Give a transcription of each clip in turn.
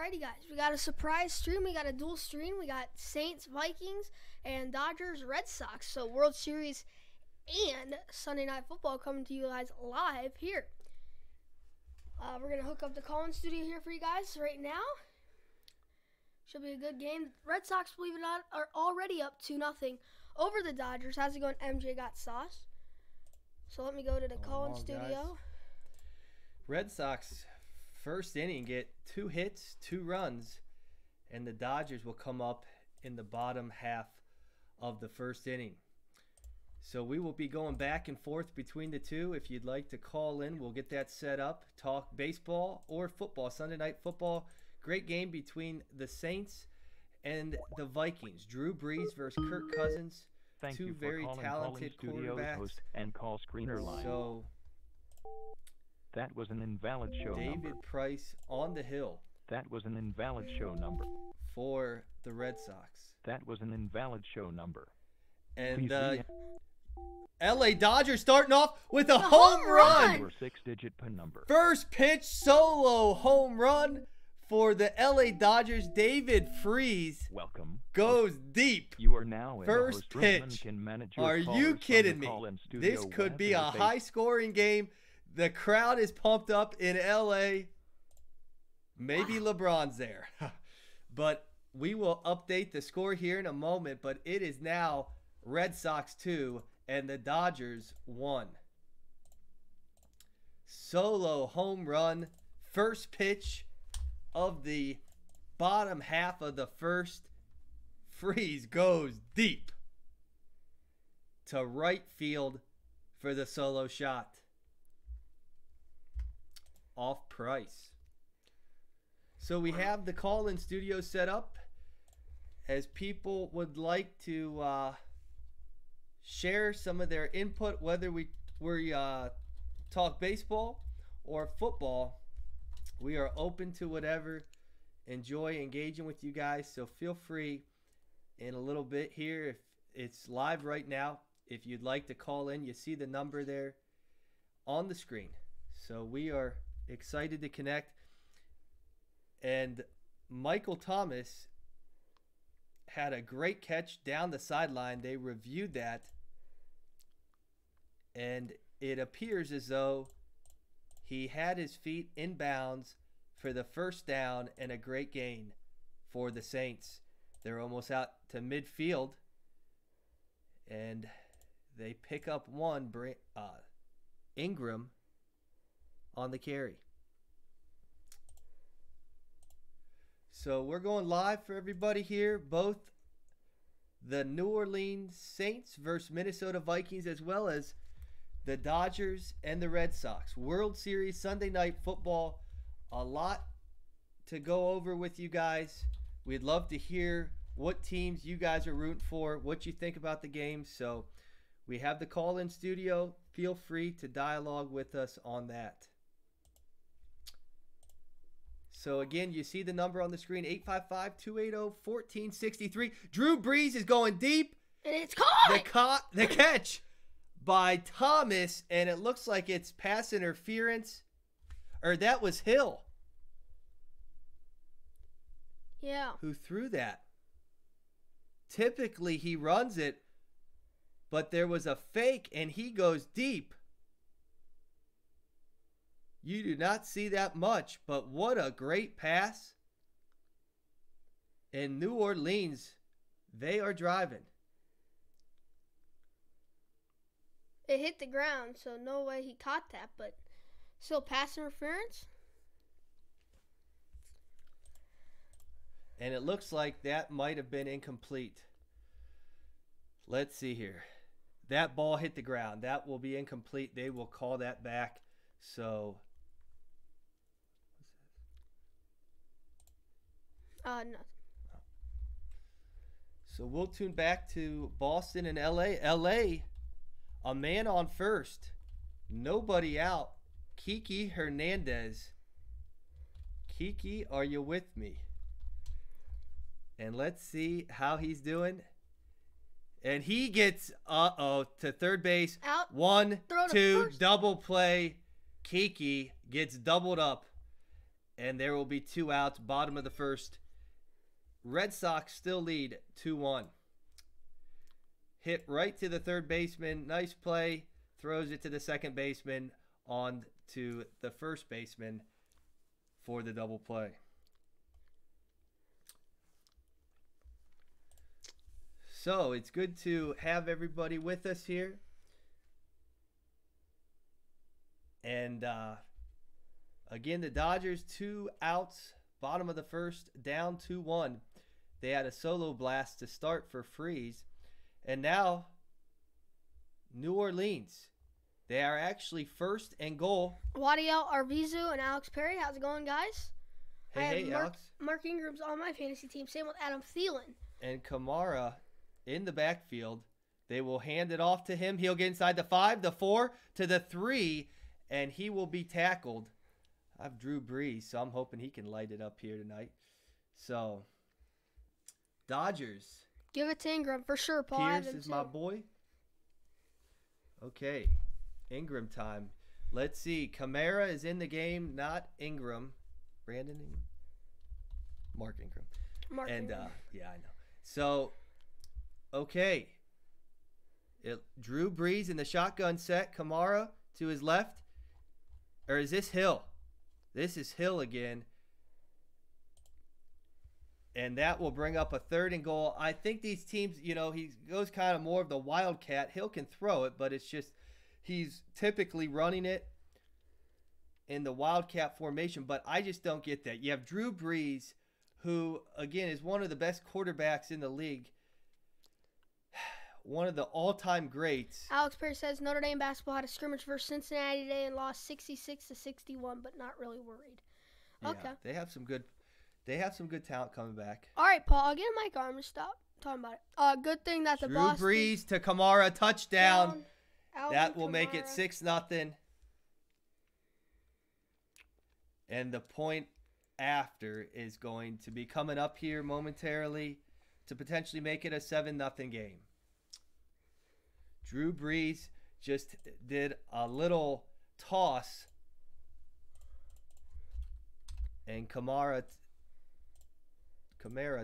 Alrighty, guys. We got a surprise stream. We got a dual stream. We got Saints, Vikings, and Dodgers, Red Sox. So World Series and Sunday Night Football coming to you guys live here. We're going to hook up the call-in studio here for you guys right now. Should be a good game. Red Sox, believe it or not, are already up 2-0 over the Dodgers. How's it going? MJ got sauce. So let me go to the call-in studio. Guys. Red Sox first inning get 2 hits, 2 runs, and the Dodgers will come up in the bottom half of the first inning. So we will be going back and forth between the two. If you'd like to call in, we'll get that set up. Talk baseball or football, Sunday Night Football. Great game between the Saints and the Vikings. Drew Brees versus Kirk Cousins. Thank two you for very calling talented quarterbacks. Host and call screener line. So that was an invalid show David number. Price on the hill. That was an invalid show number. For the Red Sox. That was an invalid show number. And LA Dodgers starting off with a home run. Your 6-digit PIN number. First pitch solo home run for the LA Dodgers. David Freese Welcome. goes deep. You are now in First the host room and pitch. can manage your Are callers you from kidding the me? call-in studio This could web be a interface. high-scoring game. The crowd is pumped up in LA. Maybe LeBron's there. But we will update the score here in a moment. But it is now Red Sox 2 and the Dodgers 1. Solo home run. First pitch of the bottom half of the first. Freese goes deep to right field for the solo shot. Off Price. So we have the call-in studio set up. As people would like to share some of their input, whether we talk baseball or football, we are open to whatever. Enjoy engaging with you guys. So feel free in a little bit here, if it's live right now, if you'd like to call in, you see the number there on the screen. So we are excited to connect. And Michael Thomas had a great catch down the sideline. They reviewed that, and it appears as though he had his feet in bounds for the first down and a great gain for the Saints. They're almost out to midfield, and they pick up one. Ingram on the carry. So we're going live for everybody here. Both the New Orleans Saints versus Minnesota Vikings, as well as the Dodgers and the Red Sox. World Series Sunday Night Football. A lot to go over with you guys. We'd love to hear what teams you guys are rooting for, what you think about the game. So we have the call-in studio. Feel free to dialogue with us on that. So again, you see the number on the screen, 855-280-1463. Drew Brees is going deep. And it's caught! The catch by Thomas, and it looks like it's pass interference. Or that was Hill. Yeah. Who threw that. Typically, he runs it, but there was a fake, and he goes deep. You do not see that much, but what a great pass. In New Orleans, they are driving. It hit the ground, so no way he caught that, but still pass interference. And it looks like that might have been incomplete. Let's see here. That ball hit the ground. That will be incomplete. They will call that back. So No. So we'll tune back to Boston and LA. LA, a man on first. Nobody out. Kiki Hernandez. Kiki, are you with me? And let's see how he's doing. And he gets, to third base. Out. 1, Throw to 2, first. double play. Kiki gets doubled up. And there will be 2 outs, bottom of the first. Red Sox still lead 2-1. Hit right to the third baseman. Nice play. Throws it to the second baseman, on to the first baseman for the double play. So it's good to have everybody with us here. And again, the Dodgers 2 outs, bottom of the first, down 2-1. They had a solo blast to start for Freeze. And now, New Orleans. They are actually first and goal. Wadiel Arvizu and Alex Perry. How's it going, guys? Hey, Alex. Mark Ingram's on my fantasy team. Same with Adam Thielen. And Kamara in the backfield. They will hand it off to him. He'll get inside the 5, the 4, to the 3, and he will be tackled. I have Drew Brees, so I'm hoping he can light it up here tonight. So, Dodgers. Give it to Ingram for sure, Paul. Pierce is my boy. Okay, Ingram time. Let's see. Kamara is in the game, not Ingram. Brandon Ingram? Mark Ingram. Ingram. Yeah, I know. So, okay. Drew Brees in the shotgun set. Kamara to his left. Or is this Hill? This is Hill again. And that will bring up a 3rd and goal. I think these teams, he goes kind of more of the wildcat. Hill can throw it, but it's just he's typically running it in the wildcat formation. But I just don't get that. You have Drew Brees, who, again, is one of the best quarterbacks in the league. One of the all-time greats. Alex Perry says Notre Dame basketball had a scrimmage versus Cincinnati today and lost 66-61, but not really worried. Okay. Yeah, they have some good talent coming back. All right, Paul, I'll get a mic arm to stop talking about it. Good thing that the Drew Boston Brees to Kamara, touchdown. That will Kamara. make it 6-0. And the point after is going to be coming up here momentarily to potentially make it a 7-0 game. Drew Brees just did a little toss, and Kamara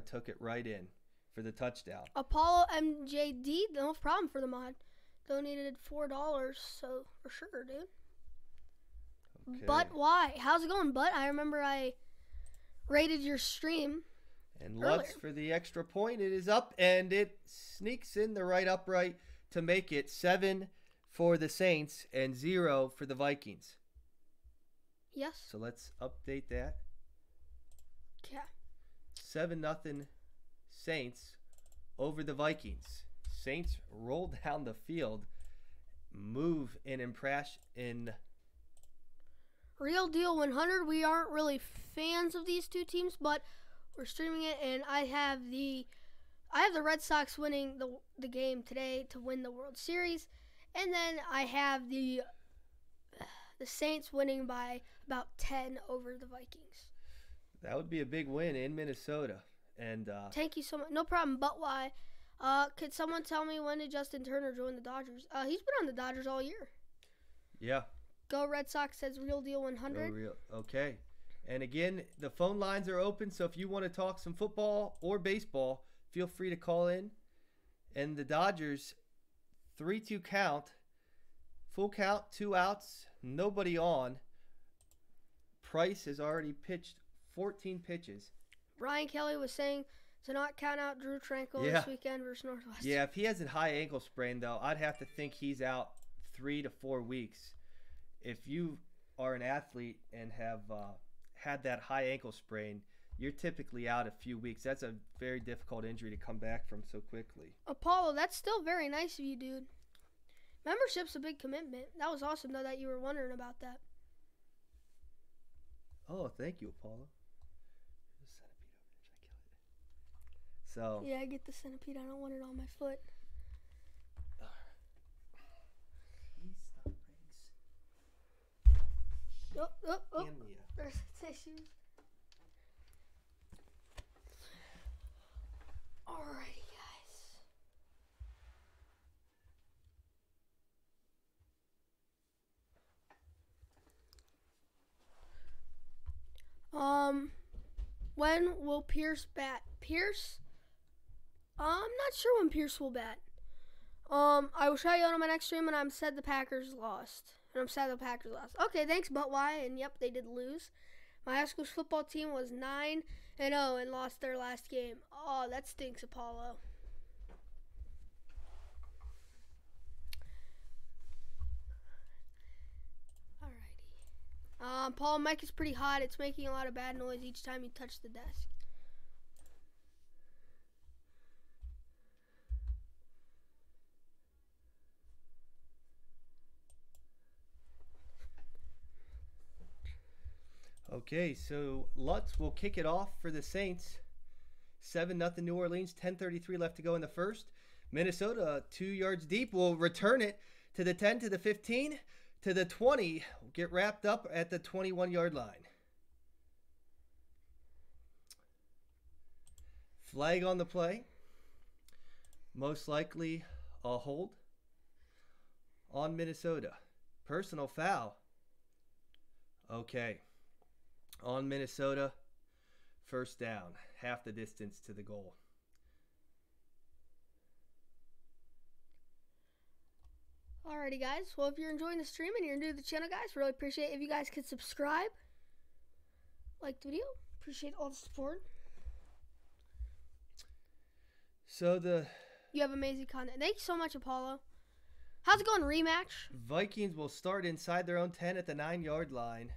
took it right in for the touchdown. Apollo MJD, no problem for the mod. Donated $4, so for sure, dude. Okay. But why? How's it going, But? I remember I rated your stream. And Lutz for the extra point. It is up, and it sneaks in the right upright to make it 7 for the Saints and 0 for the Vikings. Yes. So let's update that. Yeah. 7-0 Saints over the Vikings. Saints roll down the field, move and impress in. Real Deal 100. We aren't really fans of these two teams, but we're streaming it, and I have the Red Sox winning the game today to win the World Series, and then I have the Saints winning by about 10 over the Vikings. That would be a big win in Minnesota. And thank you so much. No problem. But why? Could someone tell me when did Justin Turner join the Dodgers? He's been on the Dodgers all year. Yeah. Go Red Sox says Real Deal 100. Okay. And again, the phone lines are open, so if you want to talk some football or baseball, feel free to call in. And the Dodgers, 3-2 count, full count, 2 outs, nobody on. Price has already pitched 14 pitches. Brian Kelly was saying to not count out Drew Tranquil this weekend versus Northwestern. Yeah, if he has a high ankle sprain, though, I'd have to think he's out 3 to 4 weeks. If you are an athlete and have had that high ankle sprain, you're typically out a few weeks. That's a very difficult injury to come back from so quickly. Apollo, that's still very nice of you, dude. Membership's a big commitment. That was awesome, though, that you were wondering about that. Oh, thank you, Apollo. So yeah, I get the centipede. I don't want it on my foot. Oh. There's the tissues. Alrighty, guys. When will Pierce bat? Pierce? I'm not sure when Pierce will bat. I will show you on my next stream, and I'm sad the Packers lost. Okay, thanks, but why? And yep, they did lose. My high school football team was 9-0 and lost their last game. Oh, that stinks, Apollo. Alrighty. Paul, mic is pretty hot. It's making a lot of bad noise each time you touch the desk. Okay, so Lutz will kick it off for the Saints. 7-0 New Orleans, 10:33 left to go in the first. Minnesota, 2 yards deep, will return it to the 10, to the 15, to the 20. Get wrapped up at the 21-yard line. Flag on the play. Most likely a hold on Minnesota. Personal foul. Okay. On Minnesota, first down, half the distance to the goal. Alrighty, guys. Well, if you're enjoying the stream and you're new to the channel, guys, really appreciate it if you guys could subscribe, like the video. Appreciate all the support. You have amazing content. Thank you so much, Apollo. How's it going, rematch? Vikings will start inside their own 10 at the 9-yard line.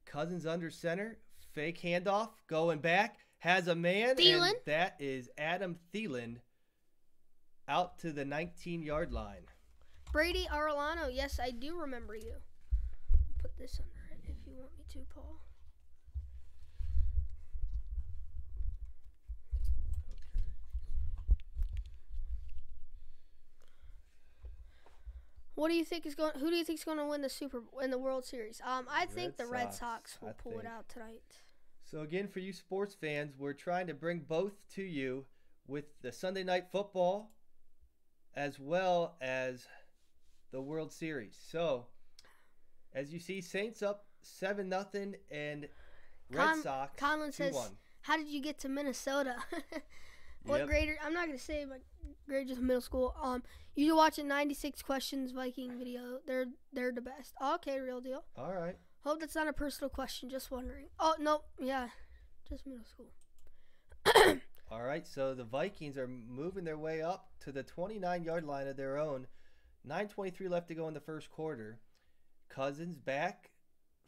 Cousins under center, fake handoff, going back, has a man, Thielen. And that is Adam Thielen out to the 19-yard line. Brady Arellano, yes, I do remember you. Put this under it if you want me to, Paul. What do you think is going? Who do you think is going to win the World Series? I think the Red Sox will pull it out tonight. So again, for you sports fans, we're trying to bring both to you with the Sunday Night Football as well as the World Series. So as you see, Saints up 7-0 and Red Sox Conlon 2-1. says, "How did you get to Minnesota?" What grade? I'm not gonna say my grade, just middle school. You should watch a 96 questions Viking video. They're the best. Okay, real deal. All right. Hope that's not a personal question. Just wondering. Oh no, yeah, just middle school. All right. So the Vikings are moving their way up to the 29-yard line of their own. 9:23 left to go in the first quarter. Cousins back,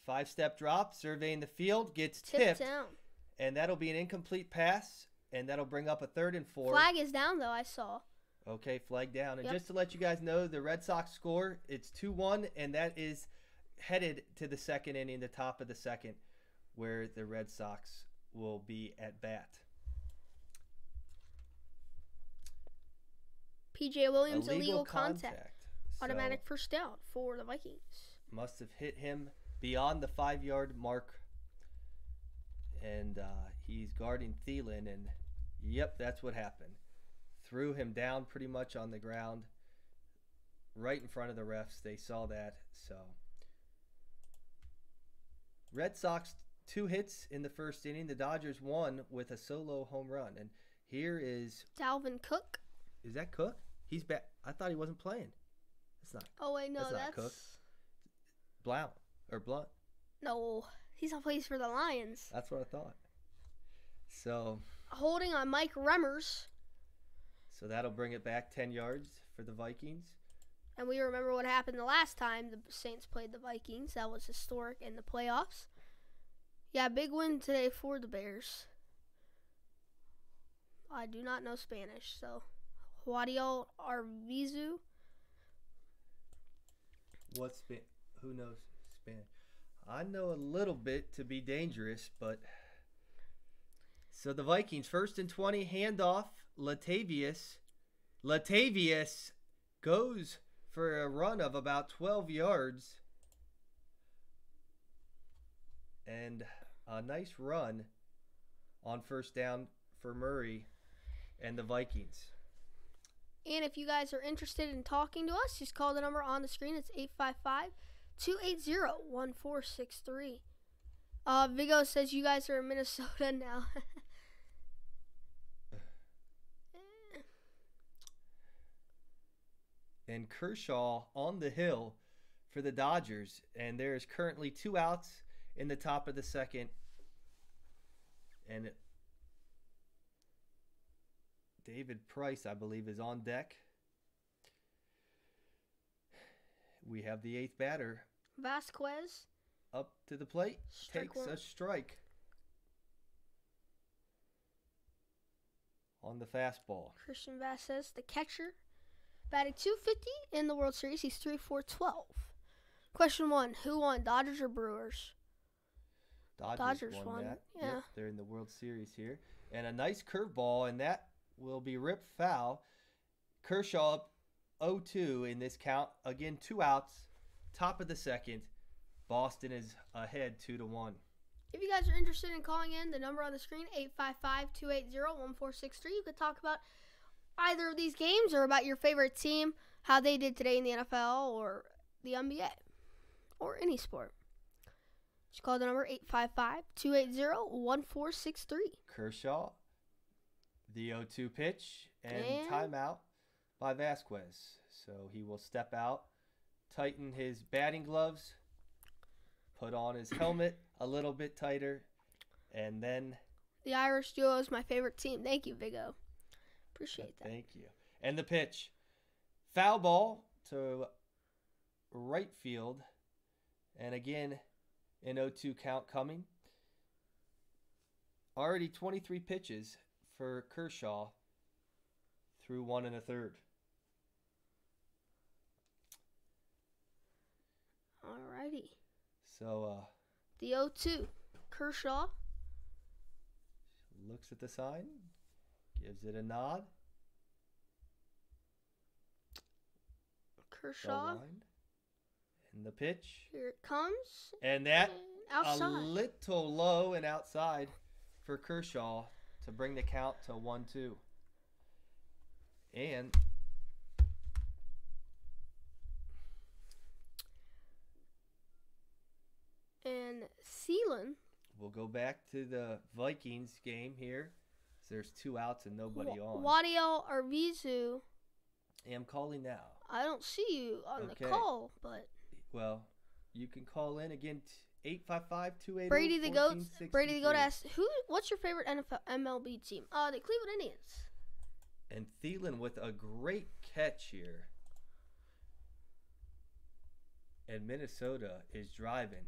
5-step drop, surveying the field, gets tipped down, and that'll be an incomplete pass. And that'll bring up a 3rd and 4. Flag is down, though, I saw. Okay, flag down. And Yep. just to let you guys know, the Red Sox score, it's 2-1, and that is headed to the second inning, the top of the second, where the Red Sox will be at bat. P.J. Williams, illegal contact. So Automatic first down for the Vikings. must have hit him beyond the 5-yard mark. And he's guarding Thielen, and yep, that's what happened. Threw him down pretty much on the ground, right in front of the refs. They saw that. So Red Sox 2 hits in the first inning. The Dodgers won with a solo home run. And here is Dalvin Cook. Is that Cook? He's back. I thought he wasn't playing. That's not. Oh wait, no, that's not Cook. Blunt. No, he's not plays for the Lions. That's what I thought. So holding on Mike Remmers. So that'll bring it back 10 yards for the Vikings. And we remember what happened the last time the Saints played the Vikings. That was historic in the playoffs. Yeah, big win today for the Bears. I do not know Spanish, so Royale Arvizu. Who knows Spanish? I know a little bit to be dangerous, but so the Vikings 1st and 20, handoff. Latavius goes for a run of about 12 yards. And a nice run on first down for Murray and the Vikings. And if you guys are interested in talking to us, just call the number on the screen. It's 855-280-1463. Vigo says you guys are in Minnesota now. And Kershaw on the hill for the Dodgers. And there is currently 2 outs in the top of the second. And David Price, I believe, is on deck. We have the 8th batter. Vasquez. Up to the plate. Strike takes one. a strike. On the fastball. Christian Vasquez, the catcher. Batting .250 in the World Series. He's 3-4-12. Question 1. Who won, Dodgers or Brewers? Dodgers won. That. Yeah. Yep, they're in the World Series here. And a nice curveball, and that will be ripped foul. Kershaw up 0-2 in this count. Again, 2 outs. Top of the second. Boston is ahead 2-1. If you guys are interested in calling in, the number on the screen, 855-280-1463. You could talk about either of these games or about your favorite team, how they did today in the NFL or the NBA or any sport. Just call the number 855-280-1463. Kershaw, the 0-2 pitch, and timeout by Vasquez. So he will step out, tighten his batting gloves, put on his helmet a little bit tighter, and then... The Irish duo is my favorite team. Thank you, Vigo. Appreciate that. Thank you. And the pitch. Foul ball to right field. And again, an 0-2 count coming. Already 23 pitches for Kershaw through 1 1/3. Alrighty. So, the 0-2. Kershaw. Looks at the sign. Gives it a nod. Kershaw. And the pitch. Here it comes. And that outside. a little low and outside for Kershaw to bring the count to 1-2. And Thielen. we'll go back to the Vikings game here. There's 2 outs and nobody on. Wadiel Arvizu. I'm calling now. I don't see you on the call, but... Well, you can call in again, 855-280-1463. Brady the Goat asks, what's your favorite MLB team? The Cleveland Indians. And Thielen with a great catch here. And Minnesota is driving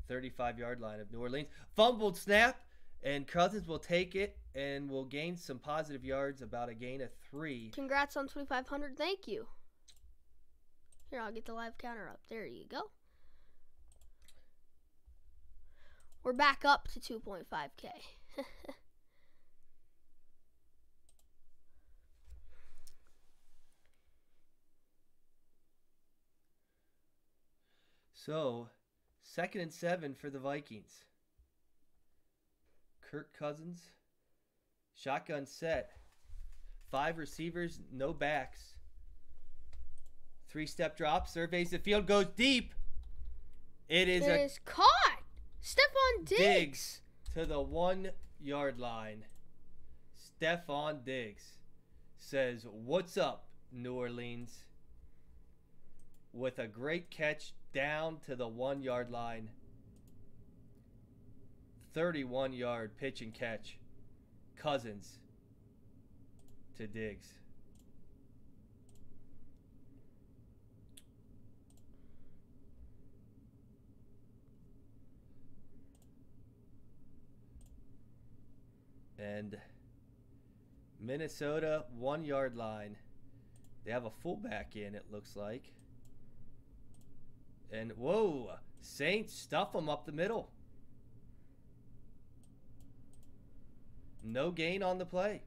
35-yard line of New Orleans. Fumbled snap, and Cousins will take it and will gain some positive yards, about a gain of 3. Congrats on 2,500. Thank you. Here, I'll get the live counter up. There you go. We're back up to 2.5K. So, 2nd and 7 for the Vikings. Kirk Cousins, shotgun set. 5 receivers, no backs. 3-step drop, surveys the field, goes deep. It is caught. Stephon Diggs to the 1-yard line. Stephon Diggs says, "What's up, New Orleans?" With a great catch down to the 1-yard line. 31-yard pitch and catch. Cousins to Diggs. And Minnesota, 1-yard line. They have a fullback in, it looks like. And, whoa, Saints stuff them up the middle. No gain on the play.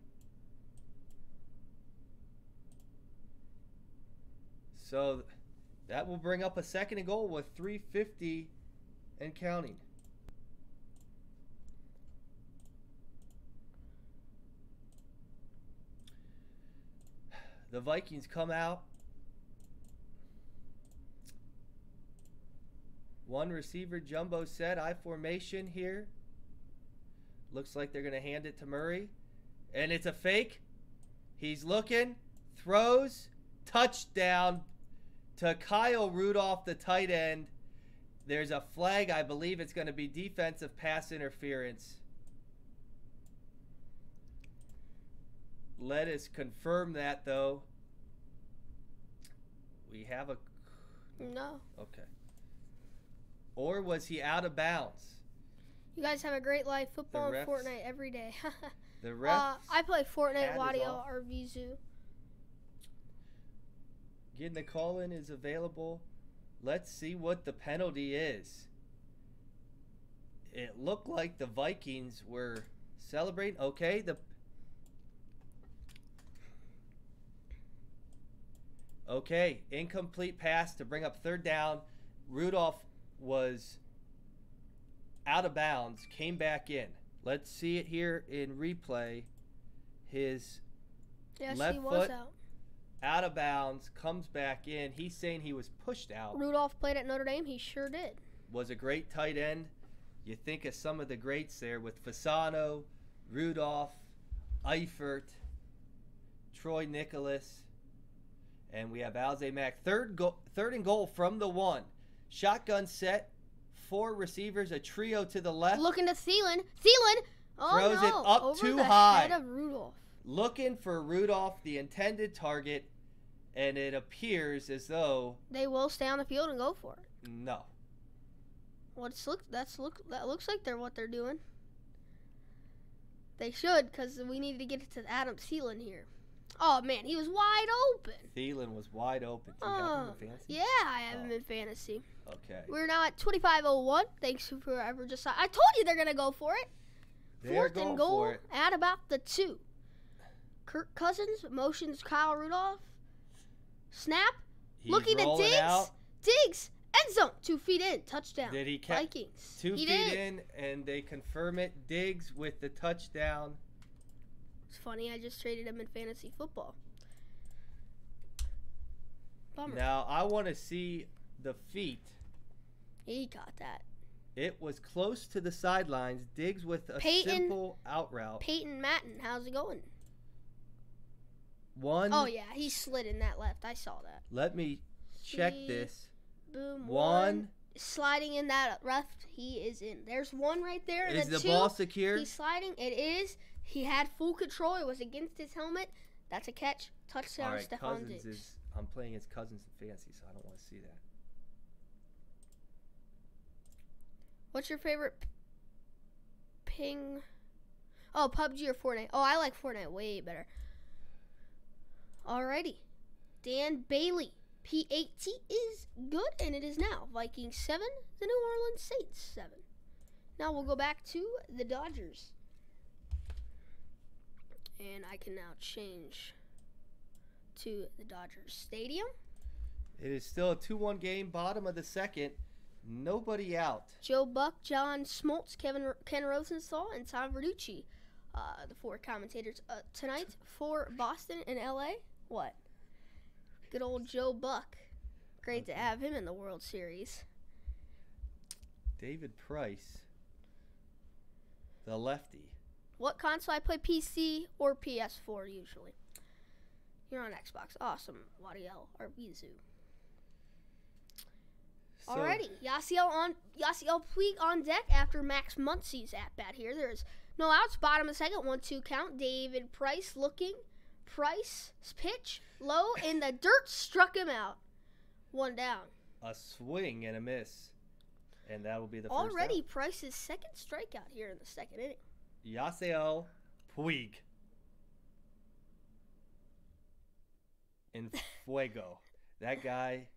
So that will bring up a 2nd and goal with 3:50 and counting. The Vikings come out. One receiver jumbo set, I formation here. Looks like they're going to hand it to Murray. And it's a fake. He's looking, throws, touchdown to Kyle Rudolph, the tight end. There's a flag. I believe it's going to be defensive pass interference. Let us confirm that, though. We have a... No. Okay. Or was he out of bounds? You guys have a great life. Football The and refs- Fortnite every day. The ref I play Fortnite, hat is Royale, off. or Vizu. Getting the call-in is available. Let's see what the penalty is. It looked like the Vikings were celebrating. Okay, Okay, incomplete pass to bring up third down. Rudolph was out of bounds, came back in. Let's see it here in replay. His Yes, left he was foot out. of bounds, comes back in. He's saying he was pushed out. Rudolph played at Notre Dame. He sure did. Was a great tight end. You think of some of the greats there with Fasano, Rudolph, Eifert, Troy Nicholas, and we have Alze Mack. Third and goal from the 1. Shotgun set, 4 receivers, a trio to the left. Looking to Thielen. Thielen! Oh, Throws no. it up Over too the high. head of Rudolph. Looking for Rudolph, the intended target, and it appears as though They will stay on the field and go for it. no. That looks like they're what they're doing. They should, because we need to get it to Adam Thielen here. Oh man, he was wide open. Thielen was wide open. Do you have him in fantasy? Yeah, I have him in fantasy. Okay. We're now at 25:01. Thanks for whoever just. I told you they're gonna go for it. They're Fourth going and goal for it. at about the 2. Kirk Cousins motions Kyle Rudolph. Snap. He's Looking at rolling Diggs. out. Diggs. End zone. 2 feet in. Touchdown. Did he catch Vikings. 2 He feet did. in, and they confirm it. Diggs with the touchdown. It's funny. I just traded him in fantasy football. Bummer. Now, I want to see the feet. He got that. It was close to the sidelines. Diggs with a Peyton- simple out route. Peyton Matten. How's it going? One. Oh, yeah. He slid in that left. I saw that. Let me check See. this. Boom. One. Sliding in that left. He is in. There's 1 right there. And Is then the 2. ball secure? He's sliding. It is. He had full control. It was against his helmet. That's a catch. Touchdown, All right, Stephon Cousins Diggs. is. I'm playing his Cousins in fantasy, so I don't want to see that. What's your favorite ping? Oh, PUBG or Fortnite? Oh, I like Fortnite way better. Alrighty. Dan Bailey. P-A-T is good, and it is now. Vikings 7, the New Orleans Saints 7. Now we'll go back to the Dodgers. And I can now change to the Dodgers Stadium. It is still a 2-1 game, bottom of the second. Nobody out. Joe Buck, John Smoltz, Ken Rosenthal, and Tom Verducci, the 4 commentators tonight for Boston and LA. What? Good old Joe Buck. Great to have him in the World Series. David Price, the lefty. What console? I play PC or PS4 usually. You're on Xbox. Awesome. Royale or Vizu. So, Alrighty, Yasiel Puig on deck after Max Muncy's at bat here. There's no outs. Bottom of the second, 1-2 count. David Price looking. Price pitch low in the dirt, struck him out. 1 down. a swing and a miss. And that will be the first Already out. Price's second strikeout here in the second inning. Yasiel Puig. In fuego. That guy.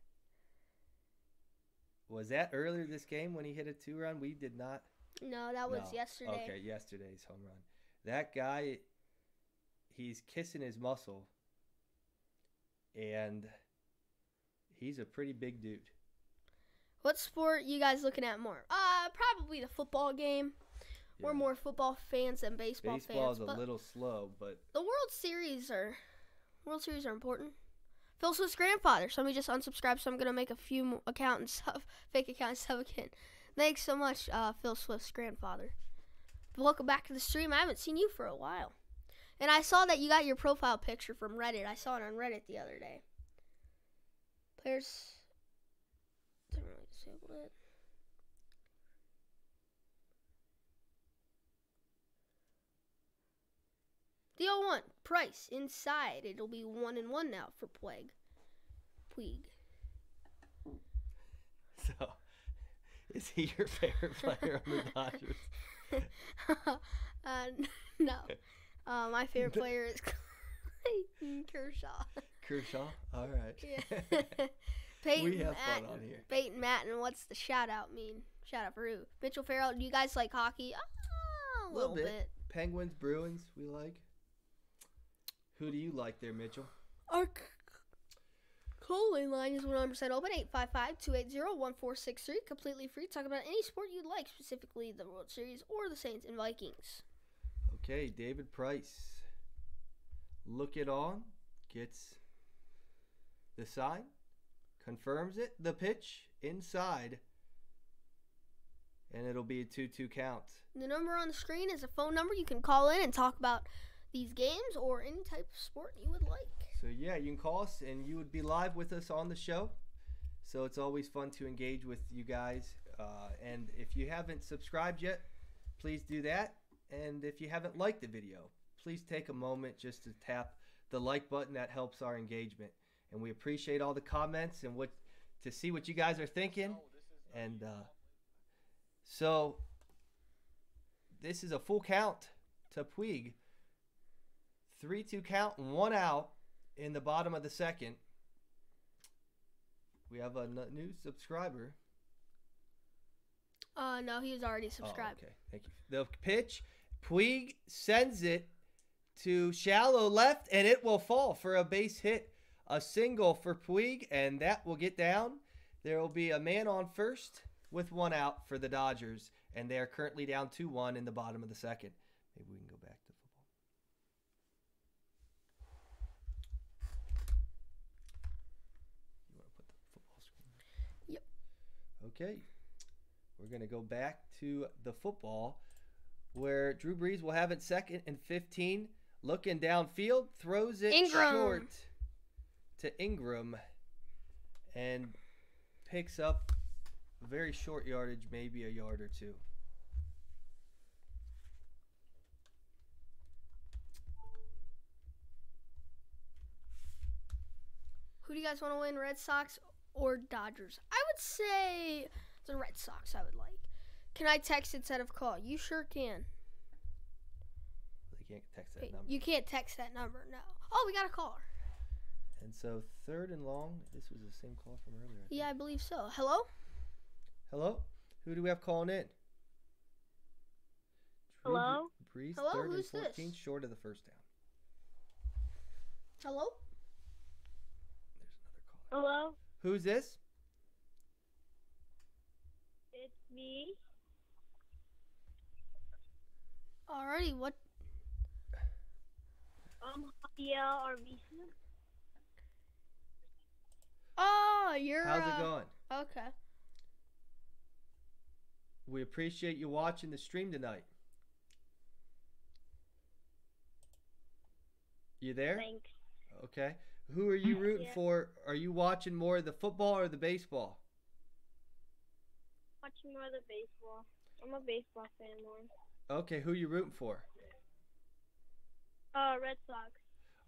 Was that earlier this game when he hit a 2-run? We did not. No, that was yesterday. Okay, yesterday's home run. That guy, he's kissing his muscle. And he's a pretty big dude. What sport you guys looking at more? Probably the football game. Yeah. We're more football fans than baseball fans. Baseball's a but little slow, but the World Series are important Phil Swift's grandfather. Somebody just unsubscribed, so I'm gonna make a few account and stuff, fake account and stuff again. Thanks so much, Phil Swift's grandfather. Welcome back to the stream. I haven't seen you for a while. And I saw that you got your profile picture from Reddit. I saw it on Reddit the other day. Players. Didn't really disable it. The 0-1. Price. Inside. It'll be 1-1 now for Puig. So, is he your favorite player on the Dodgers? No. My favorite player is Clayton Kershaw. Kershaw? All right. Yeah. Peyton we have Matten. fun on here. Peyton Matten, what's the shout out mean? Shout out for who? Mitchell Farrell, do you guys like hockey? A little bit. Penguins, Bruins, we like. Who do you like there, Mitchell? Our calling line is 100% open, 855-280-1463, completely free. Talk about any sport you'd like, specifically the World Series or the Saints and Vikings. Okay, David Price. Look it on, gets the sign, confirms it, the pitch, inside, and it'll be a 2-2 count. The number on the screen is a phone number. You can call in and talk about these games or any type of sport you would like. So yeah, you can call us and you would be live with us on the show. So it's always fun to engage with you guys. And if you haven't subscribed yet, please do that. And if you haven't liked the video, please take a moment just to tap the like button. That helps our engagement. And we appreciate all the comments and to see what you guys are thinking. And so this is a full count to Puig. 3-2 count, 1 out in the bottom of the second. We have a new subscriber. No, he was already subscribed. Oh, okay, thank you. The pitch, Puig sends it to shallow left, and it will fall for a base hit. A single for Puig, and that will get down. There will be a man on first with 1 out for the Dodgers, and they are currently down 2-1 in the bottom of the second. Maybe we can go back to football. You want to put the football screen? Yep. Okay. We're going to go back to the football where Drew Brees will have it second and 15. Looking downfield, throws it short to Ingram and picks up very short yardage, maybe a yard or two. Who do you guys want to win, Red Sox or Dodgers? I would say the Red Sox I would like. Can I text instead of call? You sure can. They can't text that number. You can't text that number, no. Oh, we got a caller. And so 3rd and long. This was the same call from earlier. Yeah, I believe so. Hello? Hello? Who do we have calling in? Hello? Brees, Hello? 3rd Who's and 14, this? short of the first down. Hello? There's another caller. Hello? Who's this? It's me. Alrighty, what? Royale or Visa. Oh, you're. How's it going? Okay. We appreciate you watching the stream tonight. You there? Thanks. Okay. Who are you rooting Yeah. for? Are you watching more of the football or the baseball? Watching more of the baseball. I'm a baseball fan more. Okay, who are you rooting for? Red Sox.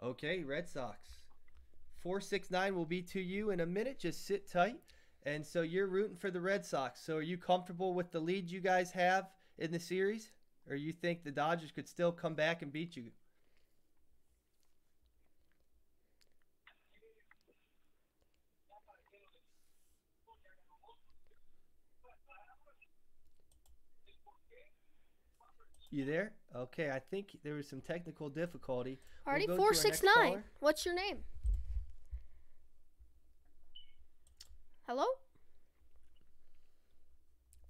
Okay, Red Sox. 469 will be to you in a minute. Just sit tight. And so you're rooting for the Red Sox. So are you comfortable with the lead you guys have in the series? Or you think the Dodgers could still come back and beat you? You there? Okay, I think there was some technical difficulty. Alrighty, We'll go to our next 469. caller. What's your name? Hello?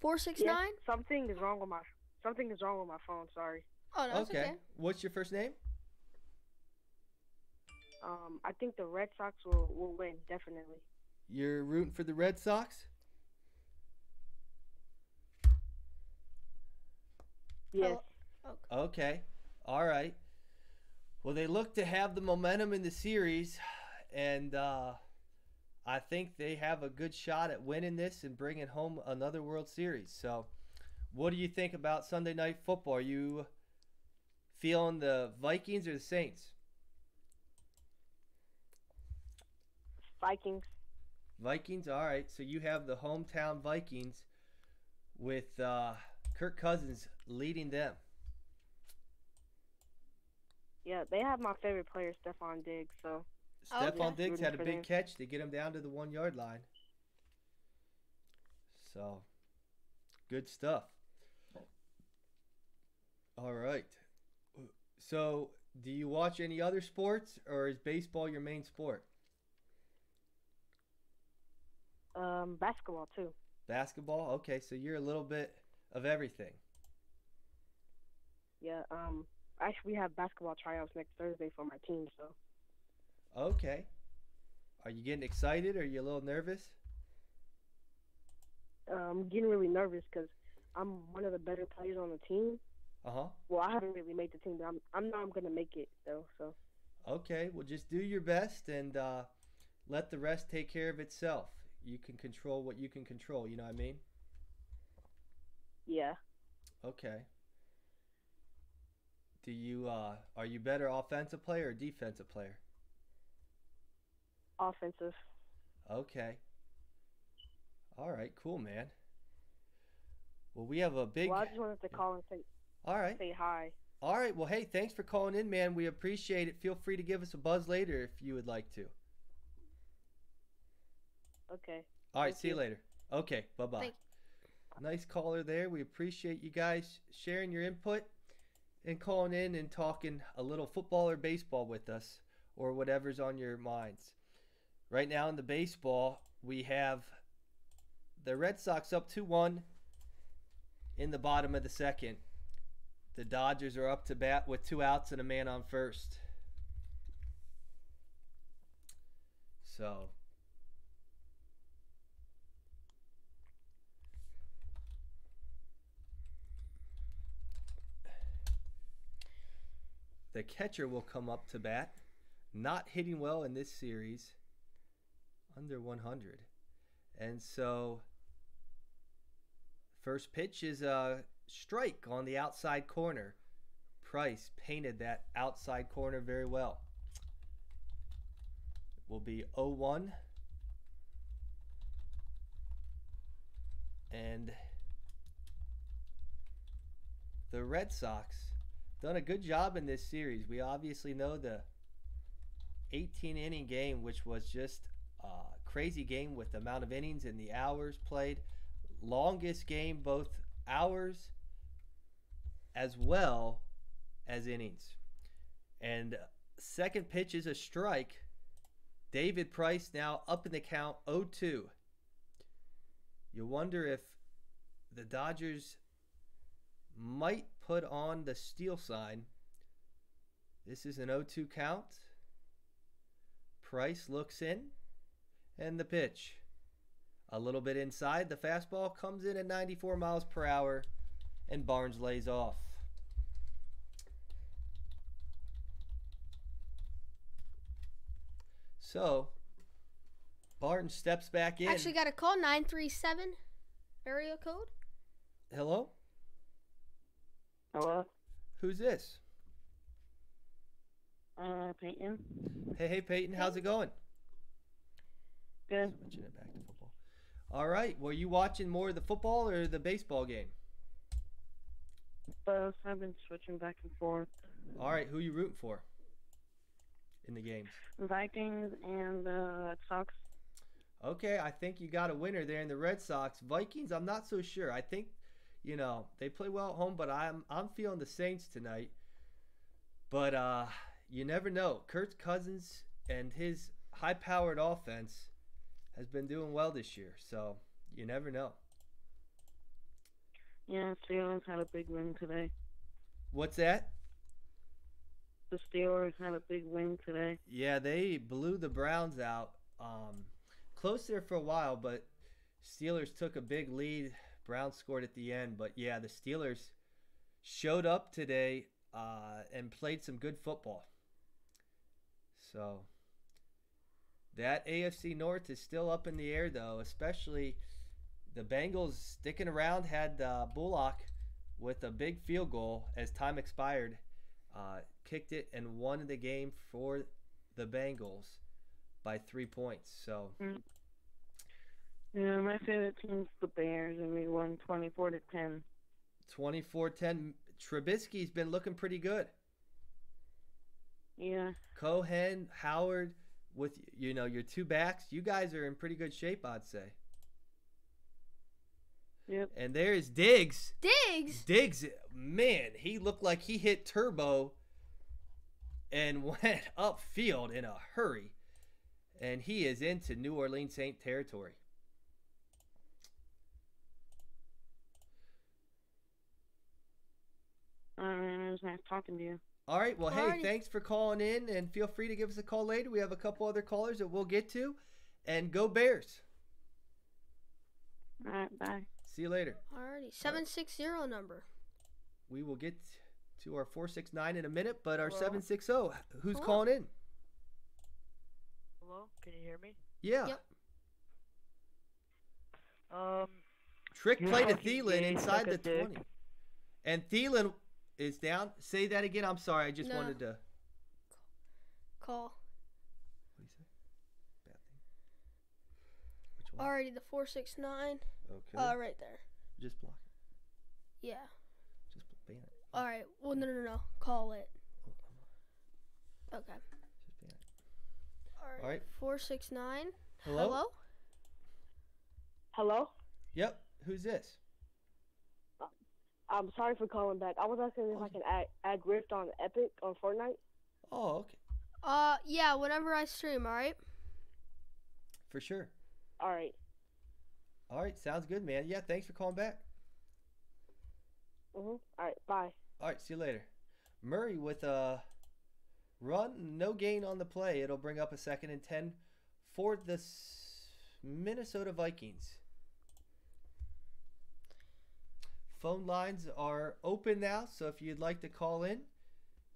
469? Something is wrong with my phone. Sorry. Oh, no, it's okay. What's your first name? I think the Red Sox will win, definitely. You're rooting for the Red Sox? Yes. Okay. All right. Well, they look to have the momentum in the series, and I think they have a good shot at winning this and bringing home another World Series. So, what do you think about Sunday Night Football? Are you feeling the Vikings or the Saints? Vikings. Vikings, all right. So you have the hometown Vikings with Kirk Cousins leading them. Yeah, they have my favorite player, Stephon Diggs. So. Stephon Diggs had a for big them. catch to get him down to the 1 yard line. So, good stuff. All right. So, do you watch any other sports, or is baseball your main sport? Basketball too. Basketball? Okay, so you're a little bit of everything. Yeah. Actually, we have basketball tryouts next Thursday for my team. So. Okay. Are you getting excited, or are you a little nervous? I'm getting really nervous because I'm one of the better players on the team. Uh-huh. Well, I haven't really made the team, but I'm going to make it, though. So. Okay, well, just do your best and let the rest take care of itself. You can control what you can control, you know what I mean? Yeah. Okay. Do you are you better offensive player or defensive player? Offensive. Okay. All right, cool, man. Well, we have a big. Well, I just wanted to call and say. All right. Say hi. All right. Well, hey, thanks for calling in, man. We appreciate it. Feel free to give us a buzz later if you would like to. Okay. All right. Thank See you you. later. Okay. Bye-bye. Nice caller there. We appreciate you guys sharing your input and calling in and talking a little football or baseball with us or whatever's on your minds. Right now in the baseball, we have the Red Sox up 2-1 in the bottom of the second. The Dodgers are up to bat with 2 outs and a man on first. So, the catcher will come up to bat, not hitting well in this series, under 100. And so, first pitch is a strike on the outside corner. Price painted that outside corner very well. Will be 0-1. And the Red Sox done a good job in this series. We obviously know the 18-inning game, which was just a crazy game with the amount of innings and the hours played. Longest game, both hours as well as innings. And second pitch is a strike. David Price now up in the count, 0-2. You wonder if the Dodgers might put on the steal sign. This is an 0-2 count. Price looks in, and the pitch. A little bit inside, the fastball comes in at 94 miles per hour, and Barnes lays off. So, Barnes steps back in. Actually got a call, 937 area code. Hello? Hello? Who's this? Peyton. Hey, Peyton, how's it going? Good. Switching it back to football. All right, were you watching more of the football or the baseball game? Both. I've been switching back and forth. All right, who you rooting for in the games? Vikings and Red Sox. Okay, I think you got a winner there in the Red Sox. Vikings, I'm not so sure. I think, they play well at home, but I'm feeling the Saints tonight. But you never know. Kirk Cousins and his high-powered offense has been doing well this year, so you never know. Yeah, Steelers had a big win today. What's that? the Steelers had a big win today. Yeah, they blew the Browns out. Close there for a while, but Steelers took a big lead. Browns scored at the end, but yeah, the Steelers showed up today and played some good football. So that AFC North is still up in the air, though, especially the Bengals sticking around. Had Bullock with a big field goal as time expired, kicked it and won the game for the Bengals by 3 points. So Yeah, my favorite team's the Bears, and we won 24-10. 24-10. Trubisky's been looking pretty good. Yeah. Cohen, Howard, with your two backs, you guys are in pretty good shape, I'd say. Yep. And there's Diggs. Diggs, man, he looked like he hit turbo and went upfield in a hurry. And he is into New Orleans Saint territory. All right, it was nice talking to you. All right, well, hey, Alrighty. thanks for calling in, and feel free to give us a call later. We have a couple other callers that we'll get to. And go Bears. All right, bye. See you later. alrighty, 760 number. We will get to our 469 in a minute, but our Hello? 760, who's Hello? calling in? Hello, can you hear me? Yeah. Yep. Trick Yeah. played to Okay, Thielen yeah, inside the suck a dick. 20. And Thielen is down. Say that again. I'm sorry. I just No. wanted to. Call. What do you say? Bad thing. Which one? Alrighty, the 469. Okay. Right there. Just block it. Yeah. Just ban it. Alright. Well, no. Call it. Okay. Just ban it. Alright. Alright. 469. Hello? Hello? Yep. Who's this? I'm sorry for calling back. I was asking if I can add Rift on Epic on Fortnite. Oh, okay. Yeah, whenever I stream, alright? For sure. All right. All right. Sounds good, man. Yeah. Thanks for calling back. All right. Bye. All right. See you later. Murray with a run, no gain on the play. It'll bring up a 2nd and 10 for the Minnesota Vikings. Phone lines are open now, so if you'd like to call in,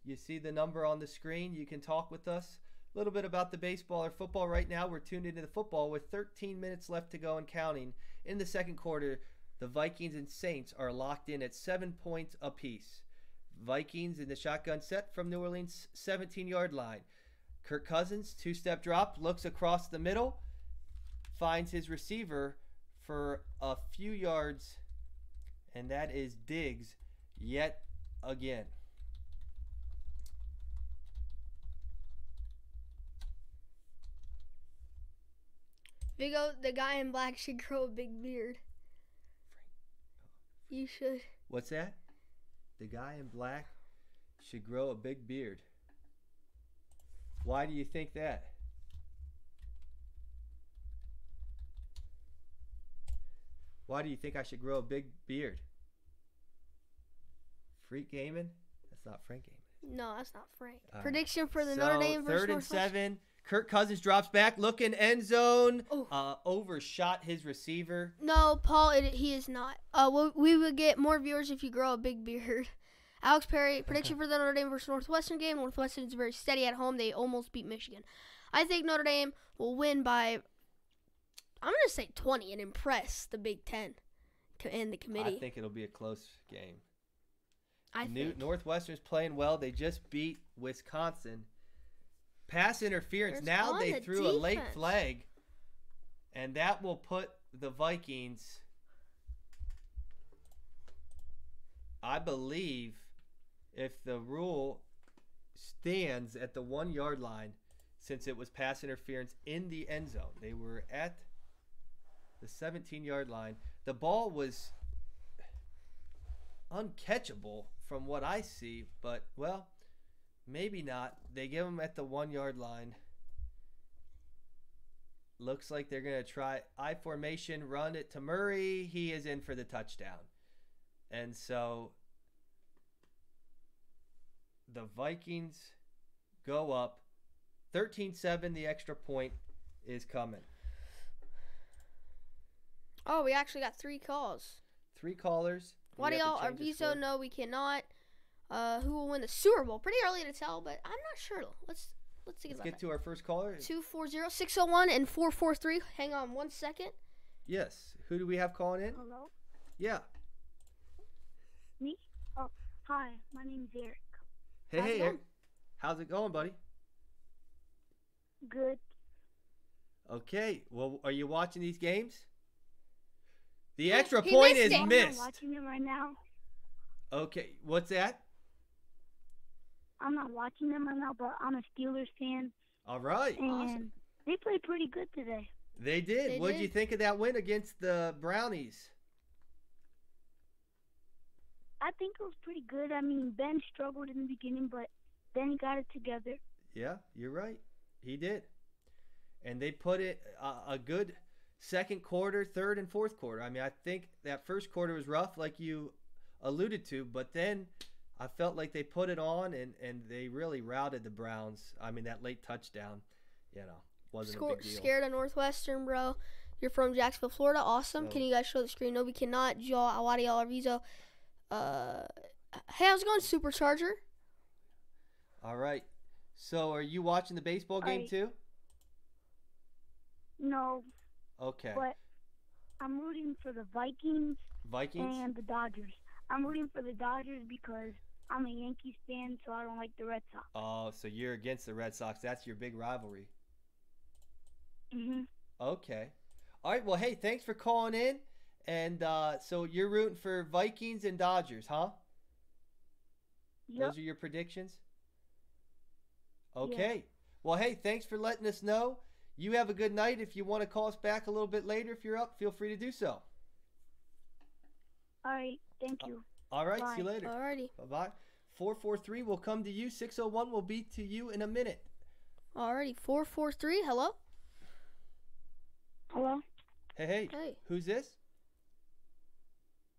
you see the number on the screen. You can talk with us a little bit about the baseball or football right now. We're tuned into the football with 13 minutes left to go and counting. In the second quarter, the Vikings and Saints are locked in at 7 points apiece. Vikings in the shotgun set from New Orleans' 17-yard line. Kirk Cousins, two-step drop, looks across the middle, finds his receiver for a few yards, and that is Diggs yet again. Vigo, the guy in black should grow a big beard. You should. What's that? The guy in black should grow a big beard. Why do you think that? Why do you think I should grow a big beard? Freak gaming? That's not Frank gaming. No, that's not Frank. All right. Prediction for the Notre Dame versus 3rd and Northwestern. 7. Kirk Cousins drops back, looking end zone. Oh. Overshot his receiver. No, Paul, he is not. We would get more viewers if you grow a big beard. Alex Perry, prediction for the Notre Dame versus Northwestern game. Northwestern is very steady at home. They almost beat Michigan. I think Notre Dame will win by, I'm going to say 20 and impress the Big Ten and the committee. I think it'll be a close game. I think. Northwestern's playing well. They just beat Wisconsin. Pass interference. There's Now on they the threw a late defense. flag, and that will put the Vikings, I believe, if the rule stands at the 1 yard line, since it was pass interference in the end zone. They were at the 17-yard line. The ball was uncatchable from what I see, but, well, maybe not. They give them at the 1 yard line. Looks like they're going to try I formation, run it to Murray. He is in for the touchdown. And so the Vikings go up. 13-7, the extra point is coming. Oh, we actually got 3 calls. 3 callers. What do We have y'all? to change the Arvizo, score. no, we cannot. Who will win the Super Bowl? Pretty early to tell, but I'm not sure. Let's think Let's about get that. to our first caller. 240-601 and 443. Hang on 1 second. Yes. Who do we have calling in? Hello? Yeah. Me? Oh, hi. My name's Eric. Hey, How's it hey, going? Eric. How's it going, buddy? Good. Okay. Well, are you watching these games? The Oh, extra he point missed is it. I'm missed. not watching them right now. Okay. What's that? I'm not watching them right now, but I'm a Steelers fan, All right. and Awesome. they played pretty good today. They did. They What did you did. think of that win against the Brownies? I think it was pretty good. I mean, Ben struggled in the beginning, but then he got it together. Yeah, you're right. He did. And they put it a good second quarter, third, and fourth quarter. I mean, I think that first quarter was rough, like you alluded to, but then I felt like they put it on and they really routed the Browns. I mean, that late touchdown, wasn't a big deal. Scared of Northwestern, bro. You're from Jacksonville, Florida. Awesome. No. Can you guys show the screen? No, we cannot. What do y'all, Arvizo? Hey, how's it going, Supercharger? All right. So are you watching the baseball game Alright. too? No, Okay. but I'm rooting for the Vikings Vikings? and the Dodgers. I'm rooting for the Dodgers because I'm a Yankees fan, so I don't like the Red Sox. Oh, so you're against the Red Sox. That's your big rivalry. Mhm. Okay. All right. Well, hey, thanks for calling in. And so you're rooting for Vikings and Dodgers, huh? Yep. Those are your predictions? Okay. Well, hey, thanks for letting us know. You have a good night. If you want to call us back a little bit later, if you're up, feel free to do so. All right. Thank you. All right. Bye. See you later. Alrighty. Bye-bye. 443 will come to you. 601 will be to you in a minute. Alrighty. 443. Hello. Hello. Hey, hey. Hey. Who's this?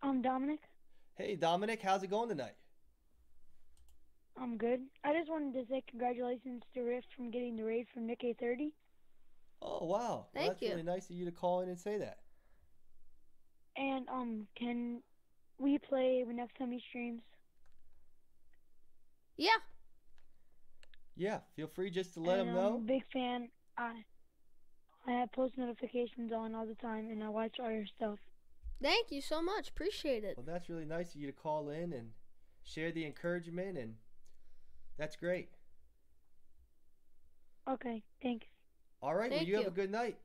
I'm Dominic. Hey, Dominic. How's it going tonight? I'm good. I just wanted to say congratulations to Riff from getting the raid from Nick A30. Oh, wow. Well, Thank that's you. really nice of you to call in and say that. And can we play when next time he streams? Yeah. Yeah, feel free just to let And, him know. I'm a big fan. I have post notifications on all the time, and I watch all your stuff. Thank you so much. Appreciate it. Well, that's really nice of you to call in and share the encouragement, and that's great. Okay, thanks. All right, well, Thank you have you. a good night.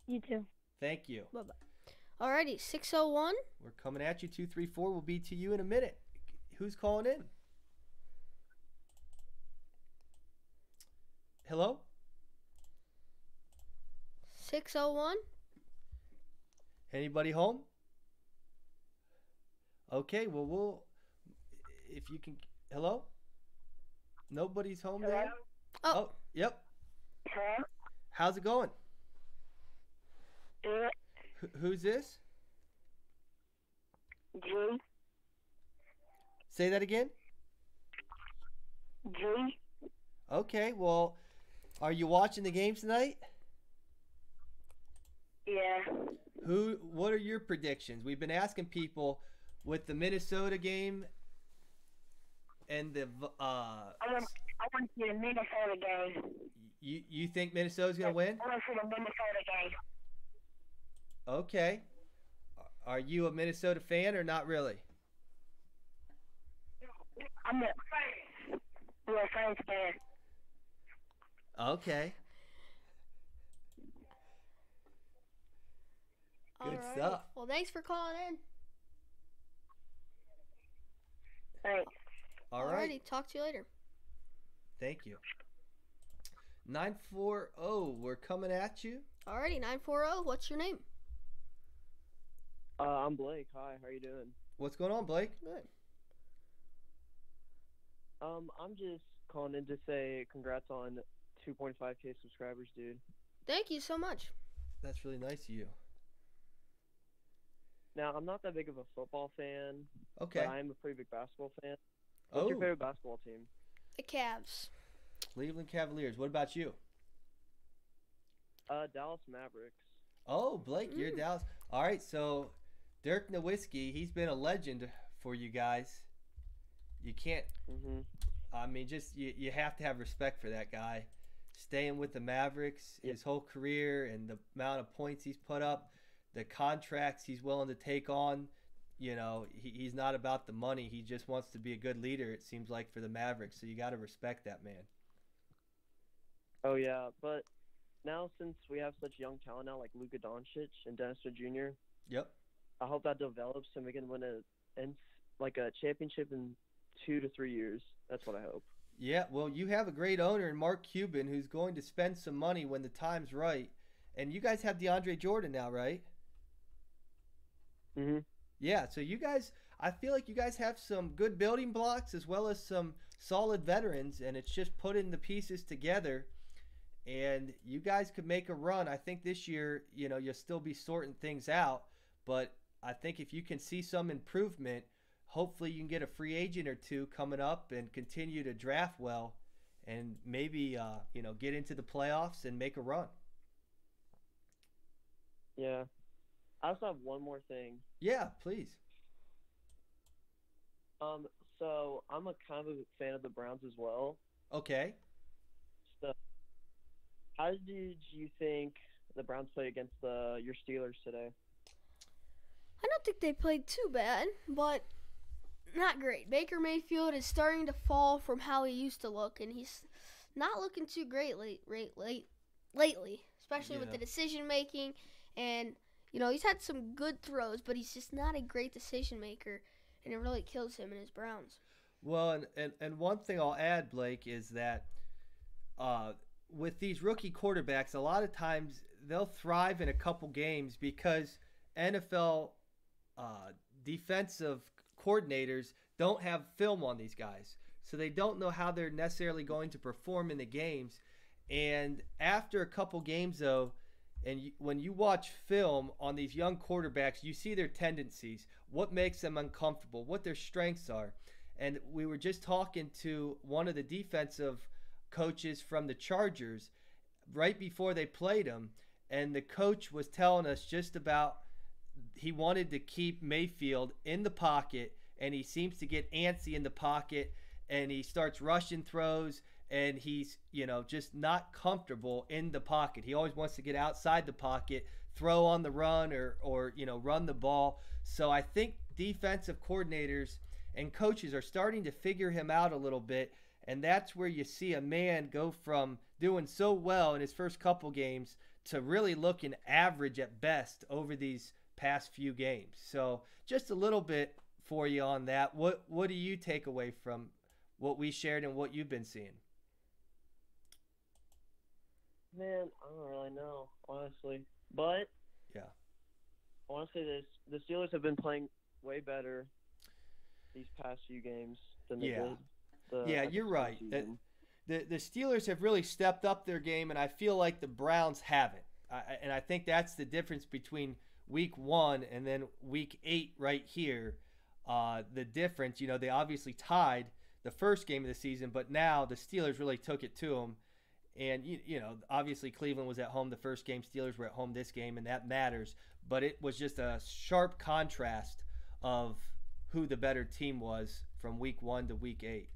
You too. Thank you. Bye bye. Alrighty. 601. We're coming at you. 234 will be to you in a minute. Who's calling in? Hello? 601. Anybody home? Okay, well, if you can, hello? Nobody's home there? Oh. Yep. Huh? How's it going? Yeah. Who's this? G. Say that again? G. Okay, well, are you watching the games tonight? Yeah. What are your predictions? We've been asking people with the Minnesota game and the I want to see the Minnesota game. you think Minnesota's going to win? I want to see the Minnesota game. Okay. Are you a Minnesota fan or not really? I'm a Saints fan. Okay. Good Alright. stuff. Well, thanks for calling in. Thanks. All right. Alrighty. Talk to you later. Thank you. 940, we're coming at you. Alrighty. 940. What's your name? I'm Blake. Hi, how you doing? What's going on, Blake? Good. I'm just calling in to say congrats on 2.5K subscribers, dude. Thank you so much. That's really nice of you. Now, I'm not that big of a football fan, Okay. but I am a pretty big basketball fan. What's your Oh, favorite basketball team? The Cavs. Cleveland Cavaliers. What about you? Dallas Mavericks. Oh, Blake, you're Dallas. All right, so Dirk Nowitzki, he's been a legend for you guys. You can't. Mhm. I mean, just you have to have respect for that guy. Staying with the Mavericks his whole career and the amount of points he's put up, the contracts he's willing to take on. You know, he's not about the money. He just wants to be a good leader, it seems like, for the Mavericks. So you got to respect that man. Oh yeah, but now since we have such young talent now, like Luka Doncic and Dennis Jr., Yep. I hope that develops and we can win a championship in 2 to 3 years. That's what I hope. Yeah, well, you have a great owner in Mark Cuban who's going to spend some money when the time's right. And you guys have DeAndre Jordan now, right? Mhm. Yeah, so you guys, I feel like you guys have some good building blocks as well as some solid veterans, and it's just putting the pieces together. And you guys could make a run. I think this year, you know, you'll still be sorting things out. But I think if you can see some improvement, hopefully you can get a free agent or two coming up and continue to draft well and maybe, get into the playoffs and make a run. Yeah. I also have one more thing. Yeah, please. So I'm a kind of a fan of the Browns as well. Okay. So, how did you think the Browns played against your Steelers today? I don't think they played too bad, but not great. Baker Mayfield is starting to fall from how he used to look, and he's not looking too great lately, especially with the decision making. And he's had some good throws, but he's just not a great decision maker, and it really kills him and his Browns. Well, and one thing I'll add, Blake, is that with these rookie quarterbacks, a lot of times they'll thrive in a couple games because NFL defensive coordinators don't have film on these guys. So they don't know how they're necessarily going to perform in the games. And after a couple games, though, and when you watch film on these young quarterbacks, you see their tendencies, what makes them uncomfortable, what their strengths are. And we were just talking to one of the defensive coaches from the Chargers right before they played him, and the coach was telling us just about he wanted to keep Mayfield in the pocket, and he seems to get antsy in the pocket, and he starts rushing throws, and he's, just not comfortable in the pocket. He always wants to get outside the pocket, throw on the run or run the ball. So I think defensive coordinators and coaches are starting to figure him out a little bit, and that's where you see a man go from doing so well in his first couple games to really looking average at best over these past few games. So just a little bit for you on that. What do you take away from what we shared and what you've been seeing? Man, I don't really know, honestly. But yeah, I want to say this: the Steelers have been playing way better these past few games than they did. You're right. The Steelers have really stepped up their game, and I feel like the Browns haven't. And I think that's the difference between Week 1 and then Week 8 right here. The difference, they obviously tied the first game of the season, but now the Steelers really took it to them. And, obviously Cleveland was at home the first game. Steelers were at home this game, and that matters. But it was just a sharp contrast of who the better team was from Week 1 to Week 8.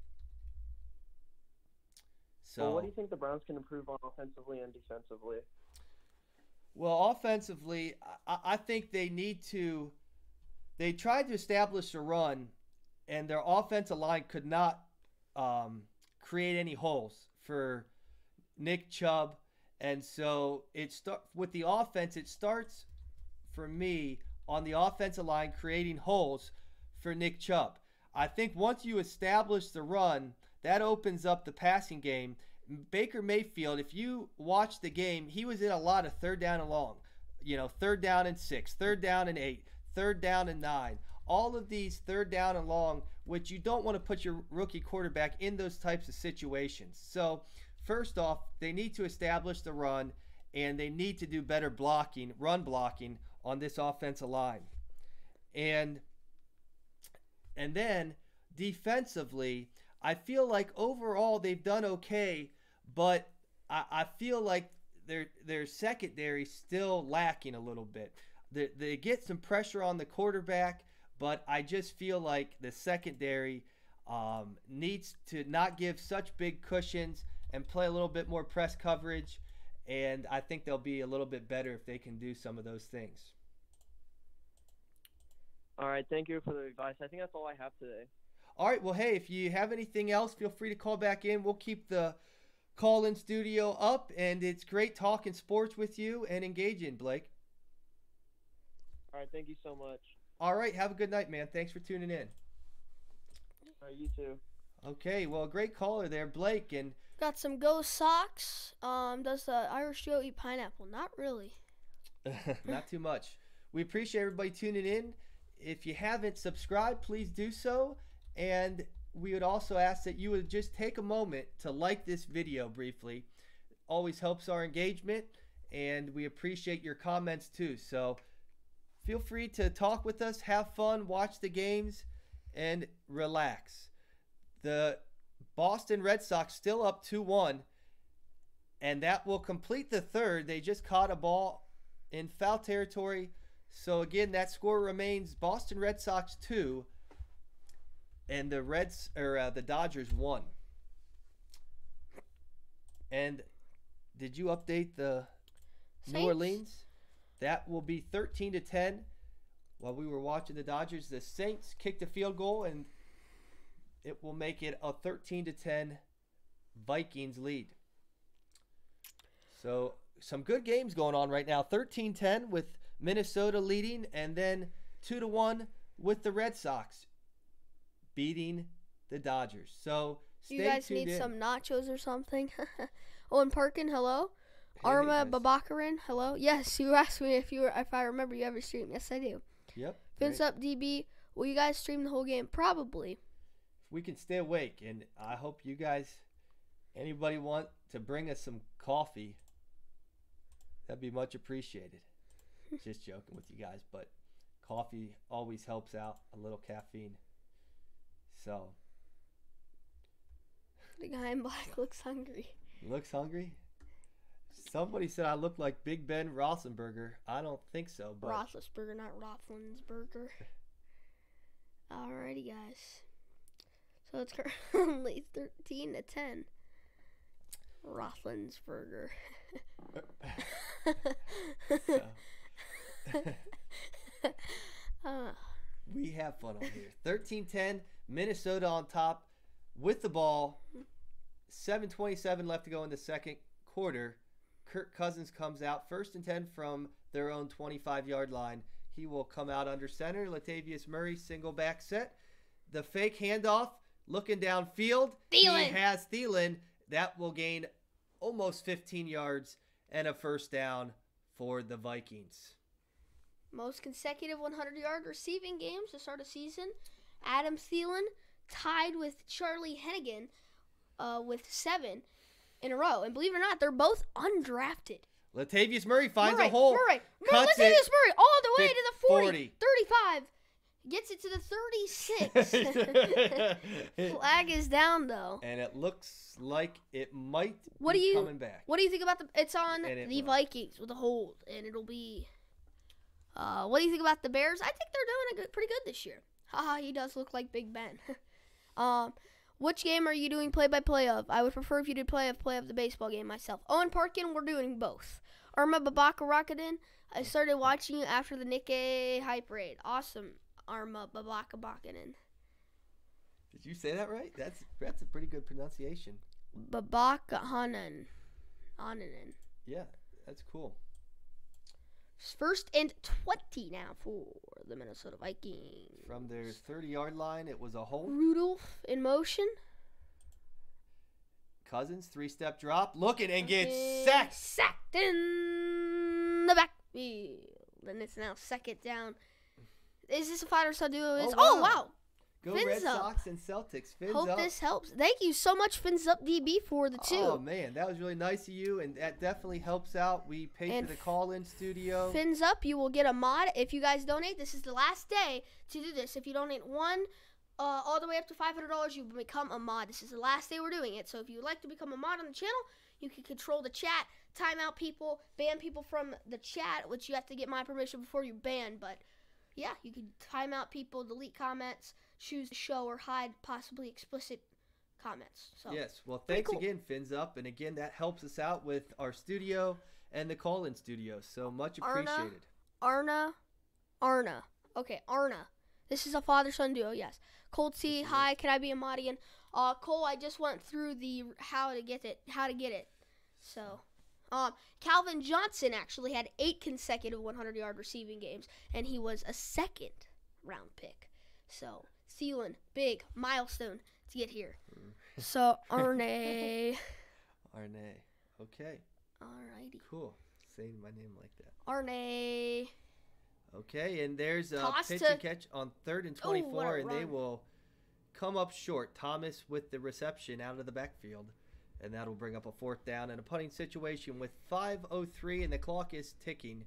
So, what do you think the Browns can improve on offensively and defensively? Well, offensively, I think they tried to establish a run, and their offensive line could not create any holes for Nick Chubb. And so with the offense, it starts for me on the offensive line creating holes for Nick Chubb. I think once you establish the run, that opens up the passing game. Baker Mayfield, if you watch the game, he was in a lot of third down and long. 3rd down and 6, 3rd down and 8, 3rd down and 9. All of these 3rd down and long, which you don't want to put your rookie quarterback in those types of situations. So, first off, they need to establish the run, and they need to do better run blocking on this offensive line. And then defensively, I feel like overall they've done okay, but I feel like their secondary still lacking a little bit. They get some pressure on the quarterback, but I just feel like the secondary needs to not give such big cushions and play a little bit more press coverage, and I think they'll be a little bit better if they can do some of those things. All right, thank you for the advice. I think that's all I have today. All right, well, hey, if you have anything else, feel free to call back in. We'll keep the call-in studio up, and it's great talking sports with you and engaging, Blake. All right, thank you so much. All right, have a good night, man. Thanks for tuning in. All right, you too. Okay, well, great caller there, Blake. And Got some Go Sox. Does the Irish Joe eat pineapple? Not really. not too much. We appreciate everybody tuning in. If you haven't subscribed, please do so. And we would also ask that you would just take a moment to like this video briefly. Always helps our engagement, and we appreciate your comments too. So feel free to talk with us, have fun, watch the games, and relax. The Boston Red Sox still up 2-1, and that will complete the third. They just caught a ball in foul territory. So again, that score remains Boston Red Sox 2 and the Dodgers 1. And did you update the Saints? New Orleans? That will be 13-10. While we were watching the Dodgers, the Saints kicked a field goal, and it will make it a 13-10 Vikings lead. So some good games going on right now. 13-10 with Minnesota leading, and then 2-1 with the Red Sox beating the Dodgers. So stay You guys tuned need in. some nachos or something? Owen Parkin, hello. Hey, Arma guys. Babakarin, hello. Yes, you asked me if I remember you ever stream. Yes, I do. Yep. Fins great. up, DB. Will you guys stream the whole game? Probably. We can stay awake, and I hope you guys, anybody want to bring us some coffee, that'd be much appreciated. Just joking with you guys, but coffee always helps out, a little caffeine. So, The guy in black looks hungry. looks hungry? Somebody said I look like Big Ben Roethlisberger. I don't think so, but Roethlisberger, not Roethlisberger. Alrighty, guys. So it's currently 13-10. Roethlisberger. we have fun on here. 13-10, Minnesota on top with the ball. 7:27 left to go in the second quarter. Kirk Cousins comes out 1st and 10 from their own 25-yard line. He will come out under center. Latavius Murray, single back set. The fake handoff, looking downfield. Thielen. He has Thielen. That will gain almost 15 yards and a first down for the Vikings. Most consecutive 100-yard receiving games to start a season. Adam Thielen tied with Charlie Hennigan with 7 in a row. And believe it or not, they're both undrafted. Latavius Murray finds Murray, a hole. Cuts Latavius it. Murray all the way to the 40, 40. 35. Gets it to the 36. Flag is down, though. And it looks like it might What be do you- coming back. What do you think about it's on And it the will. Vikings with a hold, and it'll be, what do you think about the Bears? I think they're doing pretty good this year. Haha, he does look like Big Ben. Which game are you doing play-by-play of? I would prefer if you did play of the baseball game myself. Owen Parkin, we're doing both. Arma Babaka Rakadin, I started watching you after the Nikkei hype raid. Awesome, Arma Babaka Bakanin. Did you say that right? That's a pretty good pronunciation. Babaka Hanan. Ananin. Yeah, that's cool. 1st and 20 now for the Minnesota Vikings. From their 30-yard line, it was a hole. Rudolph in motion. Cousins, 3-step drop. Looking and gets And sacked. Sacked in the backfield. And it's now 2nd down. Is this a fighter son duo? Oh, wow. Wow. Go Fins Red up. Sox and Celtics. Fins Hope up. this helps. Thank you so much, Fins Up DB, for the 2. Oh, man, that was really nice of you, and that definitely helps out. We paid And for the call-in studio. Fins Up, you will get a mod. If you guys donate, this is the last day to do this. If you donate $1 all the way up to $500, you become a mod. This is the last day we're doing it. So if you would like to become a mod on the channel, you can control the chat, time out people, ban people from the chat, which you have to get my permission before you ban. But yeah, you can time out people, delete comments, choose to show or hide possibly explicit comments. So yes. Well, thanks cool. again, Fins Up. And again, that helps us out with our studio and the call-in studio. So much appreciated. Arna. Okay, Arna. This is a father-son duo, yes. Cold C, hi, can I be a mod again? Cole, I just went through the how to get it. So, Calvin Johnson actually had 8 consecutive 100-yard receiving games, and he was a second-round pick. So, Thielen, big milestone to get here. So, Arne. Arne. Okay. Alrighty. Cool. Saying my name like that. Arne. Okay, and there's a Toss pitch to- and catch on 3rd and Ooh, what 24, a and they run. will come up short. Thomas with the reception out of the backfield, and that'll bring up a 4th down and a punting situation with 5:03, and the clock is ticking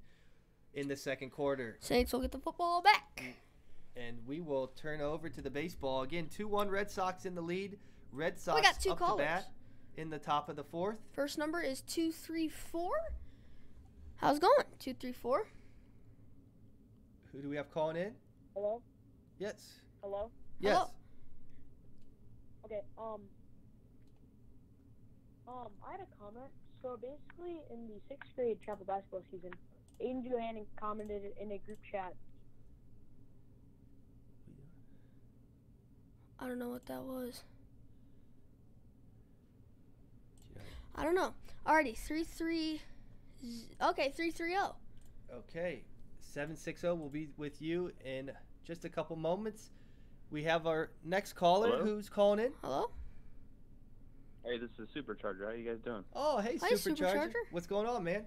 in the second quarter. Saints will get the football back. And we will turn over to the baseball. Again, 2-1 Red Sox in the lead. Red Sox got 2 up callers. to bat in the top of the 4th. First number is 234. How's it going? 234. Who do we have calling in? Hello? Yes. Hello? Yes. Hello. Okay, I had a comment. So basically, in the 6th grade travel basketball season, Aden Johanning commented in a group chat. I don't know what that was. I don't know. Alrighty, 3-3. Okay, 3-3-0. Okay. 760 will be with you in just a couple moments. We have our next caller. Hello? Who's calling in. Hello? Hey, this is Supercharger. How you guys doing? Oh, hey, Hi, Supercharger. Supercharger. What's going on, man?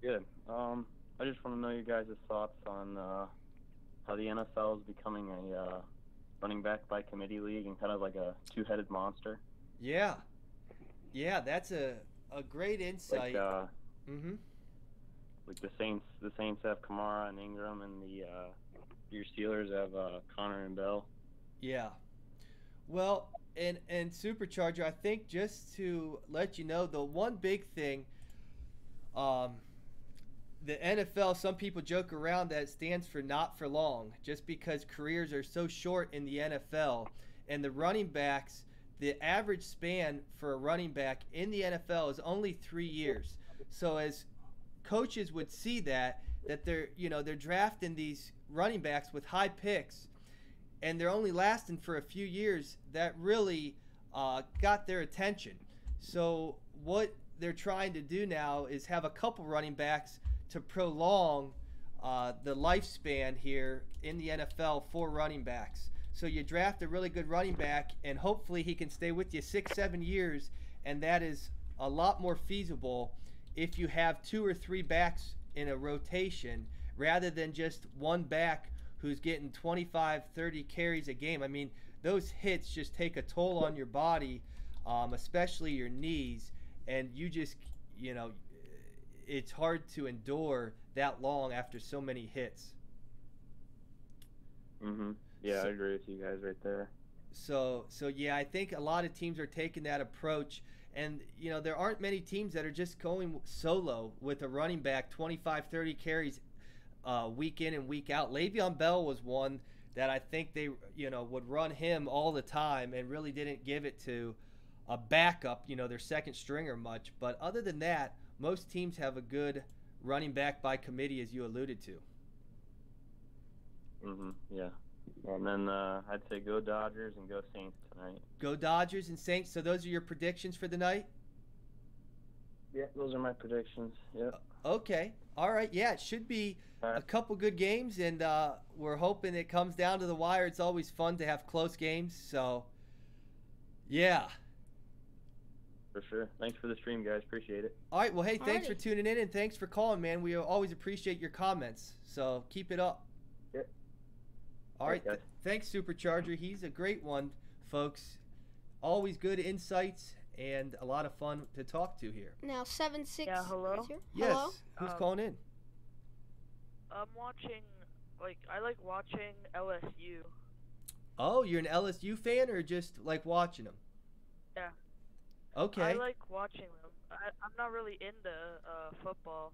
Good. I just want to know you guys' thoughts on how the NFL is becoming a running back by committee league and kind of like a two-headed monster. Yeah. Yeah, that's a great insight. Like like the Saints have Kamara and Ingram, and your Steelers have Connor and Bell. Yeah. Well, and Supercharger, I think just to let you know, the one big thing, the NFL, some people joke around that it stands for not for long, just because careers are so short in the NFL, and the running backs, the average span for a running back in the NFL is only 3 years. So as coaches would see that they're drafting these running backs with high picks, and they're only lasting for a few years, that really got their attention. So what they're trying to do now is have a couple running backs to prolong the lifespan here in the NFL for running backs. So you draft a really good running back, and hopefully he can stay with you 6-7 years, and that is a lot more feasible if you have 2 or 3 backs in a rotation rather than just one back who's getting 25, 30 carries a game. I mean, those hits just take a toll on your body, especially your knees, and you just, it's hard to endure that long after so many hits. Yeah, I agree with you guys right there. So yeah, I think a lot of teams are taking that approach, and there aren't many teams that are just going solo with a running back, 25, 30 carries week in and week out. Le'Veon Bell was one that I think they would run him all the time and really didn't give it to a backup, their second stringer much. But other than that, most teams have a good running back by committee, as you alluded to. Yeah. And then I'd say go Dodgers and go Saints tonight. Go Dodgers and Saints. So those are your predictions for the night? Yeah, those are my predictions. Yeah. Okay. All right. Yeah, it should be a couple good games, and we're hoping it comes down to the wire. It's always fun to have close games. So, yeah. For sure. Thanks for the stream, guys. Appreciate it. All right. Well, hey, thanks for Alrighty. tuning in, and thanks for calling, man. We always appreciate your comments. So keep it up. Yeah. All right. Thanks, guys. Thanks, Supercharger. He's a great one, folks. Always good insights and a lot of fun to talk to here. Now 7-6. Yeah, hello? is here. Yes. Hello? Who's calling in? I'm watching, I like watching LSU. Oh, you're an LSU fan or just like watching them? Yeah. Okay. I like watching them. I'm not really into football.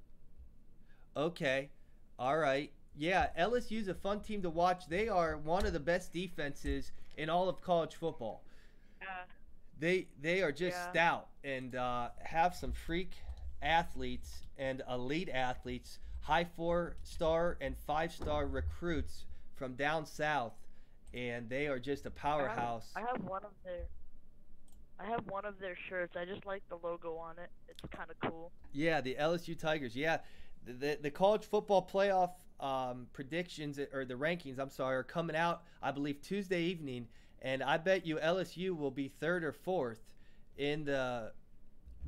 Okay. All right. Yeah, LSU's a fun team to watch. They are one of the best defenses in all of college football. Yeah. They are just stout and have some freak athletes and elite athletes, high 4-star and 5-star recruits from down south, and they are just a powerhouse. I have one of their shirts. I just like the logo on it. It's kind of cool. Yeah, the LSU Tigers. Yeah, the college football playoff predictions, or the rankings, I'm sorry, are coming out, I believe, Tuesday evening, and I bet you LSU will be 3rd or 4th in the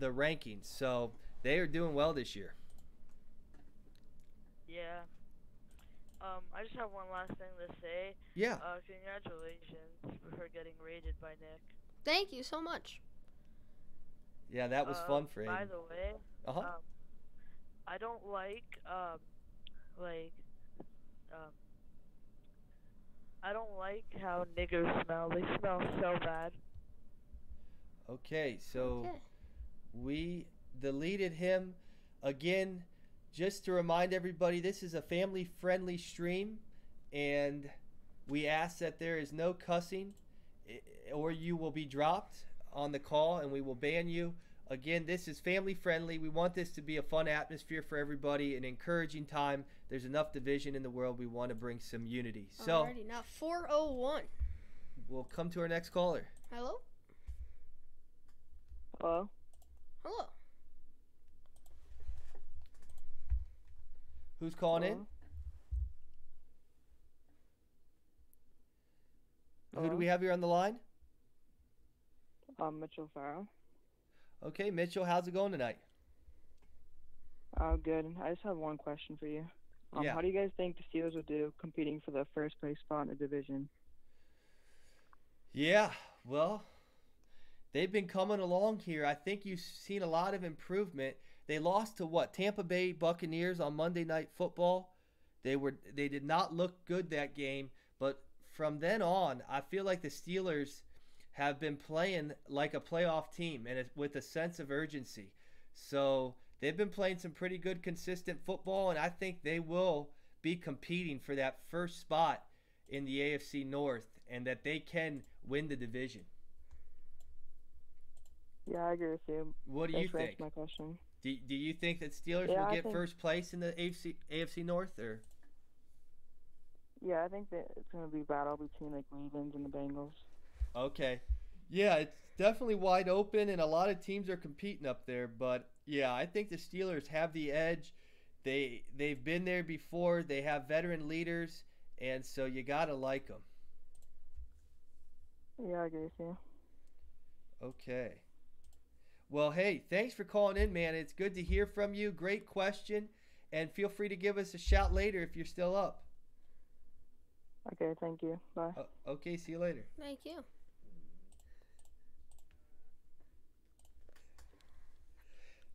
rankings. So they are doing well this year. Yeah. I just have one last thing to say. Yeah. Congratulations for getting rated by Nick. Thank you so much. Yeah, that was fun for Aden. By the way, I don't like I don't like how niggers smell. They smell so bad. Okay, so we deleted him again. Just to remind everybody, this is a family-friendly stream, and we ask that there is no cussing, or you will be dropped on the call, and we will ban you. Again, this is family-friendly. We want this to be a fun atmosphere for everybody, an encouraging time. There's enough division in the world. We want to bring some unity. So, alrighty, now 401. We'll come to our next caller. Hello? Hello? Hello. Who's calling in? Who do we have here on the line? Mitchell Farrell. Okay, Mitchell, how's it going tonight? Good. I just have one question for you. Yeah. How do you guys think the Steelers would do competing for the first place spot in the division? Yeah, well, they've been coming along here. I think you've seen a lot of improvement. They lost to what? Tampa Bay Buccaneers on Monday Night Football. They did not look good that game, but from then on, I feel like the Steelers have been playing like a playoff team and with a sense of urgency. So they've been playing some pretty good, consistent football, and I think they will be competing for that first spot in the AFC North, and that they can win the division. Yeah, I agree with you. What do you think? That's my question. Do you think that Steelers will get first place in the AFC North, or? Yeah, I think that it's going to be a battle between like Ravens and the Bengals. Okay. Yeah, it's definitely wide open, and a lot of teams are competing up there. But, yeah, I think the Steelers have the edge. They've been there before. They have veteran leaders, and so you got to like them. Yeah, I agree with you. Okay. Well, hey, thanks for calling in, man. It's good to hear from you. Great question. And feel free to give us a shout later if you're still up. Okay, thank you. Bye. Okay, see you later. Thank you.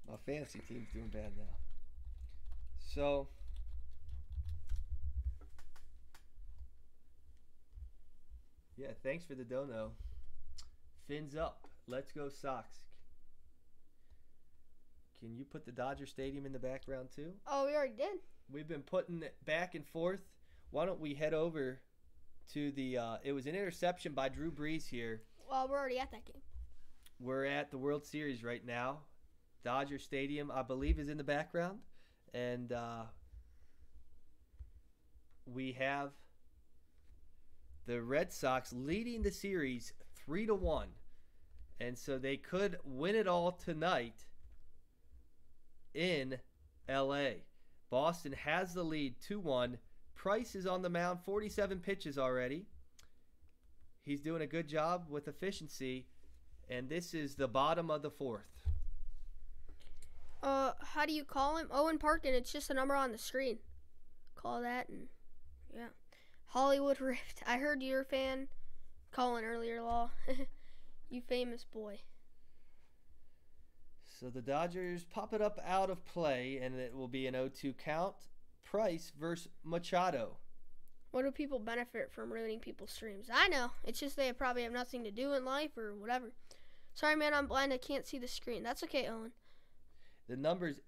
My fantasy team's doing bad now. So, yeah, thanks for the dono. Fins up. Let's go Sox. Can you put the Dodger Stadium in the background too? Oh, we already did. We've been putting it back and forth. Why don't we head over to the it was an interception by Drew Brees here. Well, we're already at that game. We're at the World Series right now. Dodger Stadium, I believe, is in the background. And we have the Red Sox leading the series 3-1. And so they could win it all tonight in L.A. Boston has the lead 2-1. Price is on the mound, 47 pitches already. He's doing a good job with efficiency. And this is the bottom of the fourth. How do you call him? Owen Parkin. It's just a number on the screen. Call that, and yeah. Hollywood Rift. I heard you're a fan. Calling earlier, Law. You famous boy. So the Dodgers pop it up out of play, and it will be an 0-2 count. Price versus Machado. What do people benefit from ruining people's streams? I know. It's just they probably have nothing to do in life or whatever. Sorry, man, I'm blind. I can't see the screen. That's okay, Owen. The number is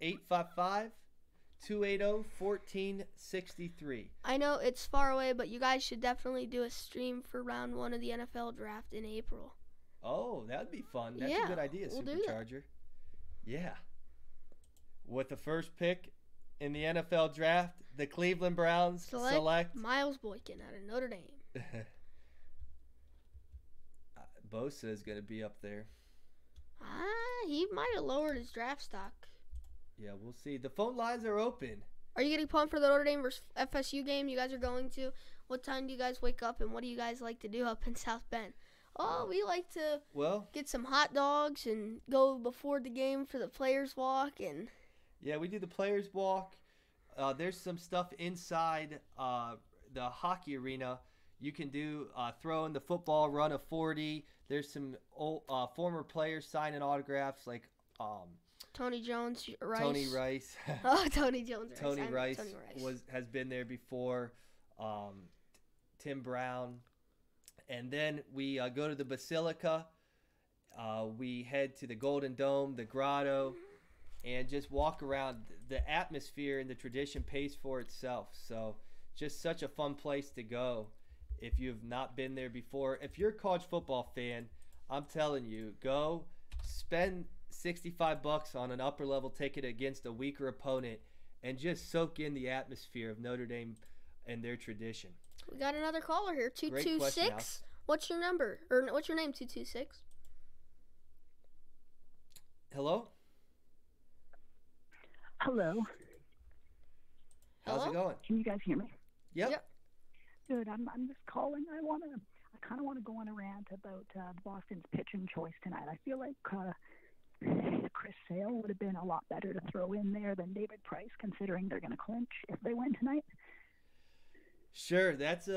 855-280-1463. I know it's far away, but you guys should definitely do a stream for round 1 of the NFL draft in April. Oh, that would be fun. That's a good idea, we'll Supercharger. Yeah. With the first pick in the NFL draft, the Cleveland Browns select Miles Boykin out of Notre Dame. Bosa is going to be up there. He might have lowered his draft stock. Yeah, we'll see. The phone lines are open. Are you getting pumped for the Notre Dame versus FSU game you guys are going to? What time do you guys wake up, and what do you guys like to do up in South Bend? Oh, we like to get some hot dogs and go before the game for the players' walk. Yeah, we do the players' walk. There's some stuff inside the hockey arena. You can do throw in the football, run a 40. There's some old, former players signing autographs like Tony Jones, Rice. Tony Rice. Oh, Tony Jones. Tony Rice has been there before. Tim Brown. And then we go to the Basilica. We head to the Golden Dome, the Grotto, and just walk around. The atmosphere and the tradition pays for itself. So just such a fun place to go if you've not been there before. If you're a college football fan, I'm telling you, go spend $65 on an upper level ticket against a weaker opponent and just soak in the atmosphere of Notre Dame and their tradition. We got another caller here, 226. What's your number? Or what's your name, 226? Hello? Hello. How's it going? Can you guys hear me? Yep. Good. I'm just calling. I kind of want to go on a rant about Boston's pitching choice tonight. I feel like Chris Sale would have been a lot better to throw in there than David Price, considering they're going to clinch if they win tonight. Sure, that's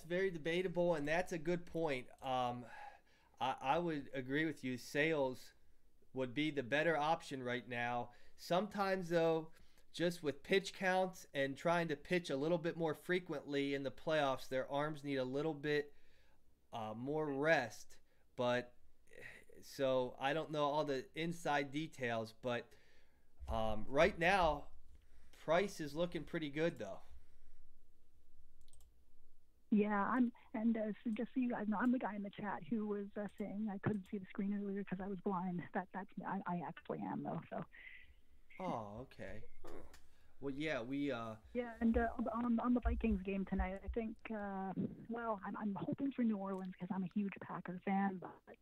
very debatable, and that's a good point. I would agree with you. Sales would be the better option right now. Sometimes, though, just with pitch counts and trying to pitch a little bit more frequently in the playoffs, their arms need a little bit more rest. But so I don't know all the inside details, but right now, Price is looking pretty good, though. Yeah, so just so you guys know, I'm the guy in the chat who was saying I couldn't see the screen earlier because I was blind. That's me. I actually am though. So. Oh, okay. Well, yeah, we. Yeah, and on the Vikings game tonight, I think. Well, I'm hoping for New Orleans because I'm a huge Packers fan, but.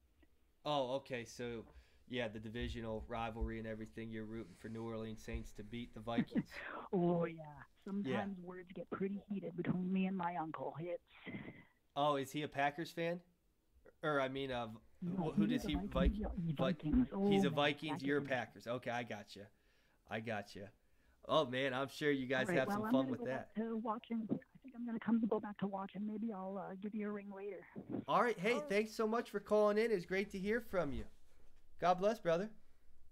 Oh, okay. So, yeah, the divisional rivalry and everything. You're rooting for New Orleans Saints to beat the Vikings. Oh yeah. Sometimes words get pretty heated between me and my uncle. Oh, is he a Packers fan? Or, I mean, no, who does he... Vikings. Oh, he's a Vikings, you're a Packers. Okay, I got you. Oh, man, I'm sure you guys have some fun with that. Watching. I think I'm going to go back to watching. Maybe I'll give you a ring later. All right. Hey, thanks so much for calling in. It's great to hear from you. God bless, brother.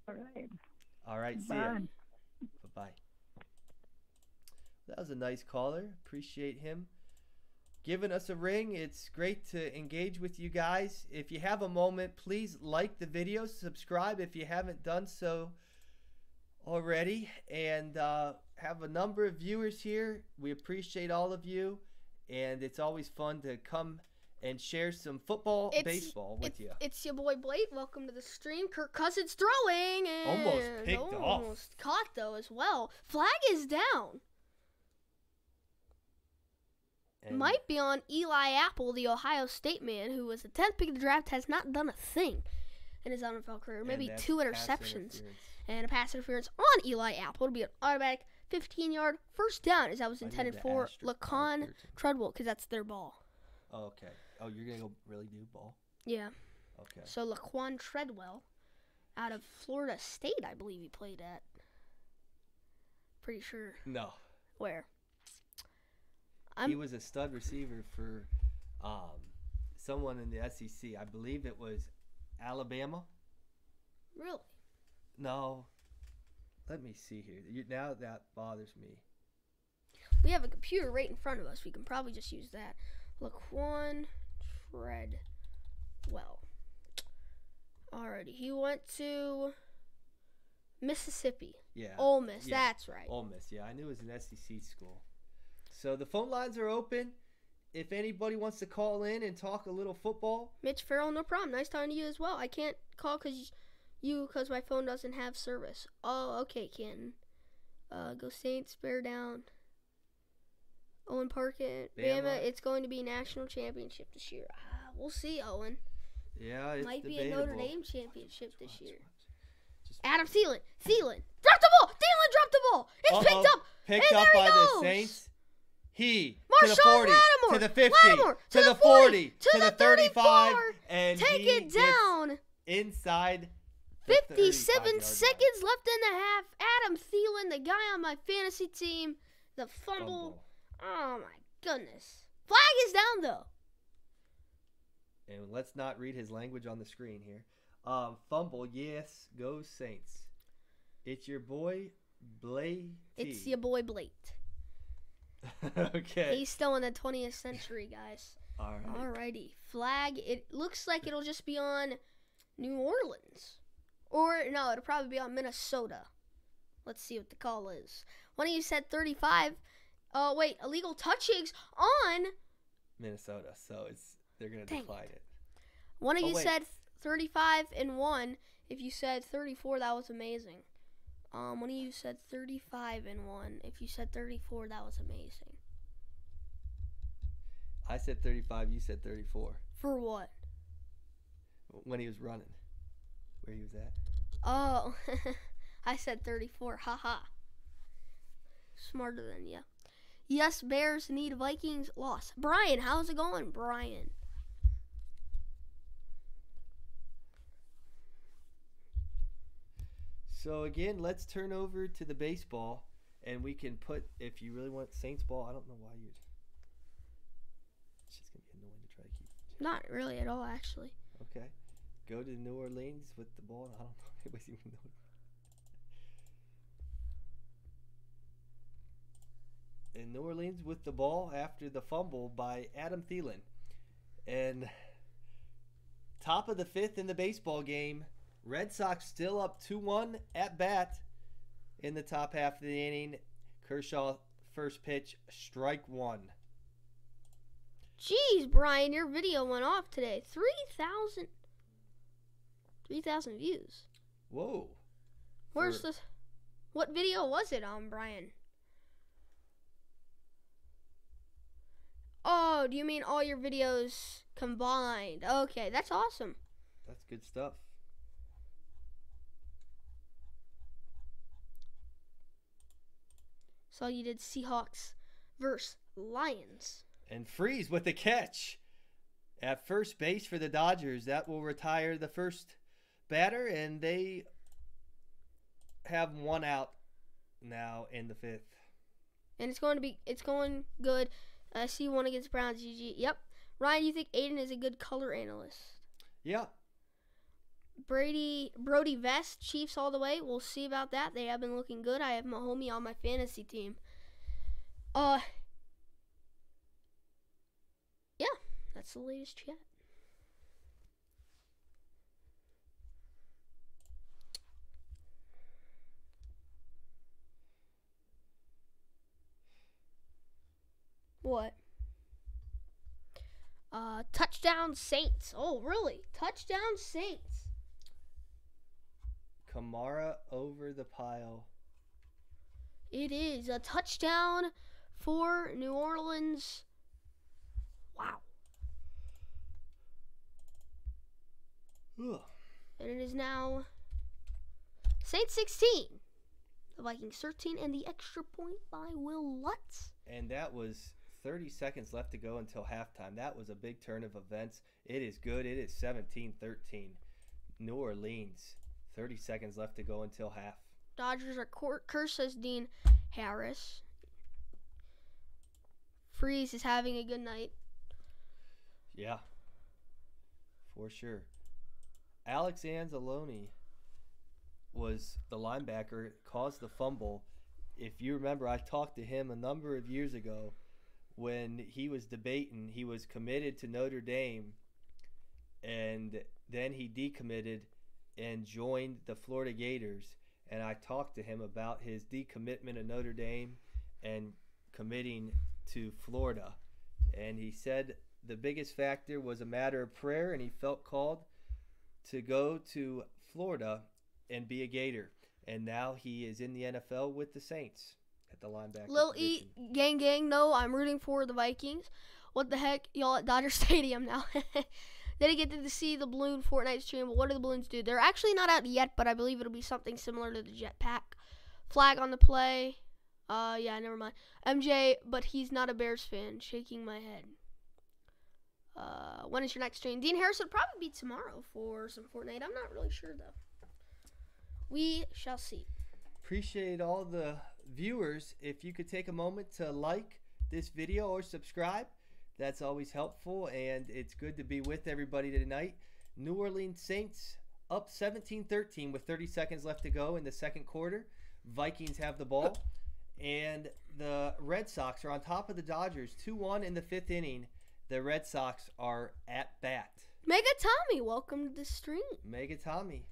All right. All right, see ya. Bye-bye. That was a nice caller. Appreciate him giving us a ring. It's great to engage with you guys. If you have a moment, please like the video, subscribe if you haven't done so already, and have a number of viewers here. We appreciate all of you, and it's always fun to come and share some baseball with you. It's your boy Blake. Welcome to the stream. Kirk Cousins throwing and almost picked off. Almost caught though as well. Flag is down. And might be on Eli Apple, the Ohio State man, who was the 10th pick of the draft, has not done a thing in his NFL career. Maybe 2 interceptions and a pass interference on Eli Apple. It'll be an automatic 15-yard first down, as that was intended for Laquan Treadwell, because that's their ball. Oh, okay. Oh, you're going to go really do ball? Yeah. Okay. So Laquan Treadwell out of Florida State, I believe he played at. Pretty sure. No. Where? He was a stud receiver for someone in the SEC. I believe it was Alabama. Really? No. Let me see here. Now that bothers me. We have a computer right in front of us. We can probably just use that. Laquan Treadwell. Alrighty, he went to Mississippi. Yeah. Ole Miss, Yeah. that's right. Ole Miss, yeah. I knew it was an SEC school. So the phone lines are open. If anybody wants to call in and talk a little football. Mitch Farrell, no problem. Nice talking to you as well. I can't call because my phone doesn't have service. Oh, okay, Canton. Go Saints, bear down. Owen Parkett, Bama. It's going to be national championship this year. We'll see, Owen. Yeah, it's Might be debatable. a Notre Dame championship this year. Adam Thielen. Dropped the ball. Thielen dropped the ball. It's picked up. Picked and up there by he goes. the Saints. He Marshawn to the 40, Lattimore, to the 50, Lattimore, to the 40, to the 35, 34, and take he it down. gets inside the 57 35-yard seconds left in the half. Adam Thielen, the guy on my fantasy team, the fumble. Oh, my goodness. Flag is down, though. And let's not read his language on the screen here. Fumble, yes, go Saints. It's your boy, Blake. It's your boy, Blake. Okay. He's still in the 20th century, guys. All right. Alrighty. Flag, it looks like it'll just be on New Orleans. Or, no, it'll probably be on Minnesota. Let's see what the call is. One of you said 35. Wait, illegal touchings on Minnesota, so they're going to decline it. One of you said 35 and 1. If you said 34, that was amazing. One of you said 35 and 1. If you said 34, that was amazing. I said 35, you said 34. For what? When he was running. Where he was at. Oh, I said 34. Haha. Smarter than you. Yes, Bears need Vikings loss. Brian, how's it going, Brian? So again, let's turn over to the baseball, and we can put, if you really want Saints ball, I don't know why you're. It's just gonna be annoying to try to keep. Not really at all, actually. Okay, go to New Orleans with the ball. I don't know if anybody's even know. In New Orleans with the ball after the fumble by Adam Thielen, and top of the 5th in the baseball game. Red Sox still up 2-1 at bat in the top half of the inning. Kershaw, first pitch, strike one. Jeez, Brian, your video went off today. 3,000 views. Whoa. Where's the... What video was it on, Brian? Oh, do you mean all your videos combined? Okay, that's awesome. That's good stuff. So you did Seahawks versus Lions. And Freeze with the catch at first base for the Dodgers. That will retire the first batter, and they have one out now in the 5th. And it's going good. I see one against Browns. GG. Yep. Ryan, you think Aden is a good color analyst? Yeah. Brody Vest, Chiefs all the way. We'll see about that. They have been looking good. I have Mahomie on my fantasy team. Yeah, that's the latest chat. What? Touchdown Saints. Oh, really? Touchdown Saints. Kamara over the pile. It is a touchdown for New Orleans. Wow. Ugh. And it is now Saints 16. The Vikings 13 and the extra point by Will Lutz. And that was 30 seconds left to go until halftime. That was a big turn of events. It is good. It is 17-13. New Orleans. 30 seconds left to go until half. Dodgers are cursed, says Dean Harris. Freeze is having a good night. Yeah. For sure. Alex Anzalone was the linebacker, caused the fumble. if you remember, I talked to him a number of years ago when he was debating. He was committed to Notre Dame, and then he decommitted and joined the Florida Gators. And I talked to him about his decommitment of Notre Dame and committing to Florida. And he said the biggest factor was a matter of prayer, and he felt called to go to Florida and be a Gator. And now he is in the NFL with the Saints at the linebacker Lil position. E, gang, no, I'm rooting for the Vikings. What the heck? Y'all at Dodger Stadium now. Didn't get to see the balloon Fortnite stream, but what do the balloons do? They're actually not out yet, but I believe it'll be something similar to the jetpack. Flag on the play. Yeah, never mind. MJ, but he's not a Bears fan. Shaking my head. When is your next stream? Dean Harris will probably be tomorrow for some Fortnite. I'm not really sure, though. We shall see. Appreciate all the viewers. If you could take a moment to like this video or subscribe, that's always helpful, and it's good to be with everybody tonight. New Orleans Saints up 17-13 with 30 seconds left to go in the second quarter. Vikings have the ball, and the Red Sox are on top of the Dodgers 2-1 in the fifth inning. The Red Sox are at bat. Mega Tommy, welcome to the stream. Mega Tommy,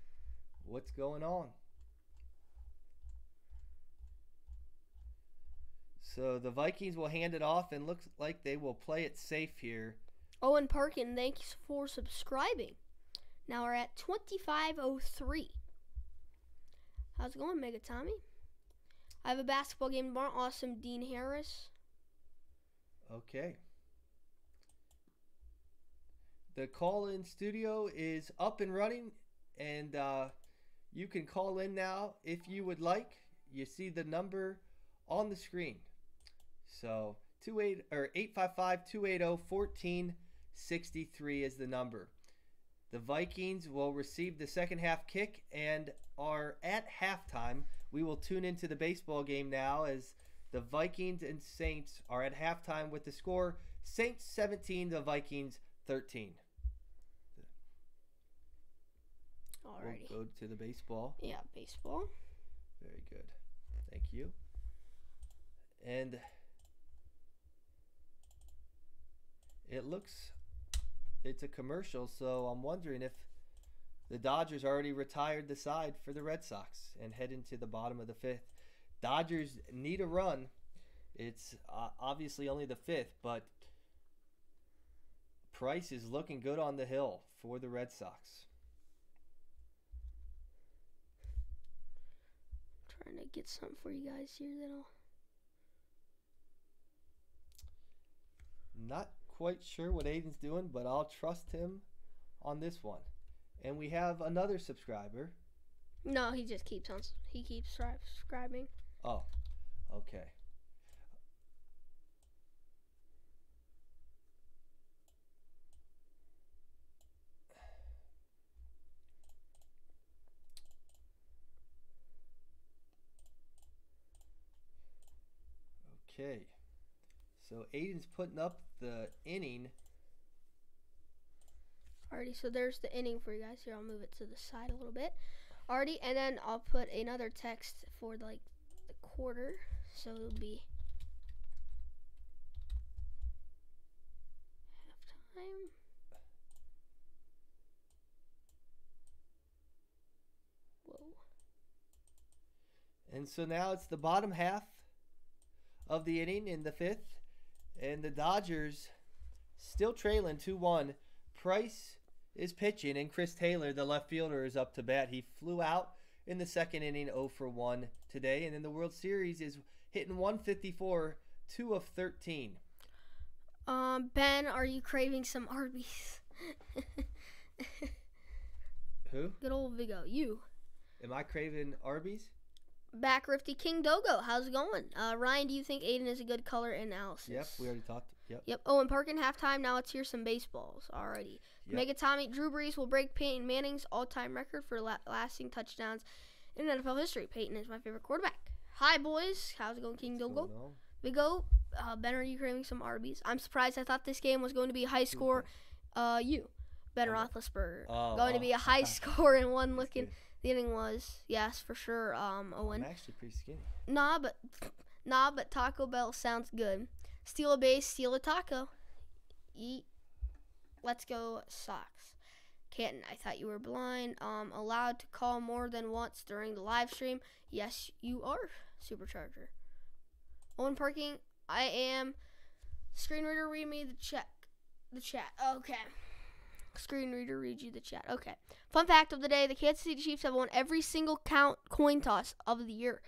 what's going on? So the Vikings will hand it off, and looks like they will play it safe here. Owen Parkin, thanks for subscribing. Now we're at 25:03. How's it going, Mega Tommy? I have a basketball game tomorrow. Awesome, Dean Harris. Okay. The call-in studio is up and running, and you can call in now if you would like. You see the number on the screen. So 855-280-1463 is the number. The Vikings will receive the second half kick and are at halftime. We will tune into the baseball game now as the Vikings and Saints are at halftime with the score Saints 17, the Vikings 13. Alrighty. We'll go to the baseball. Yeah, baseball. Very good. Thank you. And it's a commercial, so I'm wondering if the Dodgers already retired the side for the Red Sox and head into the bottom of the fifth. Dodgers need a run. It's obviously only the fifth, but Price is looking good on the hill for the Red Sox. Trying to get something for you guys here that'll... Not quite sure what Aden's doing, but I'll trust him on this one. And we have another subscriber. No, he just keeps on. He keeps subscribing. Oh, okay. Okay. So Aden's putting up the inning. Alrighty, so there's the inning for you guys. Here, I'll move it to the side a little bit. Alrighty, and then I'll put another text for the quarter. So it'll be halftime. Whoa. And so now it's the bottom half of the inning in the fifth. And the Dodgers still trailing 2-1. Price is pitching, and Chris Taylor, the left fielder, is up to bat. He flew out in the second inning 0 for 1 today. And in the World Series is hitting 154, 2 of 13. Ben, are you craving some Arby's? Who? Good old Vigo. You. Am I craving Arby's? Back Rifty King Dogo. How's it going? Ryan, do you think Aden is a good color analysis? Yep, we already talked. Yep. Owen Parkin, halftime. Now let's hear some baseballs. Alrighty. Yep. Mega Tommy, Drew Brees will break Peyton Manning's all-time record for lasting touchdowns in NFL history. Peyton is my favorite quarterback. Hi, boys. How's it going, King Dogo? Big O. Ben, are you craving some Arby's? I'm surprised. I thought this game was going to be a high score. Ben Roethlisberger. Going to be a high score and one looking The inning was, yes, for sure, a win. I'm actually pretty skinny. Nah, but Taco Bell sounds good. Steal a base, steal a taco. Eat. Let's go Sox. Canton, I thought you were blind. Allowed to call more than once during the live stream. Yes, you are, Supercharger. Owen Parking, I am. Screen reader, read me the chat. Okay. Screen reader, read you the chat. Okay. Fun fact of the day, the Kansas City Chiefs have won every single coin toss of the year.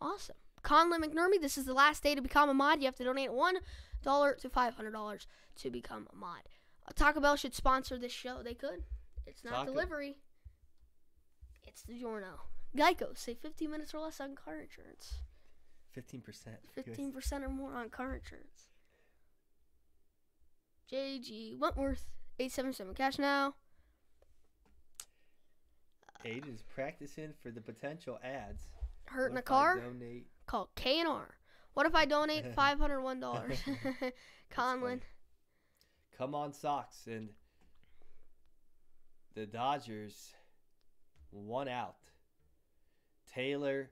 Awesome. Conlon McNerney, this is the last day to become a mod. You have to donate $1 to $500 to become a mod. Taco Bell should sponsor this show. They could. It's not delivery. It's the Giorno. Geico, save 15 minutes or less on car insurance. 15%. 15% or more on car insurance. JG Wentworth, 877 cash now. Aiden's practicing for the potential ads. Hurt in a car? Call K&R. What if I donate $501? Conlon. Come on, Sox. And the Dodgers, 1 out. Taylor.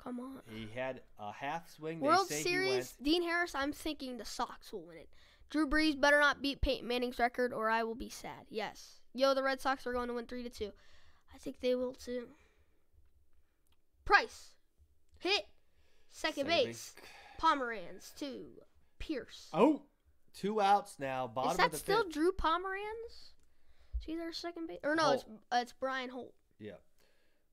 Come on. He had a half swing. World Series, Dean Harris, I'm thinking the Sox will win it. Drew Brees better not beat Peyton Manning's record or I will be sad. Yes. Yo, the Red Sox are going to win 3-2. I think they will too. Price. Hit. Second base. Pomeranz to Pierce. Oh. 2 outs now. Bottom Is that of the still fifth. Drew Pomeranz? Is he their second base? Or no, it's Brian Holt. Yeah.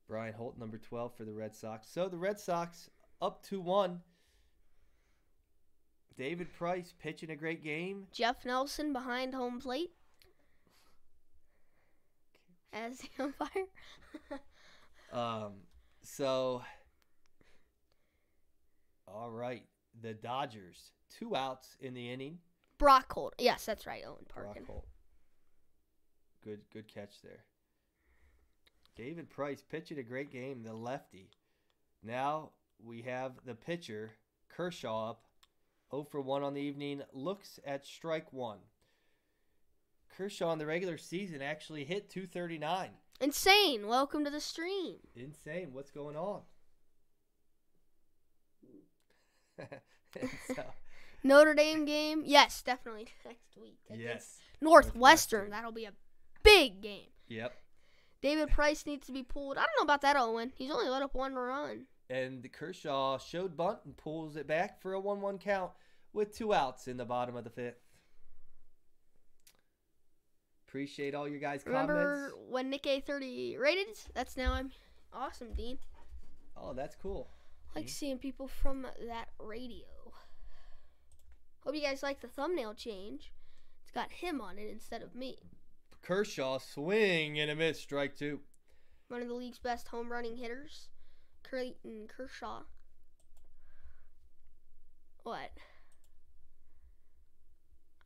Brian Holt, number 12 for the Red Sox. So the Red Sox up 2-1. David Price pitching a great game. Jeff Nelson behind home plate as the umpire. So, all right. The Dodgers, 2 outs in the inning. Brock Holt. Yes, that's right. Owen Parkin. Brock Holt. Good catch there. David Price pitching a great game, the lefty. Now we have the pitcher, Kershaw, up 0 for 1 on the evening. Looks at strike 1. Kershaw in the regular season actually hit 239. Insane. Welcome to the stream. Insane. What's going on? Notre Dame game? Yes, definitely next week. Yes. Northwestern. That'll be a big game. Yep. David Price needs to be pulled. I don't know about that, Owen. He's only let up 1 run. And Kershaw showed bunt and pulls it back for a 1-1 count with 2 outs in the bottom of the 5th. Appreciate all your guys' Remember comments. when Nick A30 rated? That's now I'm awesome, Dean. Oh, that's cool. I like seeing people from that radio. Hope you guys like the thumbnail change. It's got him on it instead of me. Kershaw, swing and a miss, strike 2. One of the league's best home running hitters, Clayton Kershaw. What?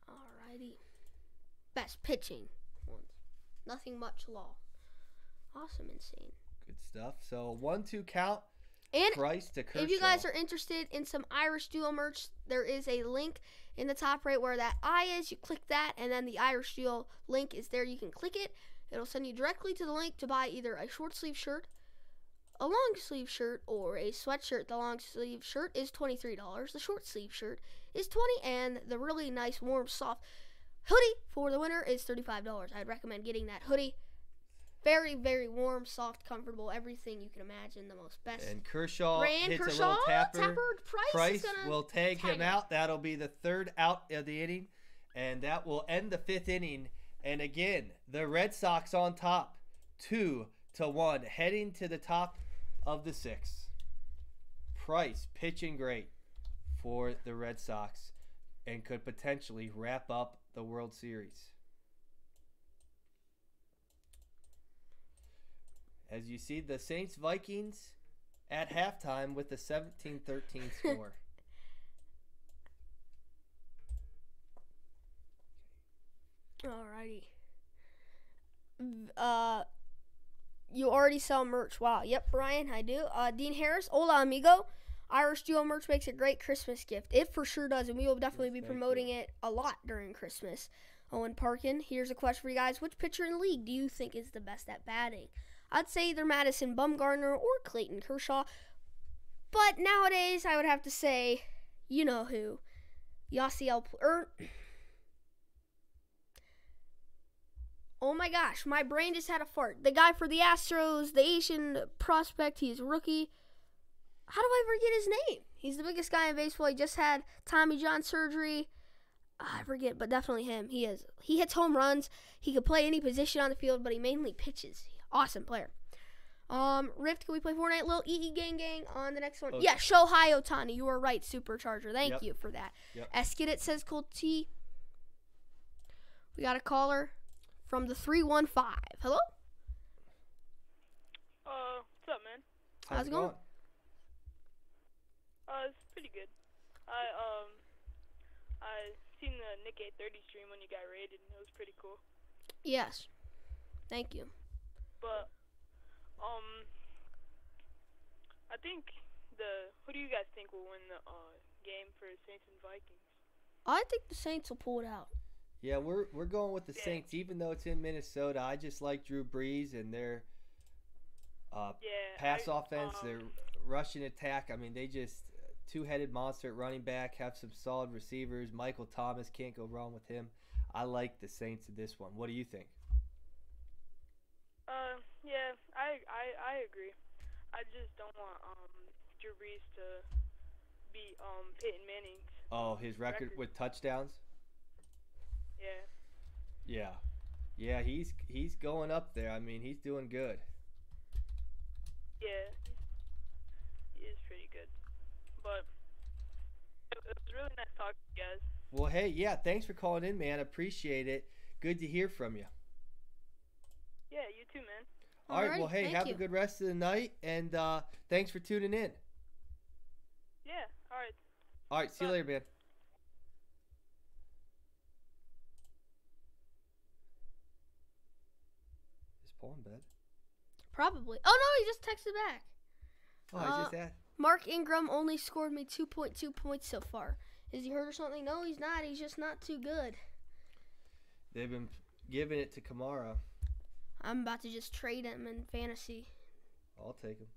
Alrighty. Best pitching ones. Nothing much law. Awesome, insane. Good stuff. So 1-2 count. And Price to Kershaw. If you guys are interested in some Irish Duo merch, there is a link in the top right where that I is. You click that, and then the Irish Duo link is there. You can click it. It'll send you directly to the link to buy either a short sleeve shirt, a long sleeve shirt, or a sweatshirt. The long sleeve shirt is $23. The short sleeve shirt is $20, and the really nice, warm, soft hoodie for the winter is $35. I'd recommend getting that hoodie. Very, very warm, soft, comfortable, everything you can imagine. The most best. And Kershaw brand. hits Kershaw, a little tapper. Price will tag him out. That'll be the 3rd out of the inning, and that will end the 5th inning. And again, the Red Sox on top, 2-1, heading to the top of the 6th. Price pitching great for the Red Sox and could potentially wrap up the World Series. As you see, the Saints Vikings at halftime with a 17-13 score. Alrighty. You already sell merch. Wow. Yep, Brian, I do. Dean Harris, hola amigo. Irish Duo merch makes a great Christmas gift. It for sure does, and we will definitely be promoting it a lot during Christmas. Owen Parkin. Here's a question for you guys. Which pitcher in the league do you think is the best at batting? I'd say either Madison Bumgarner or Clayton Kershaw. But nowadays, I would have to say, you know who. Yasiel. Oh my gosh, my brain just had a fart. The guy for the Astros, the Asian prospect, he's a rookie. How do I forget his name? He's the biggest guy in baseball. He just had Tommy John surgery. I forget, but definitely him. He hits home runs. He could play any position on the field, but he mainly pitches. Awesome player. Rift, can we play Fortnite? Little EE gang on the next one. Okay. Yeah, Shohei Ohtani. You were right, Supercharger. Thank Yep. you for that. Yep. Eskidit says Colt T. We got a caller from the 315. Hello? What's up, man? How's it going? It's pretty good. I seen the Nick 830 stream when you got raided, and it was pretty cool. Yes. Thank you. But, I think who do you guys think will win the game for Saints and Vikings? I think the Saints will pull it out. Yeah, we're going with the Saints, even though it's in Minnesota. I just like Drew Brees and their pass offense, their rushing attack. I mean, they just two-headed monster at running back, have some solid receivers. Michael Thomas, can't go wrong with him. I like the Saints in this one. What do you think? Yeah, I agree. I just don't want Drew Brees to beat Peyton Manning's. Oh, his record with touchdowns? Yeah. Yeah, he's going up there. I mean, he's doing good. Yeah, he is pretty good. But it was really nice talking to you guys. Well, hey, yeah, thanks for calling in, man. Appreciate it. Good to hear from you. Yeah, you too, man. All right, well, hey, have a good rest of the night, and thanks for tuning in. Yeah, all right. All right, see you later, man. Is Paul in bed? Probably. Oh, no, he just texted back. Oh, I just asked. Mark Ingram only scored me 2.2 points so far. Is he hurt or something? No, he's not. He's just not too good. They've been giving it to Kamara. I'm about to just trade him in fantasy. I'll take him.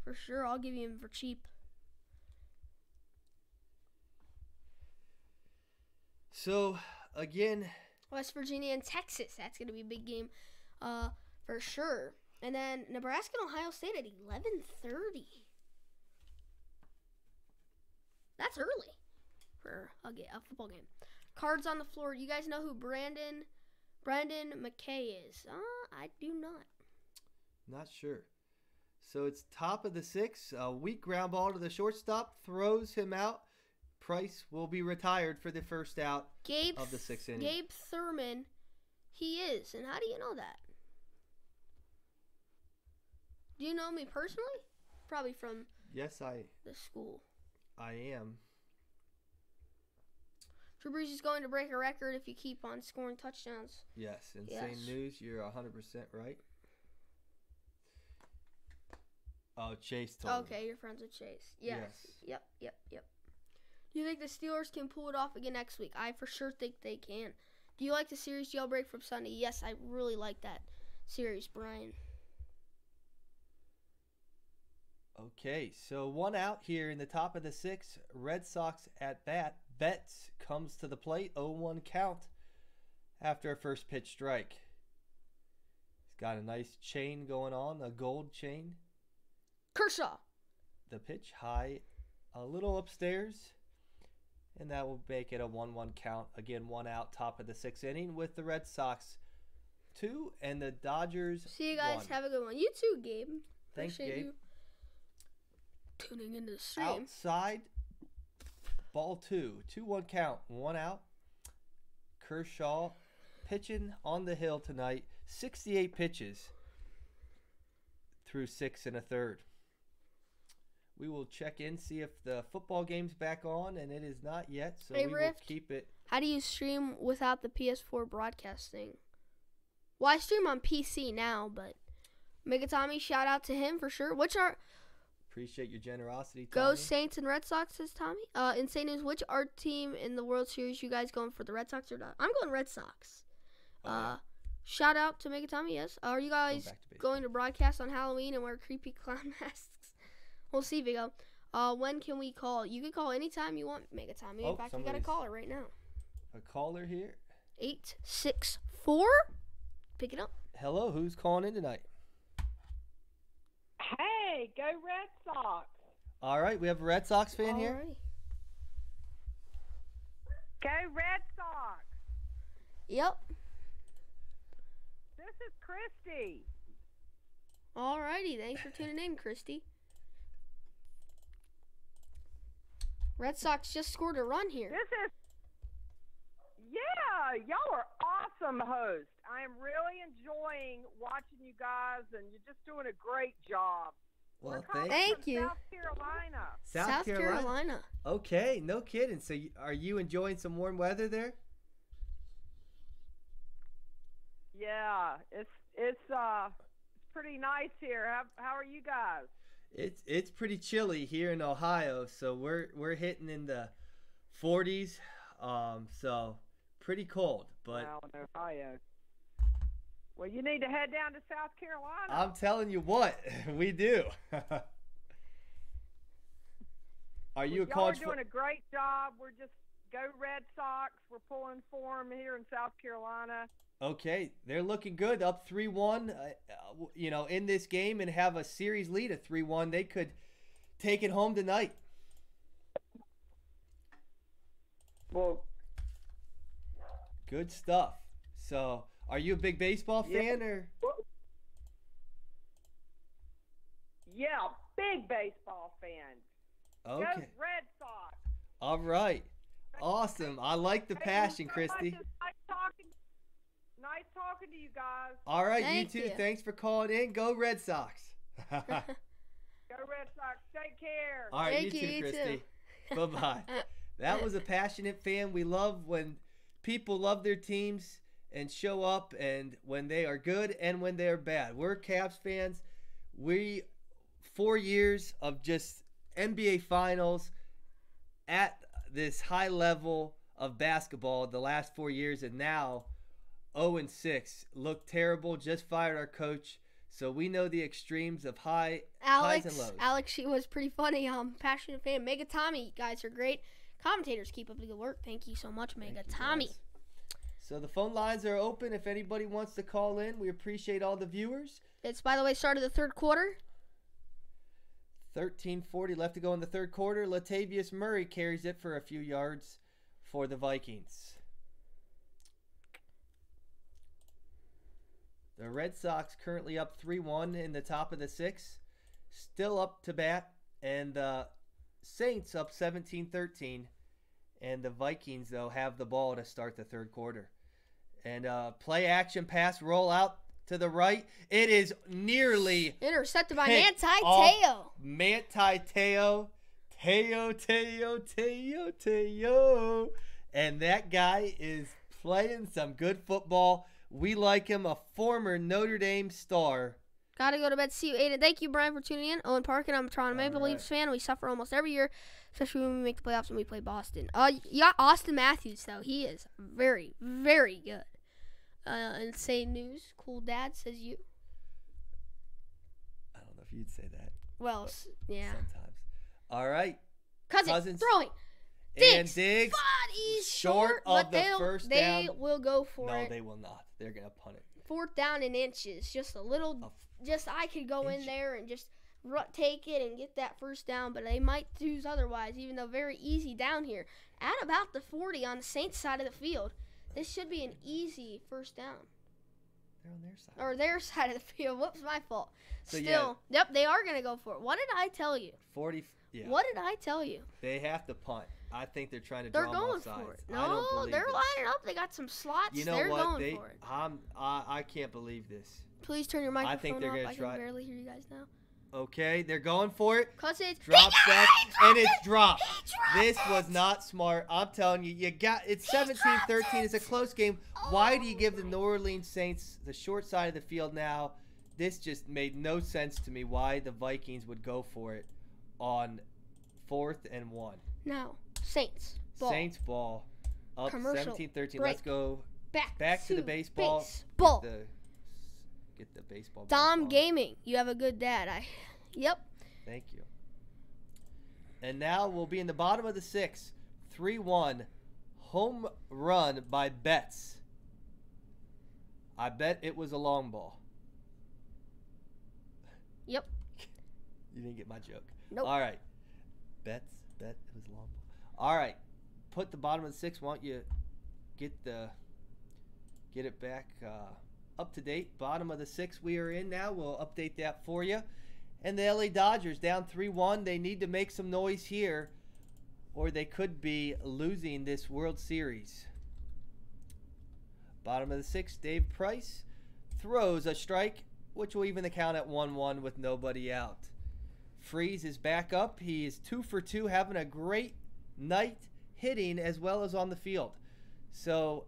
For sure, I'll give you him for cheap. So, again, West Virginia and Texas. That's going to be a big game for sure. And then Nebraska and Ohio State at 11:30. That's early for a football game. Cards on the floor. You guys know who Brandon McKay is? I do not. Not sure. So it's top of the sixth. A weak ground ball to the shortstop. Throws him out. Price will be retired for the first out of the sixth inning. Gabe Thurman, he is. And how do you know that? Do you know me personally? Probably from the school. I am. Drew Brees is going to break a record if you keep on scoring touchdowns. Yes. Insane news. You're 100% right. Oh, Chase told me. Okay, you're friends with Chase. Yes. Yep. Do you think the Steelers can pull it off again next week? I for sure think they can. Do you like the series jailbreak from Sunday? Yes, I really like that series, Brian. Okay, so one out here in the top of the sixth. Red Sox at bat. Betts comes to the plate. 0-1 count after a first pitch strike. He's got a nice chain going on, a gold chain. Kershaw. The pitch high, a little upstairs. And that will make it a 1-1 count. Again, one out, top of the sixth inning with the Red Sox 2 and the Dodgers. See you guys. 1. Have a good one. You too, Gabe. Thanks, Appreciate Gabe. you tuning into the stream. Outside, ball 2. 2-1 count. One out. Kershaw pitching on the hill tonight. 68 pitches through 6 1/3. We will check in, see if the football game's back on, and it is not yet, so we will keep it. How do you stream without the PS4 broadcasting? Well, I stream on PC now, but Megatami, shout out to him for sure. Appreciate your generosity, Go Tommy. Saints and Red Sox, says Tommy. Insane News, which art team in the World Series you guys going for, the Red Sox or not? I'm going Red Sox. Shout out to Mega Tommy, yes. Are you guys going to broadcast on Halloween and wear creepy clown masks? We'll see, Vigo. When can we call? You can call anytime you want, Mega Tommy. In fact, we got a caller right now. A caller here? 864. Pick it up. Hello, who's calling in tonight? Hey, go Red Sox. All right, we have a Red Sox fan here. Alrighty. Go Red Sox. Yep. This is Christy. Alrighty, thanks for tuning in, Christy. Red Sox just scored a run here. Yeah, y'all are awesome hosts. I am really enjoying watching you guys, and you're just doing a great job. Well, thank you. South Carolina. South Carolina. Okay, no kidding. So, are you enjoying some warm weather there? Yeah, it's pretty nice here. How are you guys? It's pretty chilly here in Ohio, so we're hitting in the 40s. So pretty cold, but wow, in Ohio. Well, you need to head down to South Carolina. I'm telling you what, we do. Are you a college? Y'all are doing a great job. We're just go Red Sox. We're pulling for them here in South Carolina. Okay, they're looking good, up 3-1. In this game and have a series lead of 3-1. They could take it home tonight. Well, good stuff. So, are you a big baseball fan or? Yeah, big baseball fan. Okay. Go Red Sox. All right. Awesome. I like the passion, Christy. Nice talking to you guys. All right, you too. Thanks for calling in. Go Red Sox. Go Red Sox. Take care. All right, you too, Christy. Bye-bye. That was a passionate fan. We love when people love their teams and show up, and when they are good and when they are bad. We're Cavs fans. 4 years of just NBA Finals at this high level of basketball the last 4 years, and now 0-6. Look terrible. Just fired our coach. So we know the extremes of highs and lows. Alex, she was pretty funny. Passionate fan. Mega Tommy, you guys are great. Commentators, keep up the good work. Thank you so much, Mega Tommy. Guys. So the phone lines are open if anybody wants to call in. We appreciate all the viewers. It's, by the way, started the third quarter. 13:40 left to go in the third quarter. Latavius Murray carries it for a few yards for the Vikings. The Red Sox currently up 3-1 in the top of the sixth. Still up to bat. And the Saints up 17-13. And the Vikings, though, have the ball to start the third quarter. And play action pass roll out to the right. It is nearly intercepted by Manti Te'o. Manti Te'o. Te'o. And that guy is playing some good football. We like him, a former Notre Dame star. Gotta go to bed. See you, Aden. Thank you, Brian, for tuning in. Owen Parkin, I'm a Toronto Maple Leafs fan. We suffer almost every year, especially when we make the playoffs and we play Boston. You got Austin Matthews, though. He is very, very good. Insane News. Cool Dad says you. I don't know if you'd say that. Well, yeah. Sometimes. All right. Cousins throwing. Diggs. But he's short of the first down. They will go for it. No, they will not. They're going to punt it. 4th down in inches. Just a little. I could go in there and just take it and get that first down, but they might choose otherwise, even though very easy down here. At about the 40 on the Saints side of the field. This should be an easy first down. They're on their side. Or their side of the field. Whoops, my fault. So, Still, yep, they are going to go for it. What did I tell you? 40. Yeah. What did I tell you? They have to punt. I think they're trying to They're draw them going off sides. for it. No, they're lining up. They got some slots. You know they're what? Going for it. I can't believe this. Please turn your microphone I think they're off. gonna try. I can barely hear you guys now. Okay, they're going for it. Cousins. Drop back, and it's dropped. This was not smart. I'm telling you, it's 17-13. It's a close game. Why do you give the New Orleans Saints the short side of the field now? This just made no sense to me why the Vikings would go for it on 4th and 1. No. Saints. Ball. Saints ball. Up Commercial 17-13. break. Let's go back to the baseball. Baseball. Get the baseball. Dom Gaming. You have a good dad. Yep. Thank you. And now we'll be in the bottom of the 6th. 3-1. Home run by Betts. I bet it was a long ball. Yep. You didn't get my joke. Nope. All right. Bet it was a long ball. All right. Put the bottom of the 6th. Why don't you get it back up to date? Bottom of the 6th we are in now. We'll update that for you. And the LA Dodgers down 3-1. They need to make some noise here, or they could be losing this World Series. Bottom of the 6th, Dave Price throws a strike, which will even the count at 1-1 with nobody out. Freeze is back up. He is 2 for 2, having a great night hitting as well as on the field. So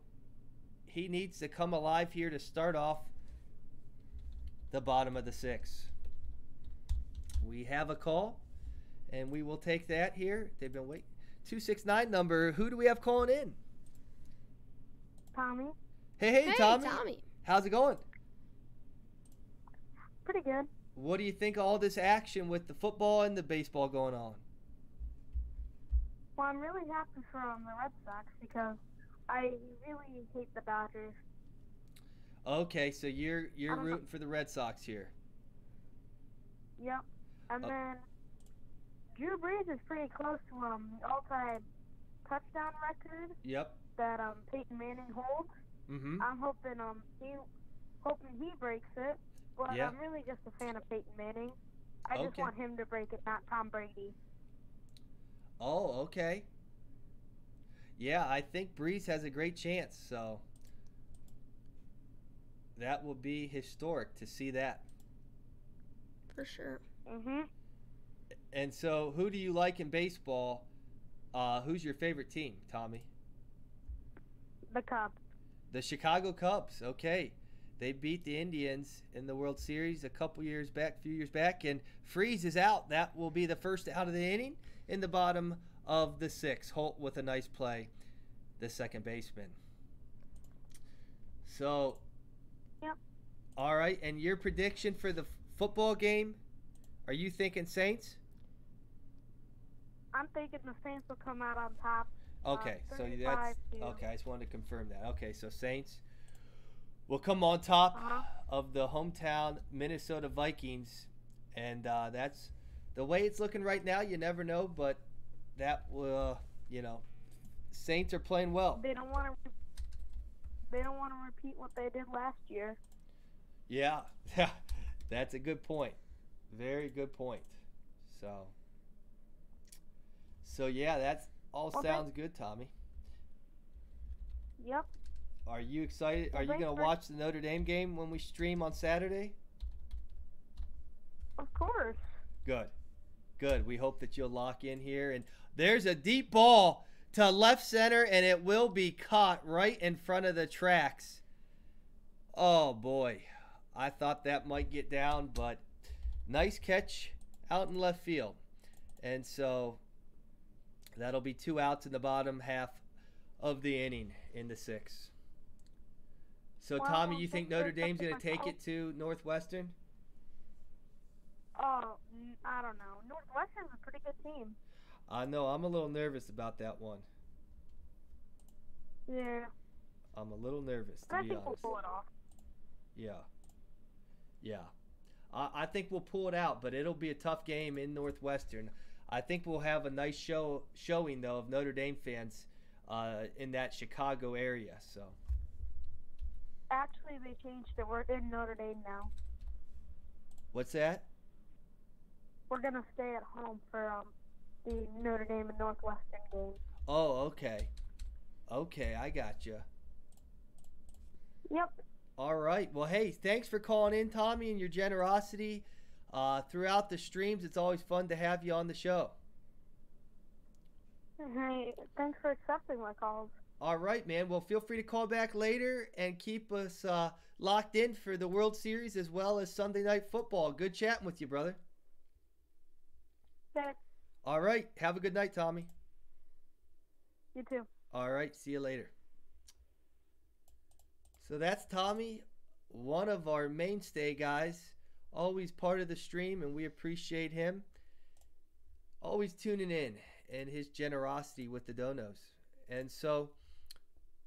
he needs to come alive here to start off the bottom of the 6th. We have a call, and we will take that here. They've been waiting. 269 number. Who do we have calling in? Tommy. Hey, Tommy. How's it going? Pretty good. What do you think of all this action with the football and the baseball going on? Well, I'm really happy for the Red Sox because I really hate the Dodgers. Okay, so you're rooting for the Red Sox here. Yep. And then Drew Brees is pretty close to the all-time touchdown record. Yep. That Peyton Manning holds. Mm-hmm. I'm hoping he breaks it. But I'm really just a fan of Peyton Manning. I just want him to break it, not Tom Brady. Oh, okay. Yeah, I think Brees has a great chance, so that will be historic to see that. For sure. Mm-hmm. And so, who do you like in baseball? Who's your favorite team, Tommy? The Cubs. The Chicago Cubs. Okay. They beat the Indians in the World Series a few years back, and Freeze is out. That will be the first out of the inning in the bottom of the 6th. Holt with a nice play, the second baseman. So, yep. All right, and your prediction for the football game, are you thinking Saints? I'm thinking the Saints will come out on top. Okay, so that's okay. I just wanted to confirm that. Okay, so Saints will come on top of the hometown Minnesota Vikings, and that's the way it's looking right now. You never know, but that will, Saints are playing well. They don't want to repeat what they did last year. Yeah, that's a good point. Very good point. So yeah, that's all sounds good, Tommy. Yep. Are you excited? Are you going to watch the Notre Dame game when we stream on Saturday? Of course. Good. We hope that you'll lock in here. And there's a deep ball to left center, and it will be caught right in front of the tracks. Oh, boy. I thought that might get down, but nice catch out in left field. And so that'll be 2 outs in the bottom half of the inning in the 6th. So, Tommy, you think Notre Dame's going to take it to Northwestern? Oh, I don't know. Northwestern's a pretty good team. I know. I'm a little nervous about that one. Yeah. I'm a little nervous, to be honest. I think we'll pull it off. Yeah. I think we'll pull it out, but it'll be a tough game in Northwestern. I think we'll have a nice showing, though, of Notre Dame fans in that Chicago area. So. Actually, they changed it. We're in Notre Dame now. What's that? We're going to stay at home for the Notre Dame and Northwestern game. Oh, okay. Okay, I got you. Yep. All right. Well, hey, thanks for calling in, Tommy, and your generosity throughout the streams. It's always fun to have you on the show. Hey, thanks for accepting my calls. All right, man. Well, feel free to call back later and keep us locked in for the World Series as well as Sunday Night Football. Good chatting with you, brother. Okay. All right. Have a good night, Tommy. You too. All right. See you later. So that's Tommy, one of our mainstay guys, always part of the stream, and we appreciate him. Always tuning in and his generosity with the donos. And so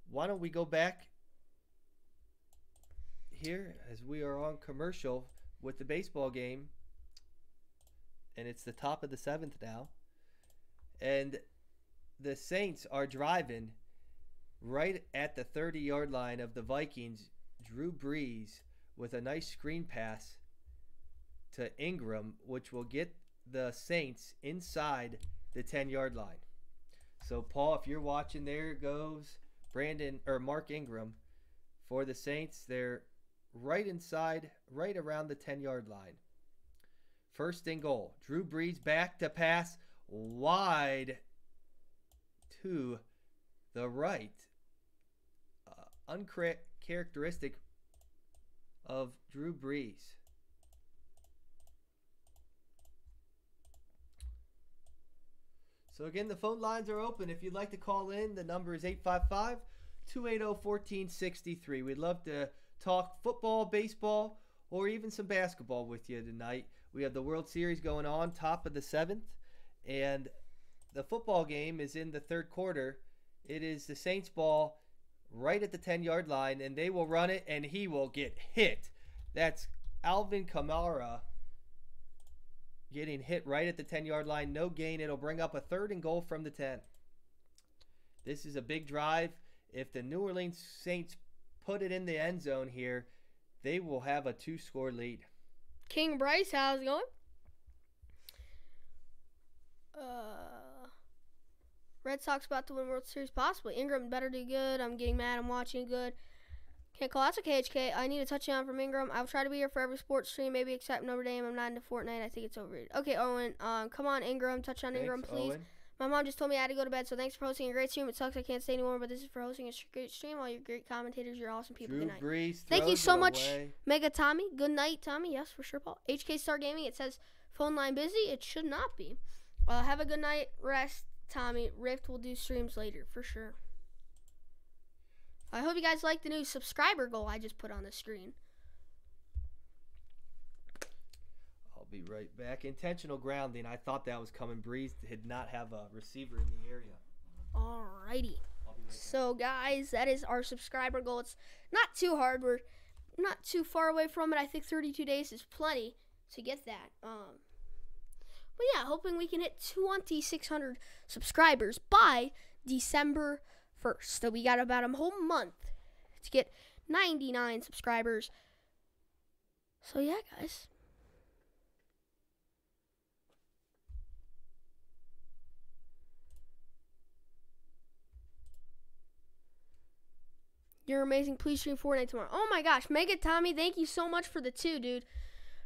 why don't we go back here as we are on commercial with the baseball game. And it's the top of the 7th now. And the Saints are driving right at the 30-yard line of the Vikings. Drew Brees with a nice screen pass to Ingram, which will get the Saints inside the 10-yard line. So, Paul, if you're watching, there goes Mark Ingram for the Saints. They're right inside, right around the 10-yard line. First and goal. Drew Brees back to pass wide to the right. Uncharacteristic of Drew Brees. So again, the phone lines are open. If you'd like to call in, the number is 855-280-1463. We'd love to talk football, baseball, or even some basketball with you tonight. We have the World Series going on, top of the 7th, and the football game is in the 3rd quarter. It is the Saints ball right at the 10-yard line, and they will run it, and he will get hit. That's Alvin Kamara getting hit right at the 10-yard line. No gain. It'll bring up a 3rd and goal from the 10. This is a big drive. If the New Orleans Saints put it in the end zone here, they will have a 2-score lead. King Bryce, how's it going? Red Sox about to win World Series, possibly. Ingram better do good. I'm getting mad. I'm watching good. Can't call. That's okay, HK. I need a touchdown from Ingram. I'll try to be here for every sports stream, maybe except Notre Dame. I'm not into Fortnite. I think it's overrated. Okay, Owen. Come on, Ingram. Touchdown, Ingram, please. Owen. My mom just told me I had to go to bed, so thanks for hosting a great stream. It sucks I can't stay anymore, but this is for hosting a great stream. All your great commentators, you're awesome people. Drew Good night. Brees Thank you so much, Mega Tommy. Good night, Tommy. Yes, for sure, Paul. HK Star Gaming, it says phone line busy. It should not be. Have a good night. Rest, Tommy. Rift will do streams later, for sure. I hope you guys like the new subscriber goal I just put on the screen. I'll be right back. Intentional grounding. I thought that was coming. Breeze did not have a receiver in the area. Alrighty. So, guys, that is our subscriber goal. It's not too hard. We're not too far away from it. I think 32 days is plenty to get that. But, yeah, hoping we can hit 2,600 subscribers by December 1st. So, we got about a whole month to get 99 subscribers. So, yeah, guys. You're amazing. Please stream Fortnite tomorrow. Oh my gosh. Mega Tommy, thank you so much for the 2, dude.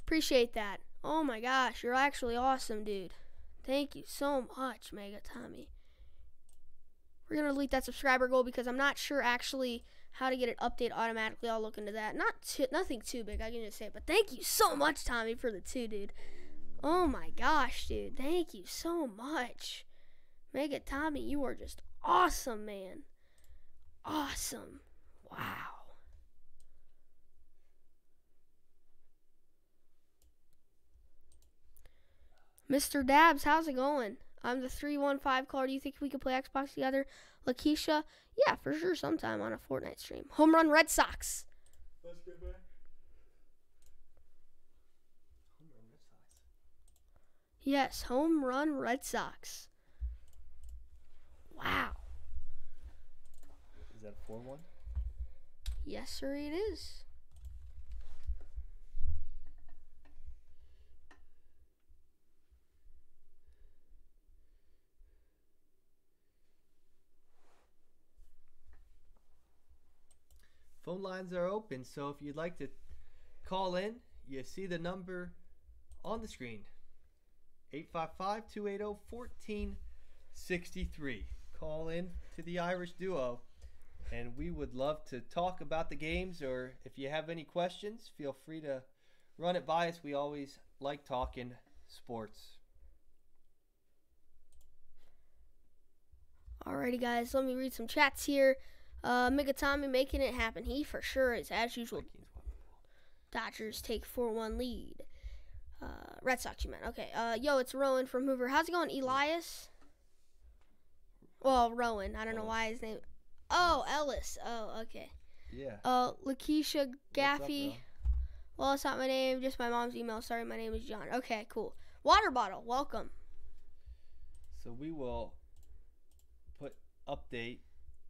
Appreciate that. Oh my gosh. You're actually awesome, dude. Thank you so much, Mega Tommy. We're going to delete that subscriber goal because I'm not sure actually how to get it update automatically. I'll look into that. Nothing too big. I can just say it. But thank you so much, Tommy, for the 2, dude. Oh my gosh, dude. Thank you so much. Mega Tommy, you are just awesome, man. Awesome. Wow. Mr. Dabs, how's it going? I'm the 315 caller. Do you think we could play Xbox together? Lakeisha? Yeah, for sure, sometime on a Fortnite stream. Home Run Red Sox. Let's get back. Home Run Red Sox. Yes, Home Run Red Sox. Wow. Is that a 4-1? Yes, sir, it is. Phone lines are open, so if you'd like to call in, you see the number on the screen. 855-280-1463. Call in to the Irish Duo. And we would love to talk about the games, or if you have any questions, feel free to run it by us. We always like talking sports. Alrighty, guys, let me read some chats here. Migatami making it happen. He for sure is, as usual. Dodgers take 4-1 lead. Red Sox, you meant. Okay. Yo, it's Rowan from Hoover. How's it going, Elias? Well, Rowan. I don't know why his name. Oh, Ellis. Oh, okay. Yeah. Lakeisha Gaffey. What's up, Well, it's not my name, just my mom's email. Sorry, my name is John. Okay, cool. Water bottle, welcome. So we will put update.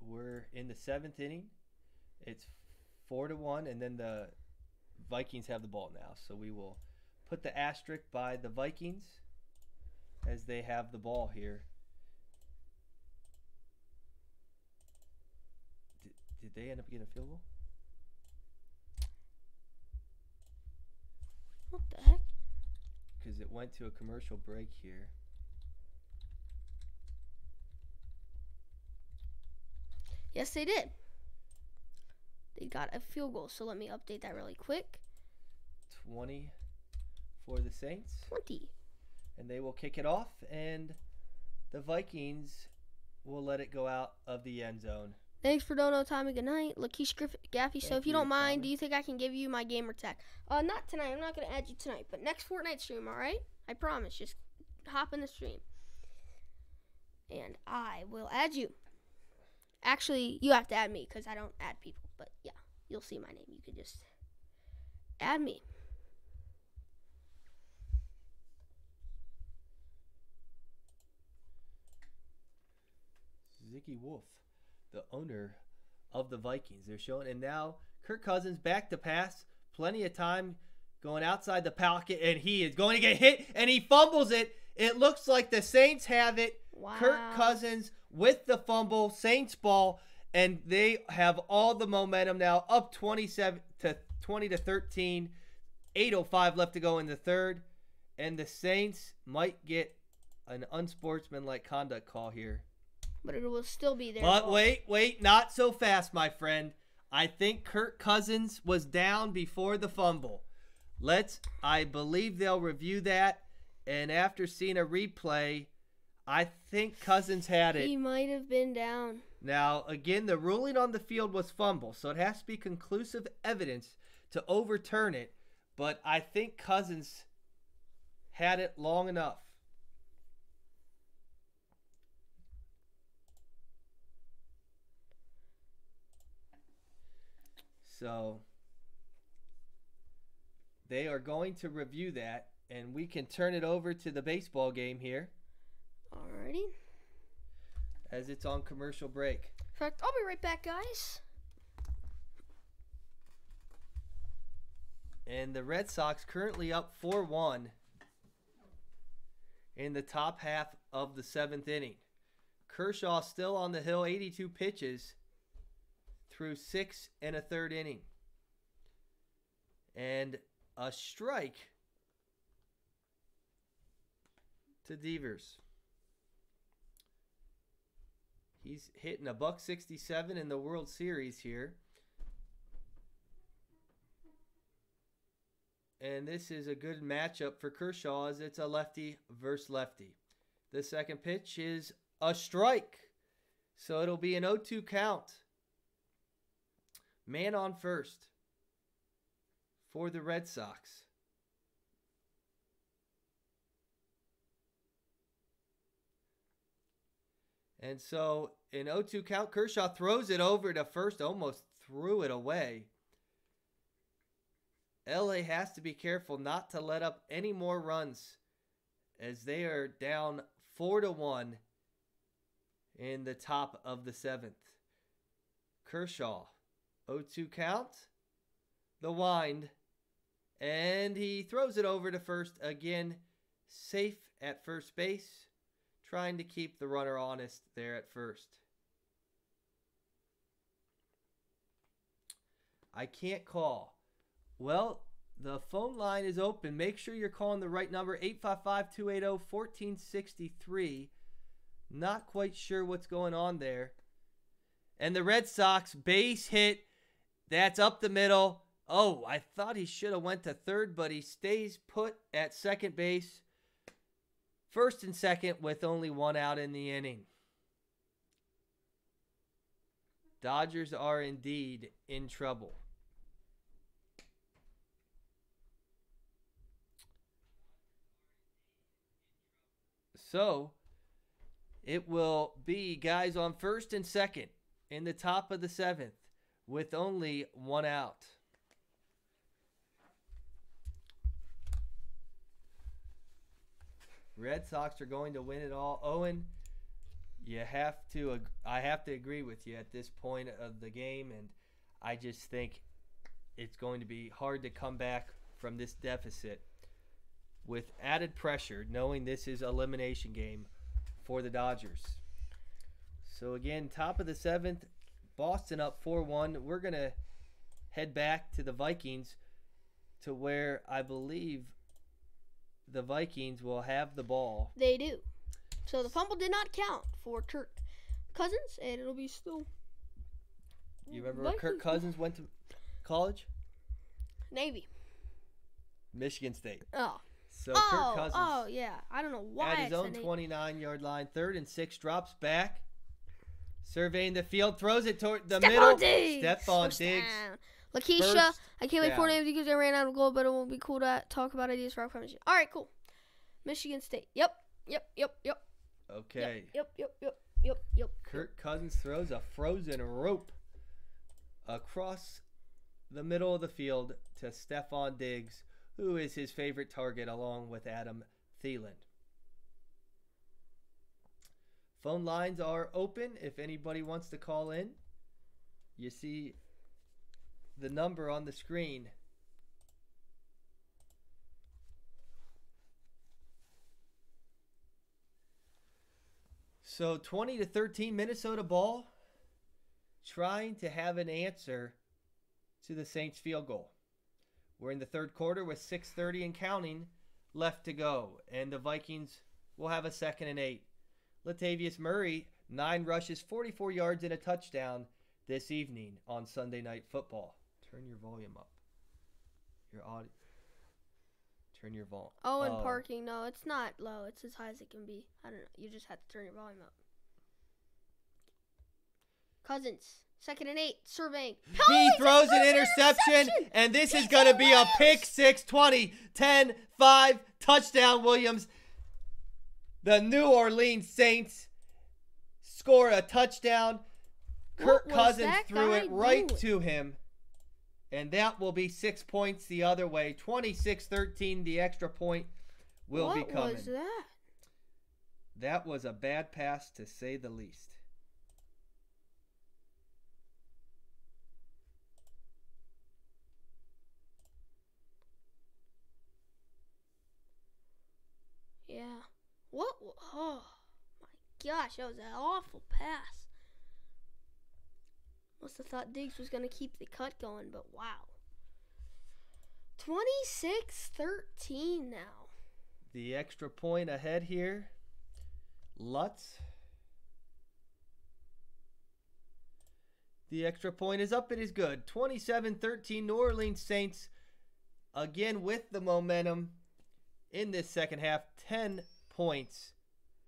We're in the 7th inning. It's 4-1, and then the Vikings have the ball now. So we will put the asterisk by the Vikings as they have the ball here. Did they end up getting a field goal? What the heck? Because it went to a commercial break here. Yes, they did. They got a field goal, so let me update that really quick. 20 for the Saints. 20. And they will kick it off, and the Vikings will let it go out of the end zone. Thanks for Dono, Tommy. Good night. Lakeisha Gaffey. So if you don't mind, do you think I can give you my gamer tag? Not tonight. I'm not going to add you tonight, but next Fortnite stream, all right? I promise. Just hop in the stream. And I will add you. Actually, you have to add me because I don't add people. But, yeah, you'll see my name. You can just add me. Ziggy Wolf, the owner of the Vikings. They're showing, and now Kirk Cousins back to pass. Plenty of time going outside the pocket, and he is going to get hit, and he fumbles it. It looks like the Saints have it. Wow. Kirk Cousins with the fumble, Saints ball, and they have all the momentum now, up 20 to 13. 8:05 left to go in the third, and the Saints might get an unsportsmanlike conduct call here. But it will still be there. But wait, not so fast, my friend. I think Kirk Cousins was down before the fumble. I believe they'll review that, and after seeing a replay, I think Cousins had it. He might have been down. Now, again, the ruling on the field was fumble, so it has to be conclusive evidence to overturn it, but I think Cousins had it long enough. So they are going to review that, and we can turn it over to the baseball game here. Alrighty. As it's on commercial break. In fact, I'll be right back, guys. And the Red Sox currently up 4-1 in the top half of the 7th inning. Kershaw still on the hill, 82 pitches through 6 1/3 inning. And a strike to Devers. He's hitting a $167 in the World Series here. And this is a good matchup for Kershaw as it's a lefty versus lefty. The second pitch is a strike. So it'll be an 0-2 count. Man on first for the Red Sox. And so in 0-2 count, Kershaw throws it over to first, almost threw it away. LA has to be careful not to let up any more runs as they are down 4-1 in the top of the 7th. Kershaw, 0-2 count, the wind, and he throws it over to first again, safe at first base, trying to keep the runner honest there at first. I can't call. Well, the phone line is open. Make sure you're calling the right number, 855-280-1463. Not quite sure what's going on there. And the Red Sox base hit. That's up the middle. Oh, I thought he should have went to third, but he stays put at second base. First and second with only one out in the inning. Dodgers are indeed in trouble. So, it will be guys on first and second in the top of the 7th with only one out. Red Sox are going to win it all. Owen, I have to agree with you at this point of the game, and I just think it's going to be hard to come back from this deficit with added pressure, knowing this is an elimination game for the Dodgers. So again, top of the 7th, Boston up 4-1. We're going to head back to the Vikings, to where I believe the Vikings will have the ball. They do. So the fumble did not count for Kirk Cousins, and it'll be still. You remember where Kirk Cousins went to college? Navy. Michigan State. Oh. So Kirk Cousins. Oh, yeah. I don't know why. At his own 29-yard line, 3rd and 6, drops back, surveying the field, throws it toward the middle. Stephon Diggs. Lakeisha, I can't wait for names because I ran out of gold, but it will be cool to talk about ideas for upcoming. All right, cool. Michigan State. Yep. Okay. Yep. Kirk Cousins throws a frozen rope across the middle of the field to Stephon Diggs, who is his favorite target, along with Adam Thielen. Phone lines are open if anybody wants to call in. You see the number on the screen. So 20-13 Minnesota ball, trying to have an answer to the Saints field goal. We're in the third quarter with 6:30 and counting left to go, and the Vikings will have a 2nd and 8. Latavius Murray, 9 rushes, 44 yards, and a touchdown this evening on Sunday Night Football. Turn your volume up. Your audio. Turn your volume. Oh, and parking. No, it's not low. It's as high as it can be. I don't know. You just have to turn your volume up. Cousins, 2nd and 8, surveying. He throws an interception, and this is going to be a pick 6, 20, 10, 5, touchdown, Williams. The New Orleans Saints score a touchdown. Kirk Cousins threw it right to him. And that will be 6 points the other way. 26-13, the extra point will be coming. What was that? That was a bad pass, to say the least. Yeah. What? Oh, my gosh. That was an awful pass. Must have thought Diggs was going to keep the cut going, but wow. 26-13 now. The extra point ahead here. Lutz. The extra point is up. It is good. 27-13, New Orleans Saints again with the momentum in this second half. 10 points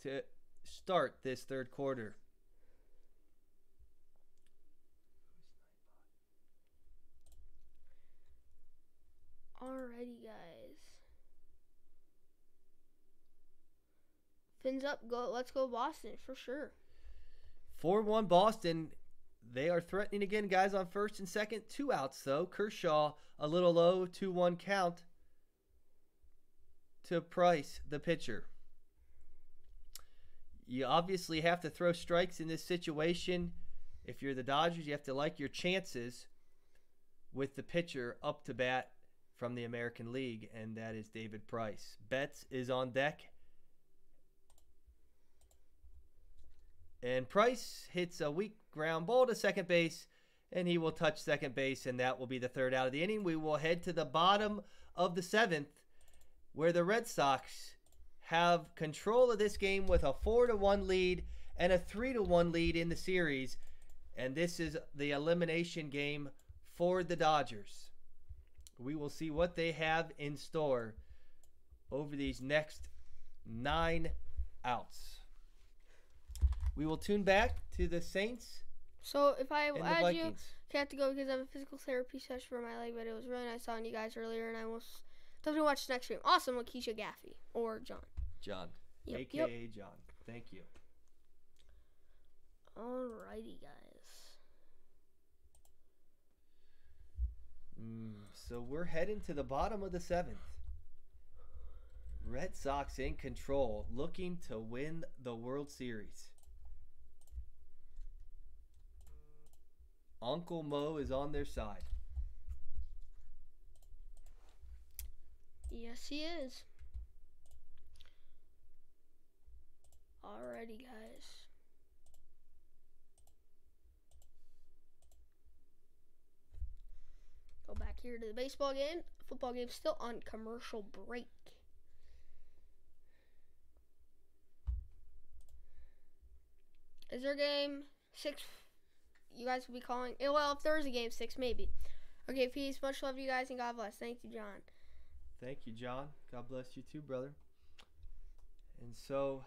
to start this third quarter. Alrighty, guys. Fins up. Go. Let's go Boston for sure. 4-1 Boston. They are threatening again, guys, on first and second. 2 outs, though. Kershaw a little low. 2-1 count to Price, the pitcher. You obviously have to throw strikes in this situation. If you're the Dodgers, you have to like your chances with the pitcher up to bat from the American League, and that is David Price. Betts is on deck. And Price hits a weak ground ball to second base, and he will touch second base, and that will be the 3rd out of the inning. We will head to the bottom of the 7th, where the Red Sox have control of this game with a 4-1 lead and a 3-1 lead in the series. And this is the elimination game for the Dodgers. We will see what they have in store over these next 9 outs. We will tune back to the Saints So if I and the add you, Vikings. I have to go because I have a physical therapy session for my leg, but it was really nice talking to you guys earlier, and I will definitely watch the next stream. Awesome, Lakeisha Gaffey or John. John, Yep, a.k.a. John. Thank you. Alrighty, guys. So we're heading to the bottom of the 7th. Red Sox in control, looking to win the World Series. Uncle Mo is on their side. Yes, he is. Alrighty, guys. Go back here to the baseball game. Football game's still on commercial break. Is there a game 6? You guys will be calling. Well, if there is a game 6, maybe. Okay, peace. Much love to you guys, and God bless. Thank you, John. Thank you, John. God bless you too, brother. And so,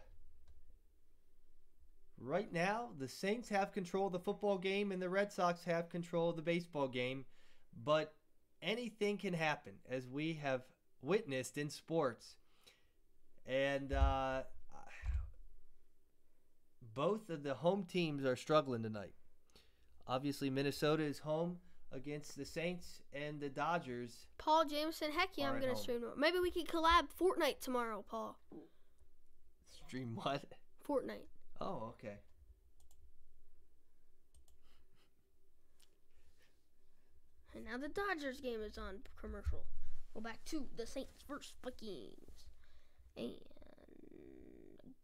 right now, the Saints have control of the football game, and the Red Sox have control of the baseball game. But anything can happen, as we have witnessed in sports. And both of the home teams are struggling tonight. Obviously, Minnesota is home against the Saints, and the Dodgers. Paul Jameson, heck yeah, I'm going to stream tomorrow. Maybe we could collab Fortnite tomorrow, Paul. Stream what? Fortnite. Oh, okay. And now the Dodgers game is on commercial. Go back to the Saints versus Vikings. And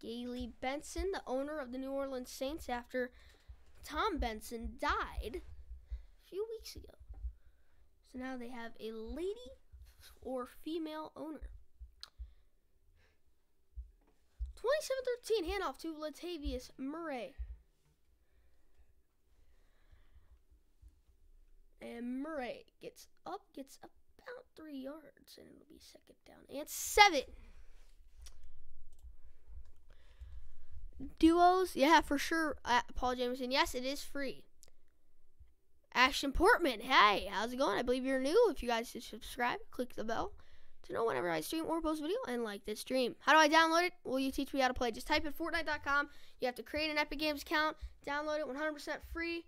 Gailey Benson, the owner of the New Orleans Saints, after Tom Benson died a few weeks ago. So now they have a lady or female owner. 27-13 handoff to Latavius Murray. And Murray gets up about 3 yards, and it'll be 2nd down and 7. Duos, yeah, for sure. Paul Jameson, yes, it is free. Ashton Portman, hey, how's it going? I believe you're new. If you guys should subscribe, click the bell to know whenever I stream or post a video, and like this stream. How do I download it? Will you teach me how to play? Just type in Fortnite.com. You have to create an Epic Games account, download it, 100% free.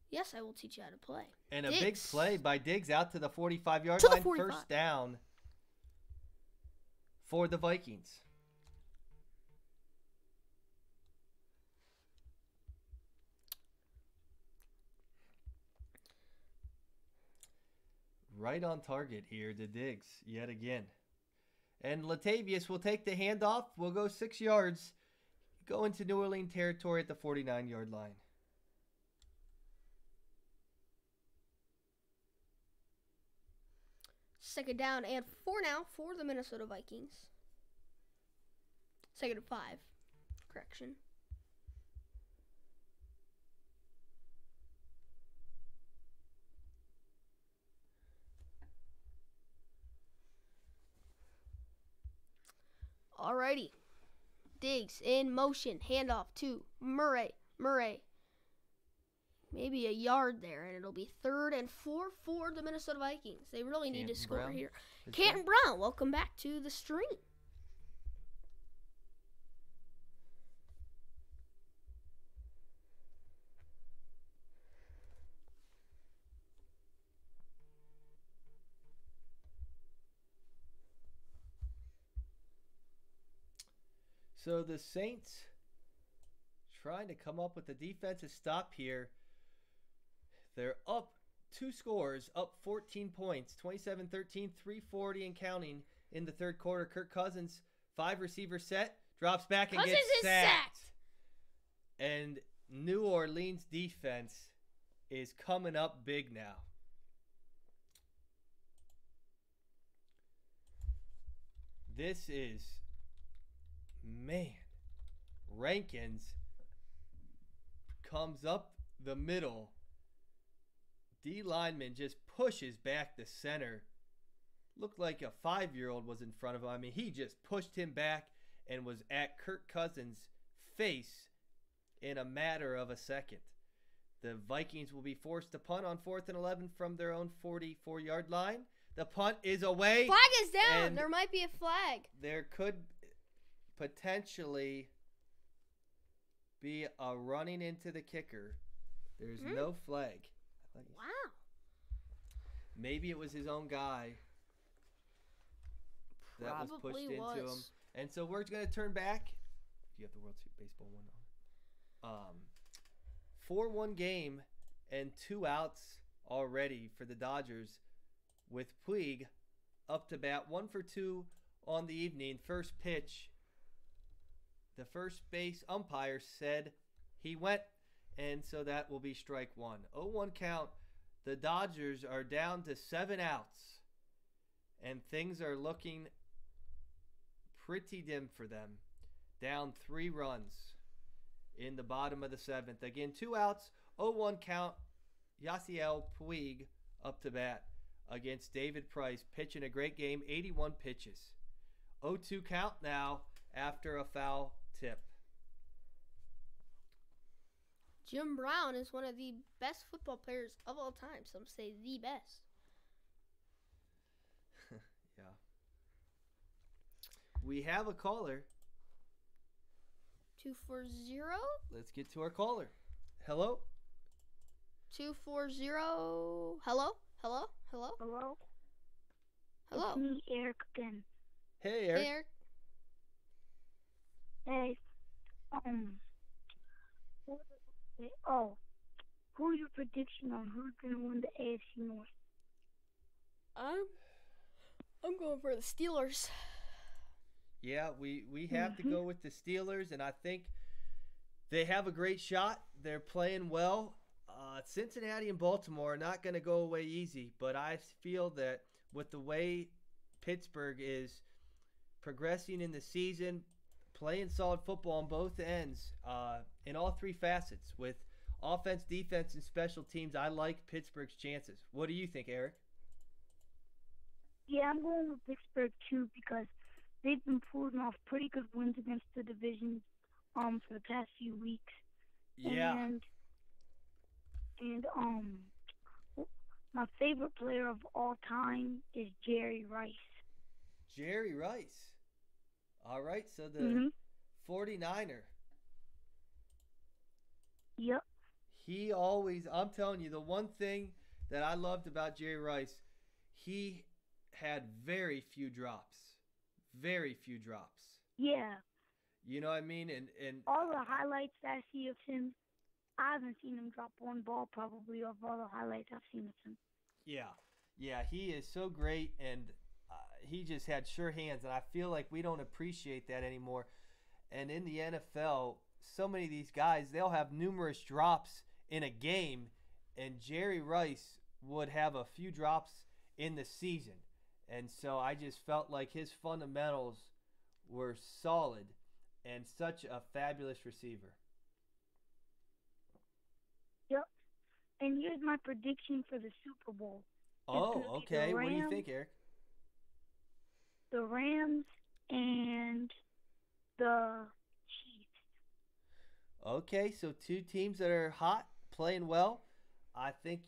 Yes, I will teach you how to play. And a Diggs. big play by Diggs out to the 45-yard To the line. 45. First down for the Vikings. Right on target here to Diggs yet again. And Latavius will take the handoff. We'll go 6 yards. Go into New Orleans territory at the 49-yard line. Second down and 4 now for the Minnesota Vikings. 2nd and 5. Correction. Alrighty. Diggs in motion. Handoff to Murray. Murray. Maybe a yard there, and it'll be 3rd and 4 for the Minnesota Vikings. They really need to score here. Canton Brown, welcome back to the stream. So the Saints trying to come up with a defensive stop here. They're up 2 scores, up 14 points, 27-13, 3:40 and counting in the 3rd quarter. Kirk Cousins, 5 receiver set, drops back and Cousins gets is sacked. And New Orleans defense is coming up big now. This is, man, Rankins comes up the middle. D lineman just pushes back the center. Looked like a 5-year-old was in front of him. I mean, he just pushed him back and was at Kirk Cousins' face in a matter of a second. The Vikings will be forced to punt on 4th and 11 from their own 44-yard line. The punt is away. Flag is down. There might be a flag. There could potentially be a running into the kicker. There's no flag. Wow. Maybe it was his own guy that was pushed into him. And so we're going to turn back. You have the World Series baseball one on. 4-1 game and 2 outs already for the Dodgers, with Puig up to bat, 1 for 2 on the evening. First pitch, the first base umpire said he went, and so that will be strike one. 0-1 count. The Dodgers are down to 7 outs, and things are looking pretty dim for them. Down 3 runs in the bottom of the 7th. Again, 2 outs, 0-1 count. Yasiel Puig up to bat against David Price, pitching a great game, 81 pitches. 0-2 count now after a foul tip. Jim Brown is one of the best football players of all time. Some say the best. Yeah. We have a caller. 240. Let's get to our caller. Hello? 240. Hello? Hello? Hello? Hello? Hello? It's me, Eric, again. Hey, Eric. Hey, Eric. Hey, who's your prediction on who's going to win the AFC North? I'm going for the Steelers. Yeah, we have to go with the Steelers, and I think they have a great shot. They're playing well. Cincinnati and Baltimore are not going to go away easy, but I feel that with the way Pittsburgh is progressing in the season, playing solid football on both ends, in all 3 facets, with offense, defense, and special teams, I like Pittsburgh's chances. What do you think, Eric? Yeah, I'm going with Pittsburgh too, because they've been pulling off pretty good wins against the division for the past few weeks. Yeah. And my favorite player of all time is Jerry Rice. Jerry Rice. All right, so the 49er. Yep. He always, I'm telling you, the one thing that I loved about Jerry Rice, he had very few drops. Very few drops. Yeah. You know what I mean? And all the highlights that I see of him, I haven't seen him drop one ball probably of all the highlights I've seen of him. Yeah, he is so great, and he just had sure hands, and I feel like we don't appreciate that anymore. And in the NFL, so many of these guys, they'll have numerous drops in a game, and Jerry Rice would have a few drops in the season. And so I just felt like his fundamentals were solid and such a fabulous receiver. Yep. And here's my prediction for the Super Bowl. Oh, okay. What do you think, Eric? The Rams and the Chiefs. Okay, so 2 teams that are hot, playing well. I think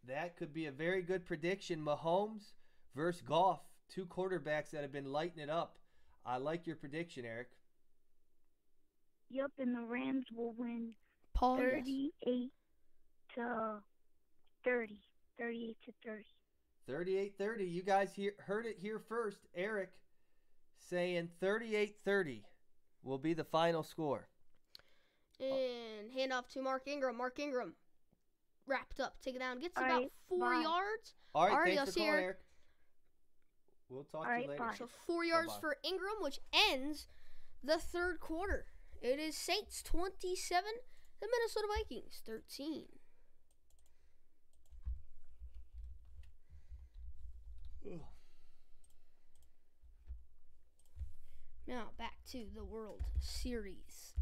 that could be a very good prediction. Mahomes versus Goff, 2 quarterbacks that have been lighting it up. I like your prediction, Eric. Yep, and the Rams will win 38 to 30. 38 to 30. 38-30. You guys heard it here first. Eric saying 38-30 will be the final score. And hand off to Mark Ingram. Mark Ingram wrapped up. Take it down. Gets about 4 yards. All right, Alrighty, thanks for calling, Eric. We'll talk to you later. Bye. So 4 yards for Ingram, which ends the 3rd quarter. It is Saints 27, the Minnesota Vikings 13. Now back to the World Series.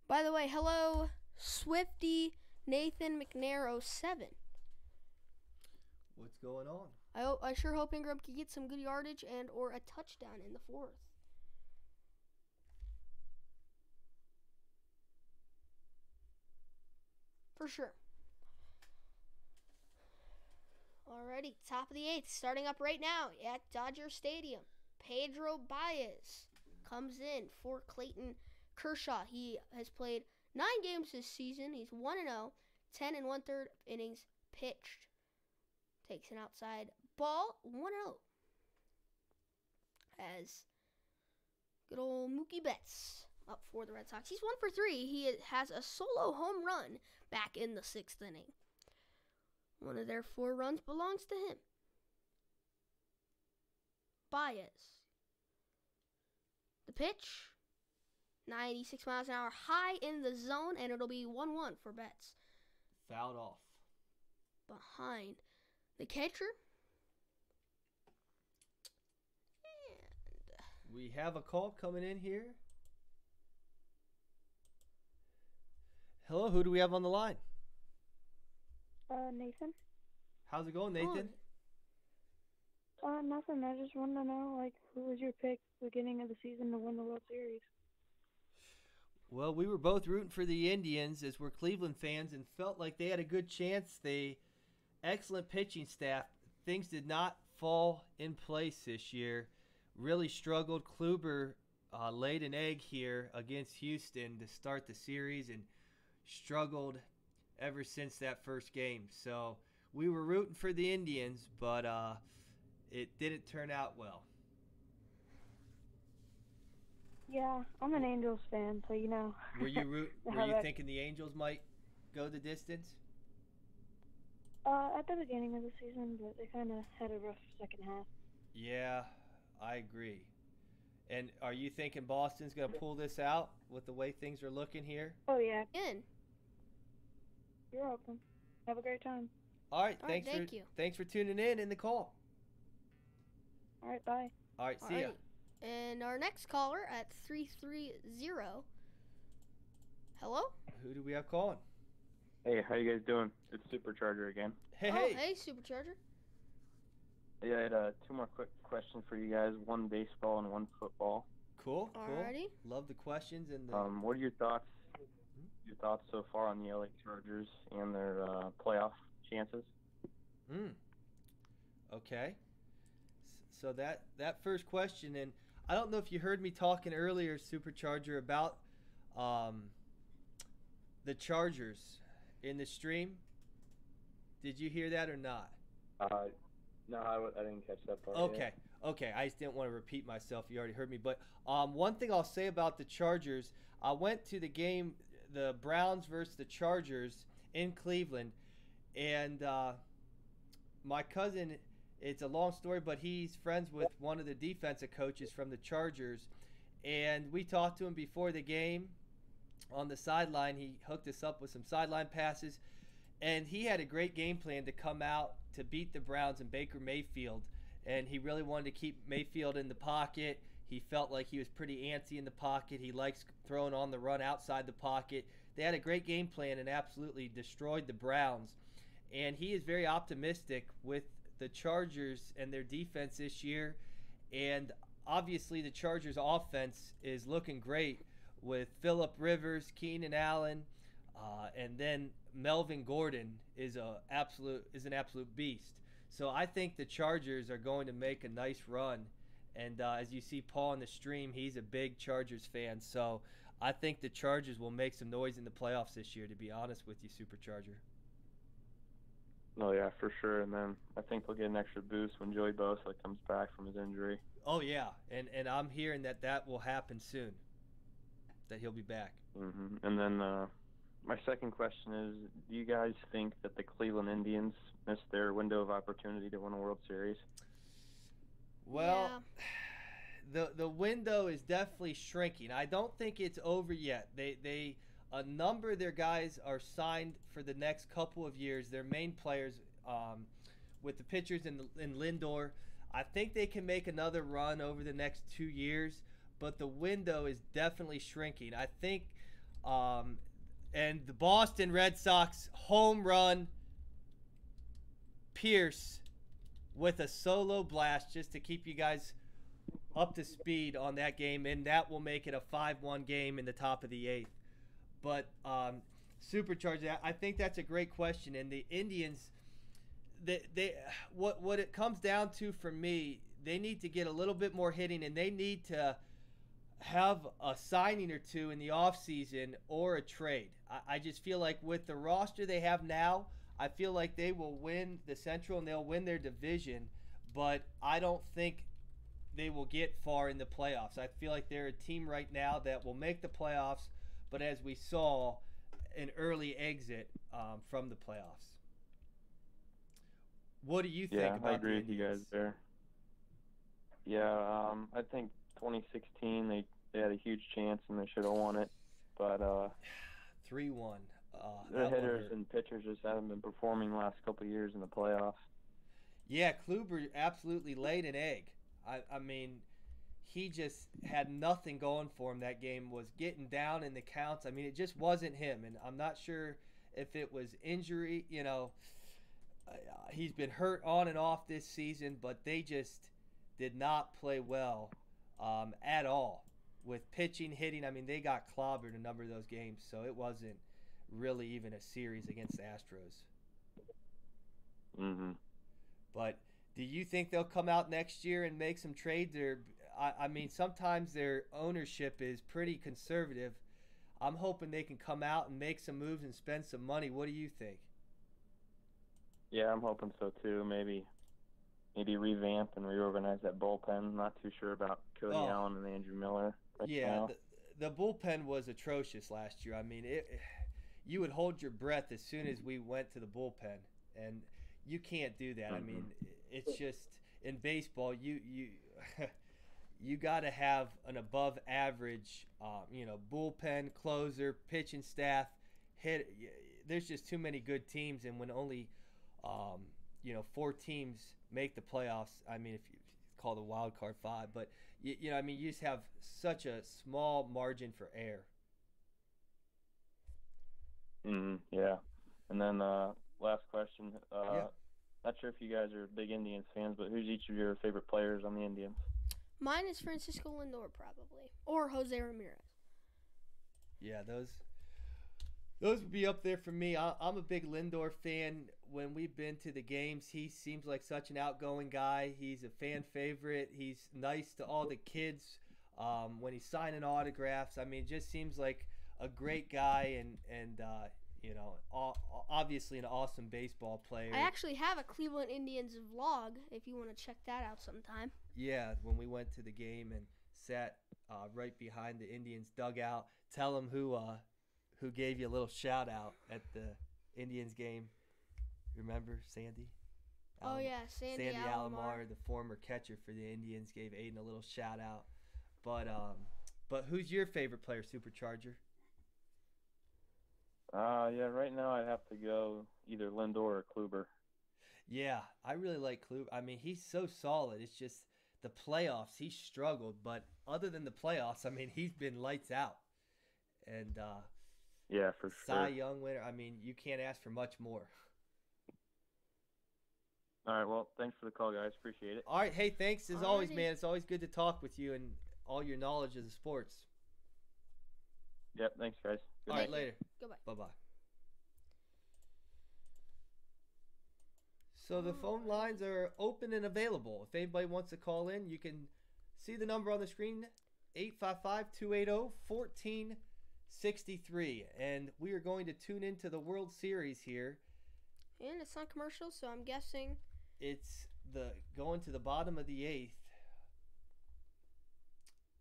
By the way, hello, Swifty Nathan McNair 07. What's going on? I sure hope Ingram can get some good yardage and or a touchdown in the 4th. for sure. Alrighty, top of the 8th, starting up right now at Dodger Stadium. Pedro Baez comes in for Clayton Kershaw. He has played 9 games this season. He's 1-0, 10 1/3 innings pitched. Takes an outside ball, 1-0. As good old Mookie Betts up for the Red Sox. He's 1 for 3. He has a solo home run back in the 6th inning. One of their 4 runs belongs to him. Baez. The pitch, 96 miles an hour, high in the zone, and it'll be 1-1 for Betts. Fouled off. Behind the catcher. And we have a call coming in here. Hello, who do we have on the line? Nathan. How's it going, Nathan? Nothing. I just wanted to know, like, who was your pick beginning of the season to win the World Series? Well, we were both rooting for the Indians as we're Cleveland fans and felt like they had a good chance. Excellent pitching staff. Things did not fall in place this year. Really struggled. Kluber laid an egg here against Houston to start the series and struggled ever since that first game. So we were rooting for the Indians, but it didn't turn out well. Yeah, I'm an Angels fan, so you know. Were you thinking the Angels might go the distance? At the beginning of the season, but they kind of had a rough second half. Yeah, I agree. And are you thinking Boston's going to pull this out with the way things are looking here? Oh, yeah. In. You're welcome. Have a great time. All right, thank you. Thanks for tuning in the call. All right, bye. All right, see ya. And our next caller at 330. Hello? Who do we have calling? Hey, how you guys doing? It's Supercharger again. Hey. Hey, Supercharger. Yeah, I had 2 more quick questions for you guys. 1 baseball and 1 football. Cool. Alrighty. Love the questions and the... What are your thoughts? Your thoughts so far on the LA Chargers and their playoff chances? Okay. So that first question, and I don't know if you heard me talking earlier, Supercharger, about the Chargers in the stream. Did you hear that or not? No, I didn't catch that part. Okay. I just didn't want to repeat myself. You already heard me. But one thing I'll say about the Chargers, I went to the game, the Browns versus the Chargers in Cleveland, and my cousin, it's a long story, but he's friends with one of the defensive coaches from the Chargers, and we talked to him before the game on the sideline. He hooked us up with some sideline passes, and he had a great game plan to come out to beat the Browns and Baker Mayfield, and he really wanted to keep Mayfield in the pocket. He felt like he was pretty antsy in the pocket. He likes throwing on the run outside the pocket. They had a great game plan and absolutely destroyed the Browns, and he is very optimistic with the Chargers and their defense this year, and obviously the Chargers offense is looking great with Phillip Rivers, Keenan Allen, and then Melvin Gordon is an absolute beast. So I think the Chargers are going to make a nice run, and as you see Paul on the stream, he's a big Chargers fan, so I think the Chargers will make some noise in the playoffs this year, to be honest with you, Supercharger. Oh, yeah, for sure. And then I think they'll get an extra boost when Joey Bosa comes back from his injury. Oh, yeah. And I'm hearing that will happen soon, that he'll be back. Mm-hmm. And then my second question is, do you guys think that the Cleveland Indians missed their window of opportunity to win a World Series? Well, the window is definitely shrinking. I don't think it's over yet. They a number of their guys are signed for the next couple of years. Their main players, with the pitchers in Lindor, I think they can make another run over the next 2 years, but the window is definitely shrinking. I think, and the Boston Red Sox home run, Pierce with a solo blast just to keep you guys up to speed on that game, and that will make it a 5-1 game in the top of the 8th. But Supercharger, I think that's a great question. And the Indians, what it comes down to for me, they need to get a little bit more hitting, and they need to have a signing or two in the offseason or a trade. I just feel like with the roster they have now, I feel like they will win the Central and they'll win their division, but I don't think they will get far in the playoffs. I feel like they're a team right now that will make the playoffs, but as we saw, an early exit from the playoffs. What do you think about the Indians? Yeah, I agree with you guys there. Yeah, I think 2016 they had a huge chance and they should have won it, but 3-1. The hitters and pitchers just haven't been performing the last couple of years in the playoffs. Yeah, Kluber absolutely laid an egg. I mean, he just had nothing going for him that game, was getting down in the counts. I mean, it just wasn't him, and I'm not sure if it was injury. He's been hurt on and off this season, but they just did not play well at all with pitching, hitting. I mean, they got clobbered a number of those games, so it wasn't really even a series against the Astros. Mm-hmm. But do you think they'll come out next year and make some trades? I mean, sometimes their ownership is pretty conservative. I'm hoping they can come out and make some moves and spend some money. What do you think? Yeah, I'm hoping so too. Maybe revamp and reorganize that bullpen. Not too sure about Cody Allen and Andrew Miller right now. The bullpen was atrocious last year. I mean, you would hold your breath as soon as we went to the bullpen, and you can't do that. Mm-hmm. I mean, it's just in baseball, you got to have an above average, bullpen, closer, pitching staff. There's just too many good teams, and when only 4 teams make the playoffs, I mean, if you call the wild card 5, but you just have such a small margin for error. Yeah. And then last question. Not sure if you guys are big Indians fans, but who's each of your favorite players on the Indians? Mine is Francisco Lindor, probably, or Jose Ramirez. Yeah, those would be up there for me. I'm a big Lindor fan. When we've been to the games, he seems like such an outgoing guy. He's a fan favorite. He's nice to all the kids when he's signing autographs. I mean, just seems like a great guy and obviously an awesome baseball player. I actually have a Cleveland Indians vlog if you want to check that out sometime. Yeah, when we went to the game and sat right behind the Indians dugout. Tell them who gave you a little shout out at the Indians game. Remember Sandy? Oh yeah, Sandy Alomar, the former catcher for the Indians, gave Aden a little shout out. But who's your favorite player, Supercharger? Yeah, right now I'd have to go either Lindor or Kluber. Yeah, I really like Kluber. I mean, he's so solid. It's just the playoffs, he struggled. But other than the playoffs, I mean, he's been lights out. And yeah, for sure. Cy Young winner. I mean, you can't ask for much more. All right, well, thanks for the call, guys. Appreciate it. All right, hey, thanks as always, man. It's always good to talk with you and all your knowledge of the sports. Yep, thanks, guys. All right, later. Goodbye. Bye-bye. So the phone lines are open and available. If anybody wants to call in, you can see the number on the screen, 855-280-1463. And we are going to tune into the World Series here. And it's not commercial, so I'm guessing it's going to the bottom of the 8th.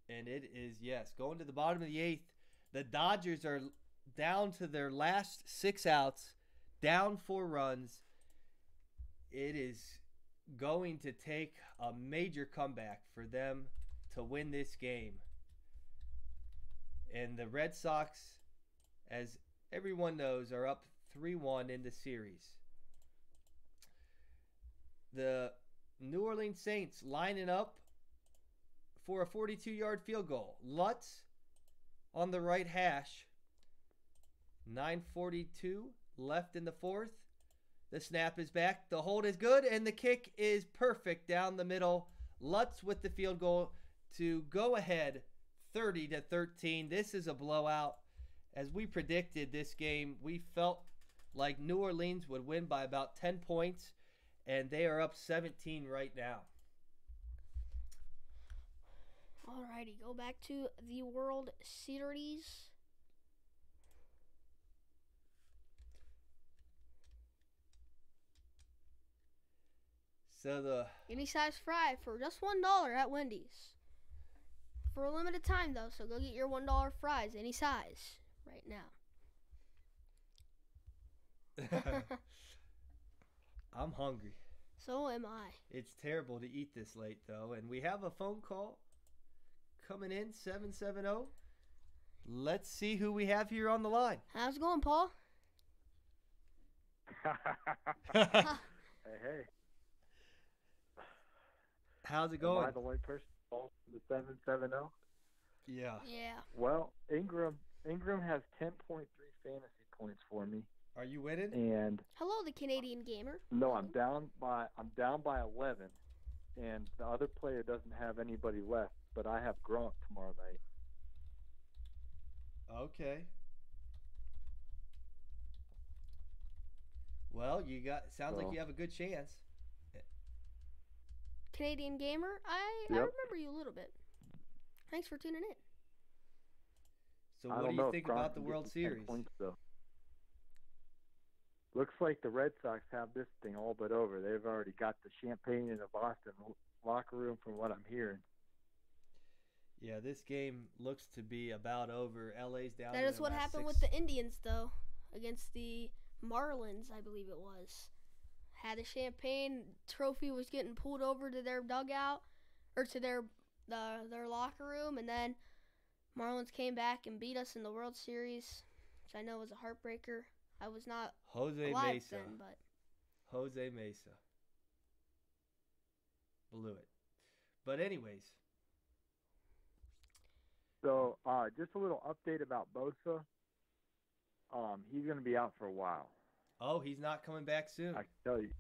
And it is, yes, going to the bottom of the 8th. The Dodgers are down to their last 6 outs, down 4 runs. It is going to take a major comeback for them to win this game. And the Red Sox, as everyone knows, are up 3-1 in the series. The New Orleans Saints lining up for a 42-yard field goal. Lutz on the right hash. 9:42 left in the 4th. The snap is back. The hold is good, and the kick is perfect down the middle. Lutz with the field goal to go ahead 30-13. This is a blowout, as we predicted this game, we felt like New Orleans would win by about 10 points, and they are up 17 right now. Alrighty, go back to the World Series. So any size fry for just $1 at Wendy's. For a limited time though, so go get your $1 fries, any size, right now. I'm hungry. So am I. It's terrible to eat this late though, and we have a phone call coming in, 770. Let's see who we have here on the line. How's it going, Paul? Hey. How's it going? Am I the only person calling the 770? Yeah. Yeah. Well, Ingram has 10.3 fantasy points for me. Are you winning? And hello, the Canadian gamer. No, I'm down by 11, and the other player doesn't have anybody left, but I have Gronk tomorrow night. Okay. Well, sounds like you have a good chance. Canadian gamer, I remember you a little bit. Thanks for tuning in. So what do you think about the World Series? Points, though. Looks like the Red Sox have this thing all but over. They've already got the champagne in the Boston locker room from what I'm hearing. Yeah, this game looks to be about over. LA's down. That is what happened with the Indians, though, against the Marlins, I believe it was. Had a champagne trophy, was getting pulled over to their dugout or to their locker room, and then Marlins came back and beat us in the World Series, which I know was a heartbreaker. I was not alive Mesa. then, but Jose Mesa blew it. But anyways, so just a little update about Bosa. He's going to be out for a while. Oh, he's not coming back soon. I can tell you.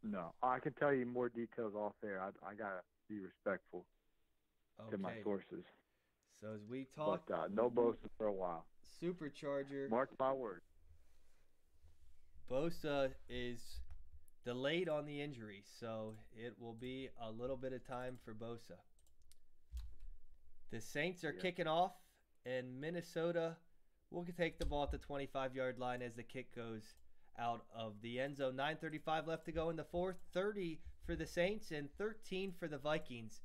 No, I can tell you more details off there. I gotta be respectful to my sources. So as we talk, but no Bosa for a while. Supercharger. Mark my word. Bosa is delayed on the injury, so it will be a little bit of time for Bosa. The Saints are kicking off, and Minnesota will take the ball at the 25-yard line as the kick goes out of the end zone. 9:35 left to go in the fourth. 30 for the Saints and 13 for the Vikings.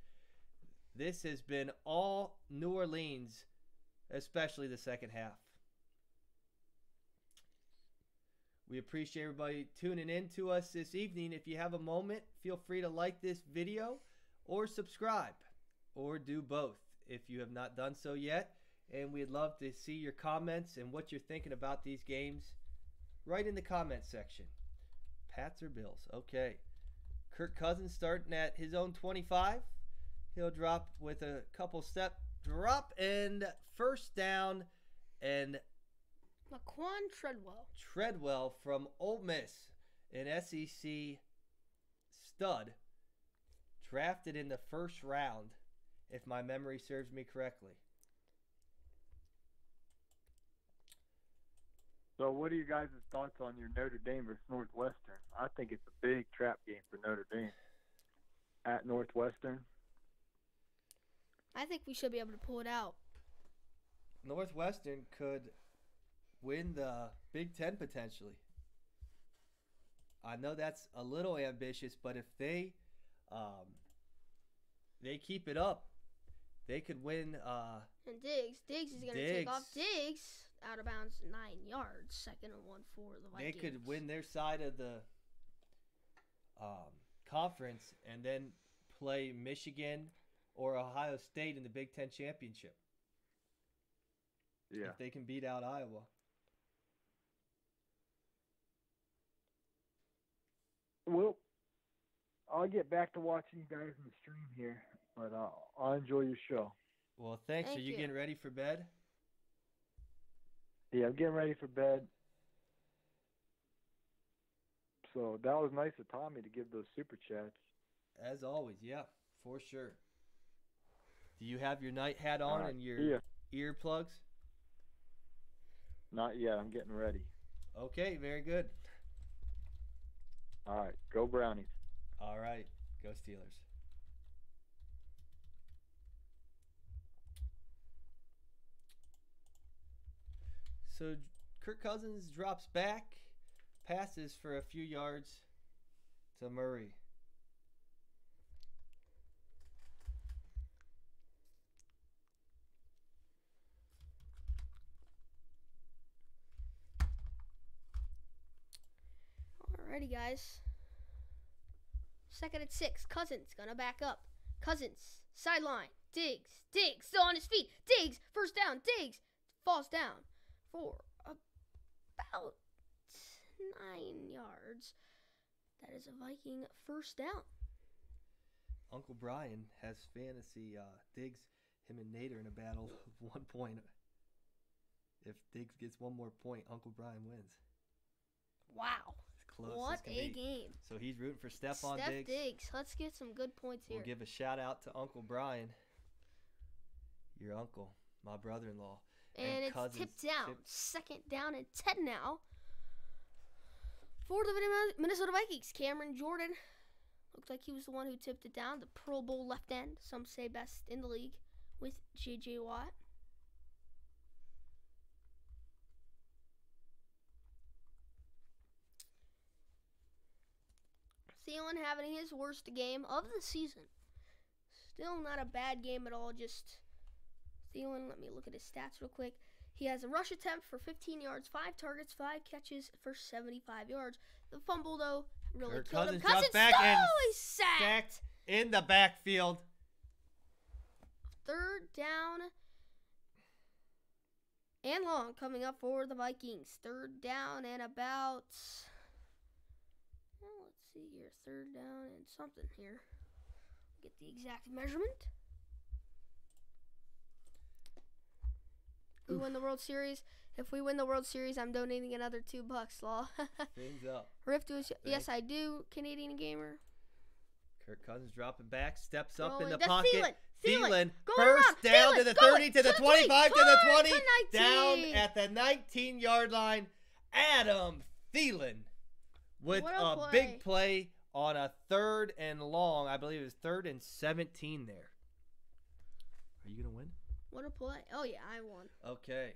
This has been all New Orleans, especially the second half. We appreciate everybody tuning in to us this evening. If you have a moment, feel free to like this video or subscribe or do both if you have not done so yet. And we'd love to see your comments and what you're thinking about these games right in the comment section. Pats or Bills? Okay. Kirk Cousins starting at his own 25. He'll drop with a couple step drop and first down, and Laquan Treadwell from Ole Miss, an SEC stud, drafted in the first round, if my memory serves me correctly. So what are you guys' thoughts on your Notre Dame versus Northwestern? I think it's a big trap game for Notre Dame at Northwestern. I think we should be able to pull it out. Northwestern could win the Big Ten potentially. I know that's a little ambitious, but if they keep it up, they could win. And Diggs is going to take off. Diggs out of bounds 9 yards, second and 1 for the Vikings. They could win their side of the conference and then play Michigan or Ohio State in the Big Ten championship. Yeah. If they can beat out Iowa. Well, I'll get back to watching you guys in the stream here, but I'll enjoy your show. Well, thanks. Are you getting ready for bed? Yeah, I'm getting ready for bed. So that was nice of Tommy to give those super chats. As always, yeah, for sure. Do you have your night hat on and your earplugs? Not yet. I'm getting ready. Okay, very good. All right. Go Brownies. All right. Go Steelers. So Kirk Cousins drops back, passes for a few yards to Murray. Alrighty, guys. 2nd and 6. Cousins gonna back up. Cousins, sideline. Diggs still on his feet. Diggs, first down. Diggs falls down for about 9 yards. That is a Viking first down. Uncle Brian has fantasy Diggs. Him and Notre in a battle of 1 point. If Diggs gets 1 more point, Uncle Brian wins. Wow. Close what a game. So he's rooting for Stephon Diggs. Diggs. Let's get some good points here. We'll give a shout out to Uncle Brian, your uncle, my brother-in-law. And it's Cousins tipped down. 2nd down and 10 now for the Minnesota Vikings. Cameron Jordan. Looks like he was the one who tipped it down. The Pro Bowl left end. Some say best in the league with J.J. Watt. Thielen having his worst game of the season. Still not a bad game at all. Just Thielen, let me look at his stats real quick. He has a rush attempt for 15 yards, 5 targets, 5 catches for 75 yards. The fumble, though, really killed him. Cousins back and he's sacked in the backfield. 3rd down and long coming up for the Vikings. 3rd down and about... Well, let's see here. 3rd down and something here. Get the exact measurement. We win the World Series. If we win the World Series, I'm donating another $2, Law. Fins up. Rift was, yes, I do. Canadian Gamer. Kirk Cousins dropping back, steps up Rolling. in the That's pocket. Thielen. First down to the 30, to the 25, to the 20. To Down at the 19-yard line. Adam Thielen with a big play on a 3rd and long. I believe it was 3rd and 17 there. Are you going to win? What a play. Oh, yeah, I won. Okay.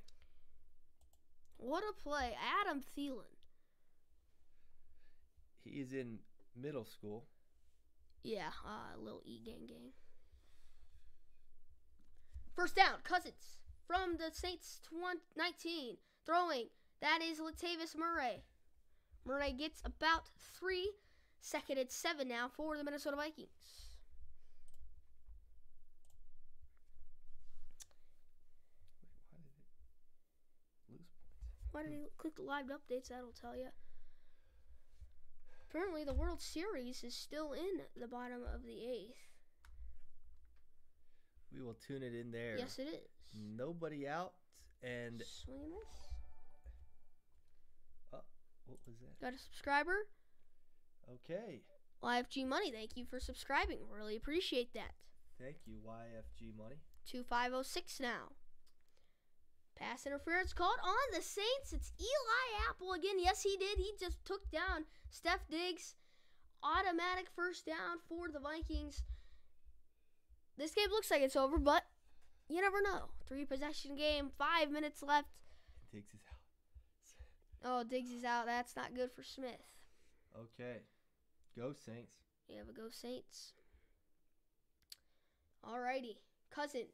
What a play. Adam Thielen. He is in middle school. Yeah, little E-gang gang. First down, Cousins from the Saints 19. Throwing. That is Latavius Murray. Murray gets about 3. 2nd and 7 now for the Minnesota Vikings. Why did he click the live updates? That'll tell you. Apparently, the World Series is still in the bottom of the 8th. We will tune it in there. Yes, it is. Nobody out and swinging this. Oh, what was that? Got a subscriber? Okay. YFG Money, thank you for subscribing. Really appreciate that. Thank you, YFG Money. 2506 now. Pass interference called on the Saints. It's Eli Apple again. Yes, he did. He just took down Steph Diggs. Automatic first down for the Vikings. This game looks like it's over, but you never know. 3-possession game, 5 minutes left. Diggs is out. Oh, Diggs is out. That's not good for Smith. Okay. Go Saints. You have a go Saints. Alrighty. Cousins.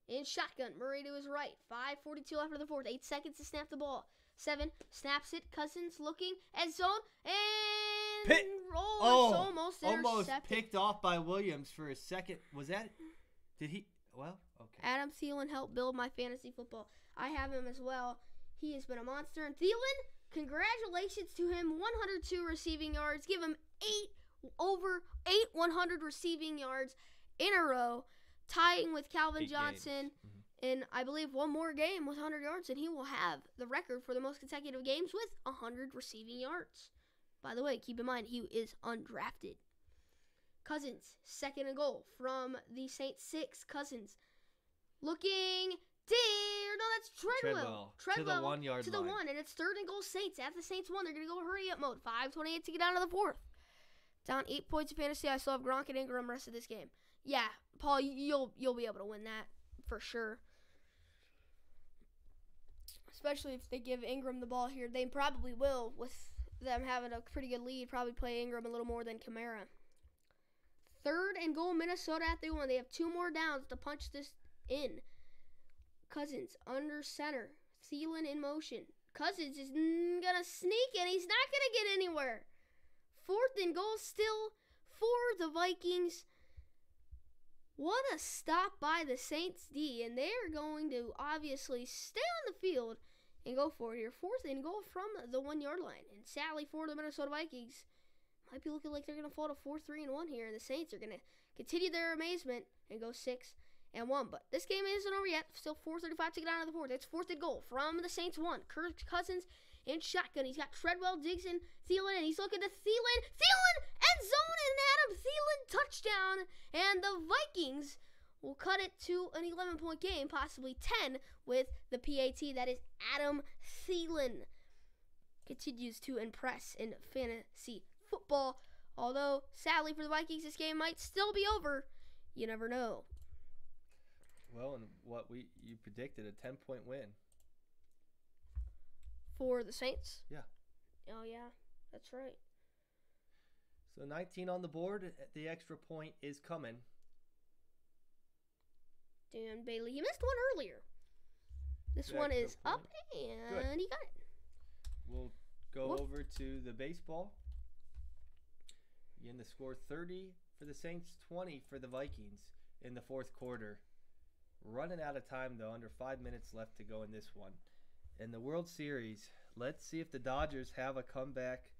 In shotgun. Murray to his right. 5:42 after the 4th. 8 seconds to snap the ball. 7. Snaps it. Cousins looking. End zone. And it's almost almost intercepted. picked off by Williams for a second. Was that? Did he? Well, okay. Adam Thielen helped build my fantasy football. I have him as well. He has been a monster. And Thielen, congratulations to him. 102 receiving yards. Give him 100 receiving yards in a row. Tying with Calvin Johnson in, I believe, one more game with 100 yards, and he will have the record for the most consecutive games with 100 receiving yards. By the way, keep in mind, he is undrafted. Cousins, 2nd and goal from the Saints 6. Cousins looking, no, that's Treadwell. To the 1 yard to line. the 1, and it's 3rd and goal Saints. After the Saints won, they're going to go hurry up mode. 5:28 to get down to the 4th. Down 8 points in fantasy. I still have Gronk and Ingram rest of this game. Yeah, Paul, you'll be able to win that for sure. Especially if they give Ingram the ball here. They probably will with them having a pretty good lead. Probably play Ingram a little more than Kamara. 3rd and goal Minnesota at the 1. They have 2 more downs to punch this in. Cousins under center. Thielen in motion. Cousins is going to sneak and he's not going to get anywhere. 4th and goal still for the Vikings. What a stop by the Saints D, and they're going to obviously stay on the field and go for it here. 4th and goal from the 1 yard line. And sadly for the Minnesota Vikings, might be looking like they're going to fall to 4-3-1 here, and the Saints are going to continue their amazement and go 6-1. But this game isn't over yet. Still 4:35 to get out of the 4th. It's 4th and goal from the Saints 1. Kirk Cousins in shotgun. He's got Treadwell, Diggs, and Thielen, and he's looking to Thielen. End zone, and Adam Thielen touchdown. And the Vikings will cut it to an 11-point game, possibly 10 with the PAT. That is Adam Thielen. Continues to impress in fantasy football. Although, sadly for the Vikings, this game might still be over. You never know. Well, and you predicted a 10-point win. For the Saints? Yeah. Oh, yeah. That's right. So 19 on the board. The extra point is coming. Dan Bailey. He missed one earlier. This one is up, and he got it. We'll go over to the baseball. Again, the score 30 for the Saints, 20 for the Vikings in the 4th quarter. Running out of time, though. Under 5 minutes left to go in this one. In the World Series, let's see if the Dodgers have a comeback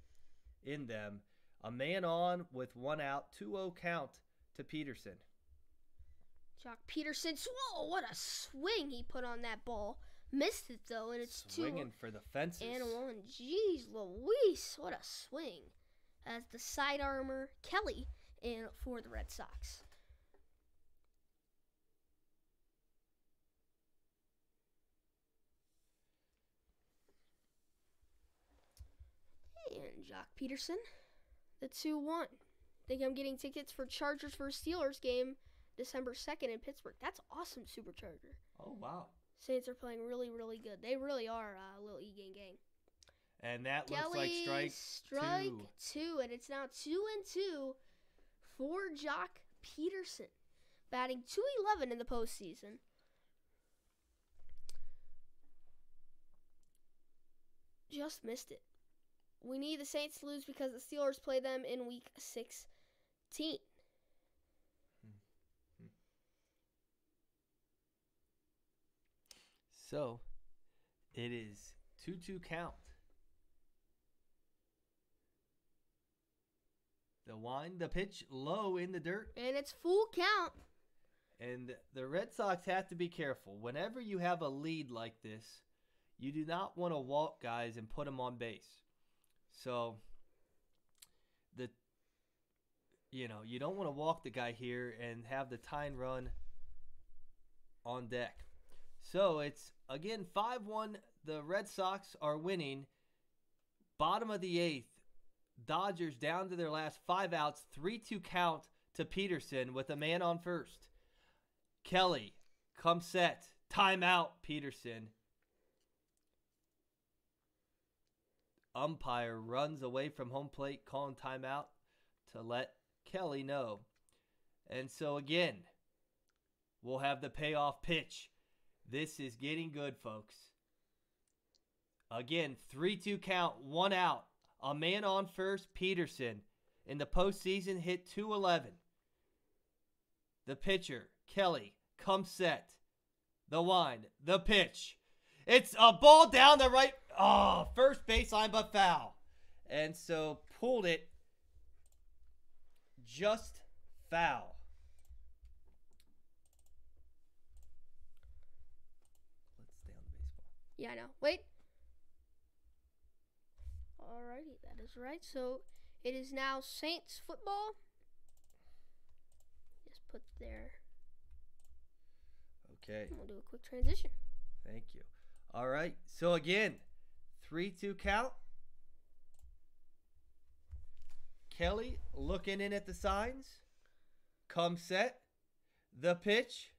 in them. A man on with 1 out, 2-0 count to Peterson. Jock Peterson, whoa, what a swing he put on that ball. Missed it, though, and it's Swinging for the fences. And 1. Jeez Louise, what a swing. As the side armor, Kelly, in for the Red Sox. And Jock Peterson, the 2-1. Think I'm getting tickets for Chargers for Steelers game December 2nd in Pittsburgh. That's awesome, Supercharger. Oh, wow. Saints are playing really, really good. They really are a little E-gang. And that Kelly, looks like strike two. And it's now 2-2 for Jock Peterson. Batting .211 in the postseason. Just missed it. We need the Saints to lose because the Steelers play them in Week 16. So, it is 2-2 count. The pitch low in the dirt. And it's full count. And the Red Sox have to be careful. Whenever you have a lead like this, you do not want to walk guys and put them on base. So, you don't want to walk the guy here and have the tying run on deck. So, it's, again, 5-1. The Red Sox are winning. Bottom of the 8th. Dodgers down to their last 5 outs. 3-2 count to Peterson with a man on first. Kelly, come set. Timeout, Peterson. Umpire runs away from home plate, calling timeout to let Kelly know. And so again, we'll have the payoff pitch. This is getting good, folks. Again, 3-2 count, 1 out. A man on first, Peterson. In the postseason, hit .211. The pitcher, Kelly, comes set. The wind, the pitch. It's a ball down the right. Oh, first baseline, but foul. And so pulled it. Just foul. Let's stay on the baseball. Yeah, I know. Wait. Alrighty, that is right. So it is now Saints football. Just put there. Okay. We'll do a quick transition. Thank you. All right. So again, 3-2 count. Kelly looking in at the signs. Come set. The pitch.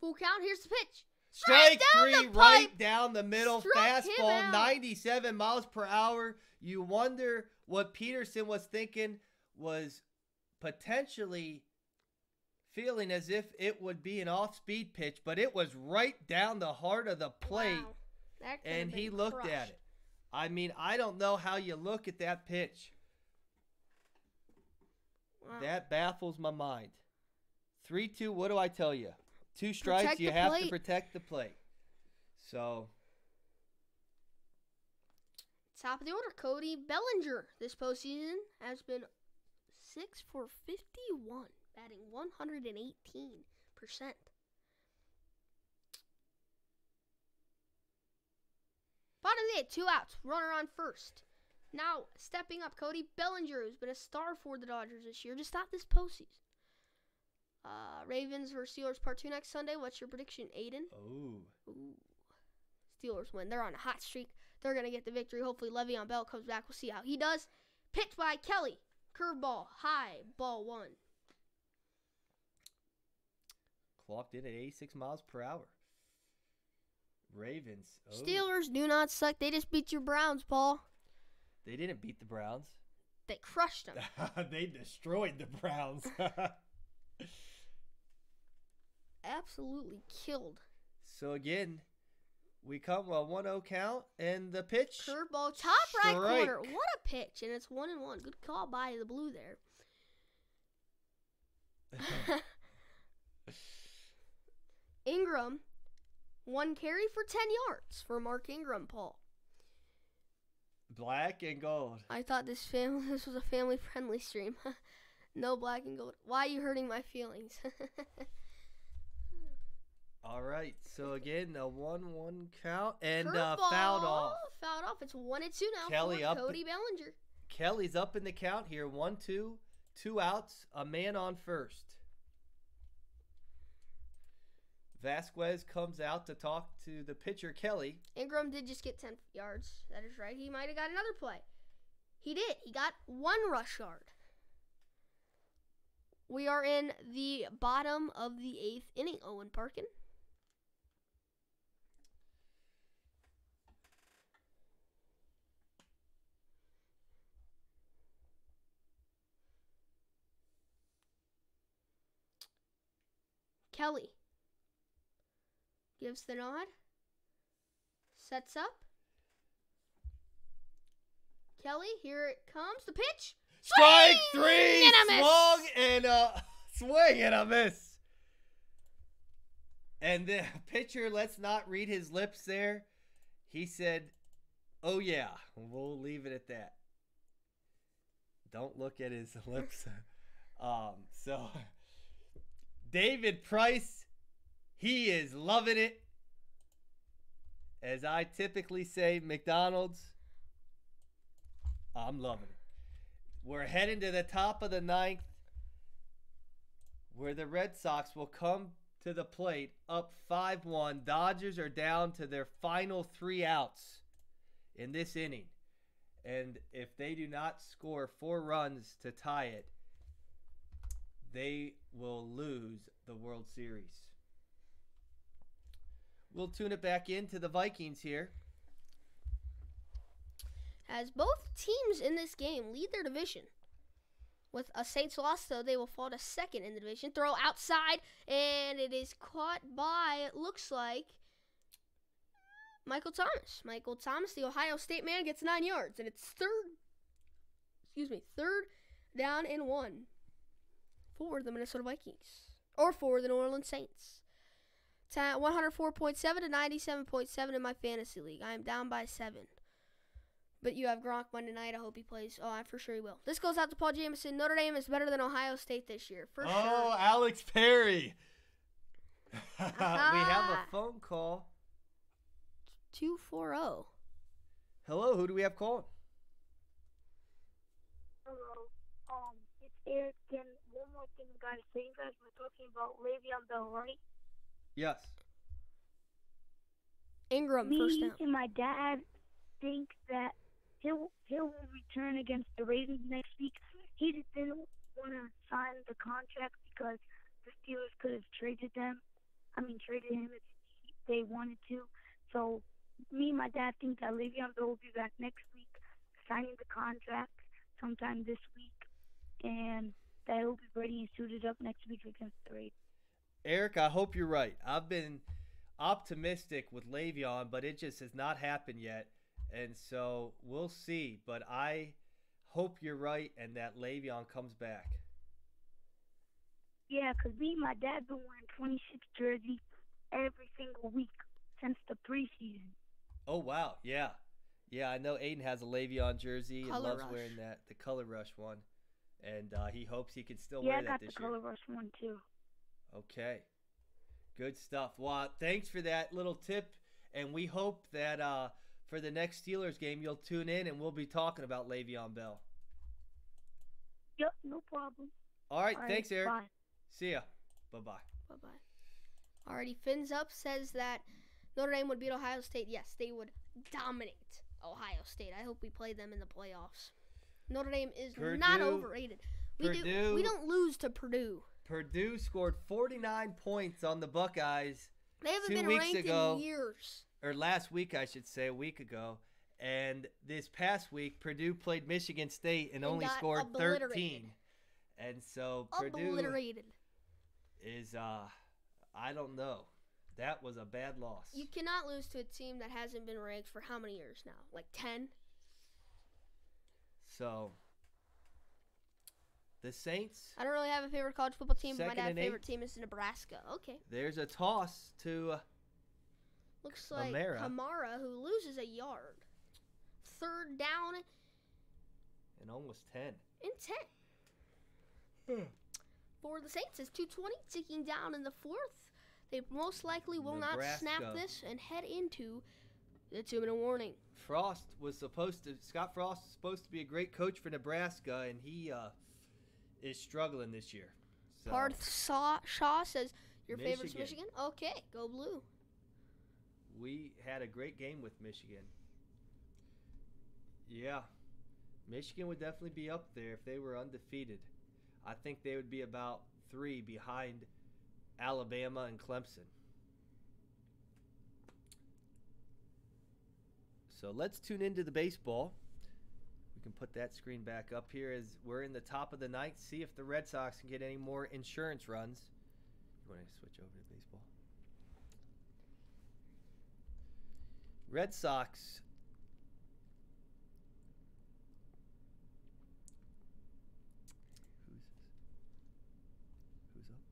Full count. Here's the pitch. Strike down three, the right pipe. down the middle. Struck him Fastball, out. 97 miles per hour. You wonder what Peterson was thinking, was potentially feeling as if it would be an off-speed pitch, but it was right down the heart of the plate, Wow. That could and have he been looked crushed. at it. I mean, I don't know how you look at that pitch. Wow. That baffles my mind. 3-2, what do I tell you? 2 strikes, Protect you the have to plate. protect the plate. So, Top of the order, Cody Bellinger this postseason has been 6 for 51, batting 118%. Bottom of the 8th, 2 outs, runner on first. Now stepping up, Cody Bellinger, who's been a star for the Dodgers this year, just not this postseason. Ravens versus Steelers part 2 next Sunday. What's your prediction, Aden? Ooh. Steelers win. They're on a hot streak. They're going to get the victory. Hopefully Le'Veon Bell comes back. We'll see how he does. Pitched by Kelly. Curveball. High. Ball 1. Clocked in at 86 miles per hour. Ravens. Oh. Steelers do not suck. They just beat your Browns, Paul. They didn't beat the Browns. They crushed them. They destroyed the Browns. Absolutely killed. So again, we come a 1-0 count, and the pitch. Curveball, top right Strike. corner. What a pitch, and it's 1-1. Good call by the blue there. Ingram, 1 carry for 10 yards for Mark Ingram, Paul. Black and gold. I thought this was a family-friendly stream. No black and gold. Why are you hurting my feelings? All right. So again, a 1-1 count and Curveball, fouled off. Fouled off. It's 1-2 now Kelly for up Cody Bellinger. Kelly's up in the count here. 1-2, 2 outs, a man on first. Vasquez comes out to talk to the pitcher, Kelly. Ingram did just get 10 yards. That is right. He might have got another play. He did. He got 1 rush yard. We are in the bottom of the 8th inning. Owen Parkin. Kelly gives the nod. Sets up. Kelly, here it comes. The pitch. Strike Swing 3! and a miss. Swung and a swing and a miss. And the pitcher, let's not read his lips there. He said, oh yeah, we'll leave it at that. Don't look at his lips. So David Price, he is loving it. As I typically say, McDonald's, I'm loving it. We're heading to the top of the 9th, where the Red Sox will come to the plate up 5-1. Dodgers are down to their final 3 outs in this inning. And if they do not score 4 runs to tie it, they will lose the World Series. We'll tune it back into the Vikings here. As both teams in this game lead their division. With a Saints loss, though, they will fall to 2nd in the division. Throw outside, and it is caught by, it looks like, Michael Thomas. Michael Thomas, the Ohio State man, gets 9 yards, and it's third down and 1 for the Minnesota Vikings. Or for the New Orleans Saints. 104.7 to 97.7 in my fantasy league. I am down by 7. But you have Gronk Monday night. I hope he plays. Oh, I'm for sure he will. This goes out to Paul Jameson. Notre Dame is better than Ohio State this year. For sure. Oh, Alex Perry. We have a phone call. 240. Hello, who do we have calling? Hello. It's Eric. And one more thing, guys. So you guys were talking about Le'Veon Bell, right? Yes. Ingram, Me first down. and my dad think that he'll return against the Ravens next week. He just didn't want to sign the contract because the Steelers could have traded him if they wanted to. So me and my dad think that Le'Veon Bell will be back next week, signing the contract sometime this week, and that he'll be ready and suited up next week against the Ravens. Eric, I hope you're right. I've been optimistic with Le'Veon, but it just has not happened yet. And so we'll see. But I hope you're right and that Le'Veon comes back. Yeah, because me and my dad been wearing 26 jersey every single week since the preseason. Oh, wow. Yeah. Yeah, I know Aden has a Le'Veon jersey and Color loves Rush. wearing that, the Color Rush one. And he hopes he can still wear that this year. Yeah, I got the Color Rush one too. Okay. Good stuff. Well, thanks for that little tip. And we hope that for the next Steelers game, you'll tune in and we'll be talking about Le'Veon Bell. Yep, no problem. All right. Thanks, Eric. Bye. See ya. Bye-bye. Bye-bye. Alrighty, Fins Up says that Notre Dame would beat Ohio State. Yes, they would dominate Ohio State. I hope we play them in the playoffs. Notre Dame is not overrated. We don't lose to Purdue. Purdue scored 49 points on the Buckeyes. They haven't 2 been weeks ranked ago, in years. Or last week, I should say, a week ago. And this past week, Purdue played Michigan State and only scored 13. And so Purdue is, I don't know. That was a bad loss. You cannot lose to a team that hasn't been ranked for how many years now? Like 10? So, the Saints. I don't really have a favorite college football team, but my Second dad's and favorite 8. team is Nebraska. Okay. There's a toss to Looks like Amara. Kamara, who loses a yard. Third down and almost 10. and 10. For the Saints, it's 2:20 ticking down in the fourth. They most likely will not snap this and head into the 2-minute warning. Scott Frost was supposed to be a great coach for Nebraska, and he is struggling this year. So, Parth Shaw says, your favorite's Michigan. Michigan? Okay, go blue. We had a great game with Michigan. Yeah, Michigan would definitely be up there if they were undefeated. I think they would be about 3 behind Alabama and Clemson. So let's tune into the baseball. We can put that screen back up here as we're in the top of the ninth. See if the Red Sox can get any more insurance runs. You want to switch over to baseball? Red Sox. Who's up?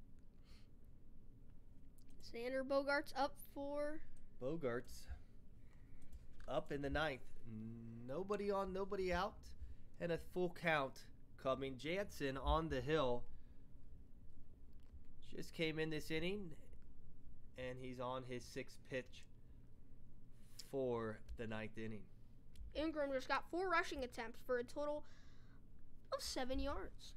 Xander Bogaerts up for... Bogaerts up in the ninth. Nobody on, nobody out. And a full count coming. Jansen on the hill. Just came in this inning. And he's on his 6th pitch for the 9th inning. Ingram just got 4 rushing attempts for a total of 7 yards.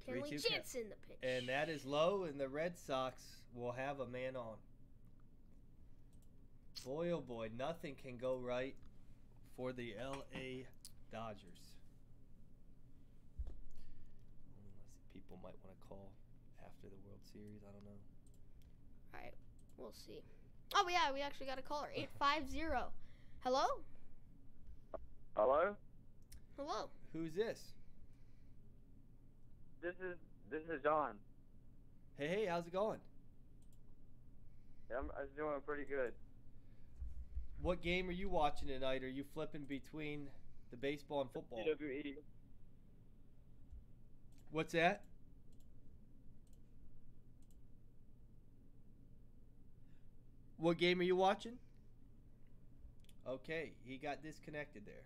Kenley Jansen the pitch. And that is low, and the Red Sox will have a man on. Boy, oh boy, nothing can go right for the L.A. Dodgers. Unless people might want to call after the World Series, I don't know. All right, we'll see. Oh, yeah, we actually got a caller. 850. Hello? Hello? Hello. Who's this? This is John. Hey, how's it going? Yeah, I'm doing pretty good. What game are you watching tonight? Are you flipping between the baseball and football? WWE. What's that? What game are you watching? Okay, he got disconnected there.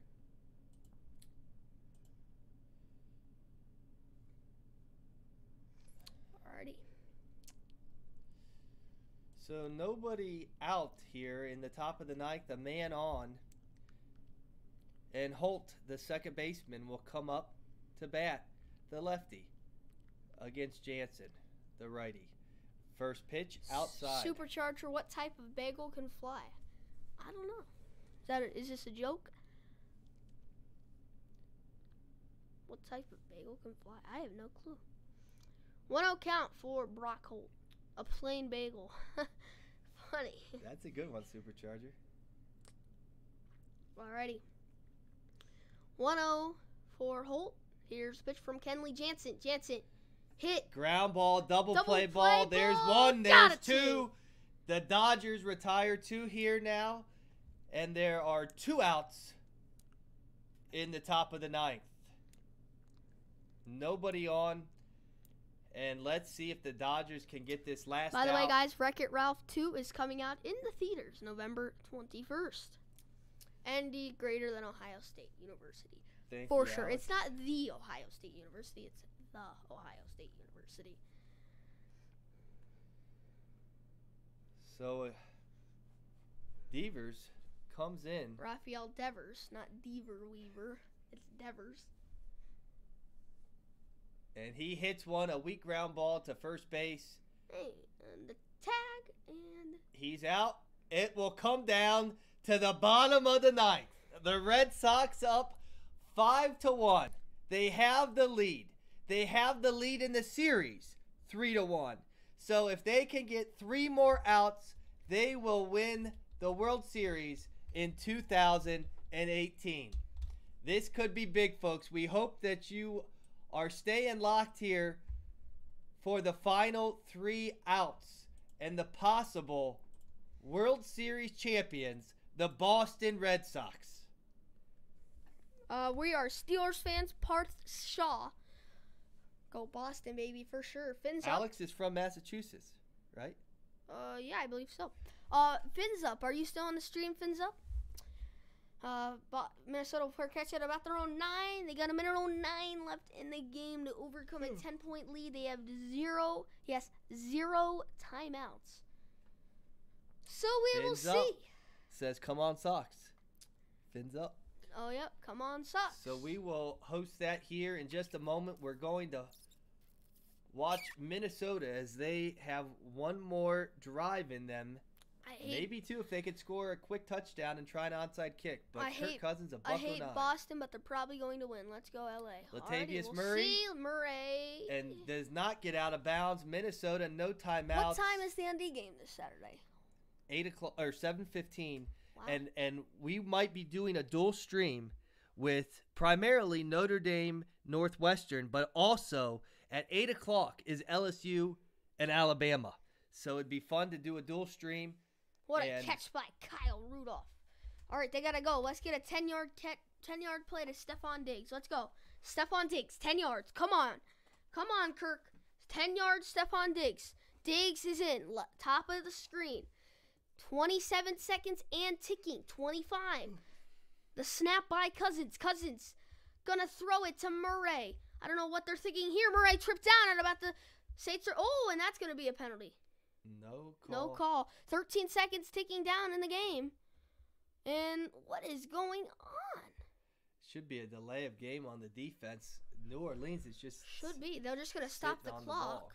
Alrighty. So nobody out here in the top of the ninth, a man on. And Holt, the second baseman, will come up to bat, the lefty, against Jansen, the righty. First pitch outside. Supercharger, what type of bagel can fly? I don't know. Is this a joke? What type of bagel can fly? I have no clue. 1-0 count for Brock Holt. A plain bagel. Funny. That's a good one, Supercharger. Alrighty. 1-0 for Holt. Here's a pitch from Kenley Jansen. Jansen hit. Ground ball, double play ball. There's one. There's two. The Dodgers retire 2 here now. And there are 2 outs in the top of the 9th. Nobody on. And let's see if the Dodgers can get this last out. By the way, guys, Wreck-It Ralph 2 is coming out in the theaters November 21st. And the greater than Ohio State University. For sure. Alex. It's not the Ohio State University. It's the Ohio State University. So, Devers comes in. Raphael Devers, not Deaver Weaver. It's Devers. And he hits one, a weak ground ball to first base. Hey, and the tag, and he's out. It will come down to the bottom of the 9th. The Red Sox up 5-1. They have the lead. They have the lead in the series, 3-1. So if they can get 3 more outs, they will win the World Series in 2018. This could be big, folks. We hope that you are staying locked here for the final 3 outs and the possible World Series champions, the Boston Red Sox. We are Steelers fans. Parth Shaw. Go Boston, baby, for sure. Fins up. Alex is from Massachusetts, right? Yeah, I believe so. Fins up. Are you still on the stream, Fins up? Minnesota will catch at about their own 9. They got a minute 09 left in the game to overcome a 10-point lead. They have 0 timeouts. So we will Fins up. see. Says, come on, Sox. Fins up. Oh, yep. Come on, Sox. So we will host that here in just a moment. We're going to watch Minnesota as they have one more drive in them. Maybe 2 if they could score a quick touchdown and try an onside kick. But Kirk Cousins a buck I hate Boston, but they're probably going to win. Let's go, L.A. Latavius we'll Murray. See Murray. And does not get out of bounds. Minnesota, no timeouts. What time is the ND game this Saturday? 8 o'clock or 7:15. Wow. And we might be doing a dual stream with primarily Notre Dame Northwestern, but also at 8 o'clock is LSU and Alabama. So it'd be fun to do a dual stream. What a catch by Kyle Rudolph. All right, they got to go. Let's get a 10-yard play to Stephon Diggs. Let's go. Stephon Diggs, 10 yards. Come on. Come on, Kirk. 10 yards, Stephon Diggs. Diggs is in. Top of the screen. 27 seconds and ticking. 25. The snap by Cousins. Cousins going to throw it to Murray. I don't know what they're thinking here. Murray tripped down and about to say, oh, and that's going to be a penalty. No call. No call. 13 seconds ticking down in the game. And what is going on? Should be a delay of game on the defense. New Orleans is just... Should be. They're just going to stop the clock.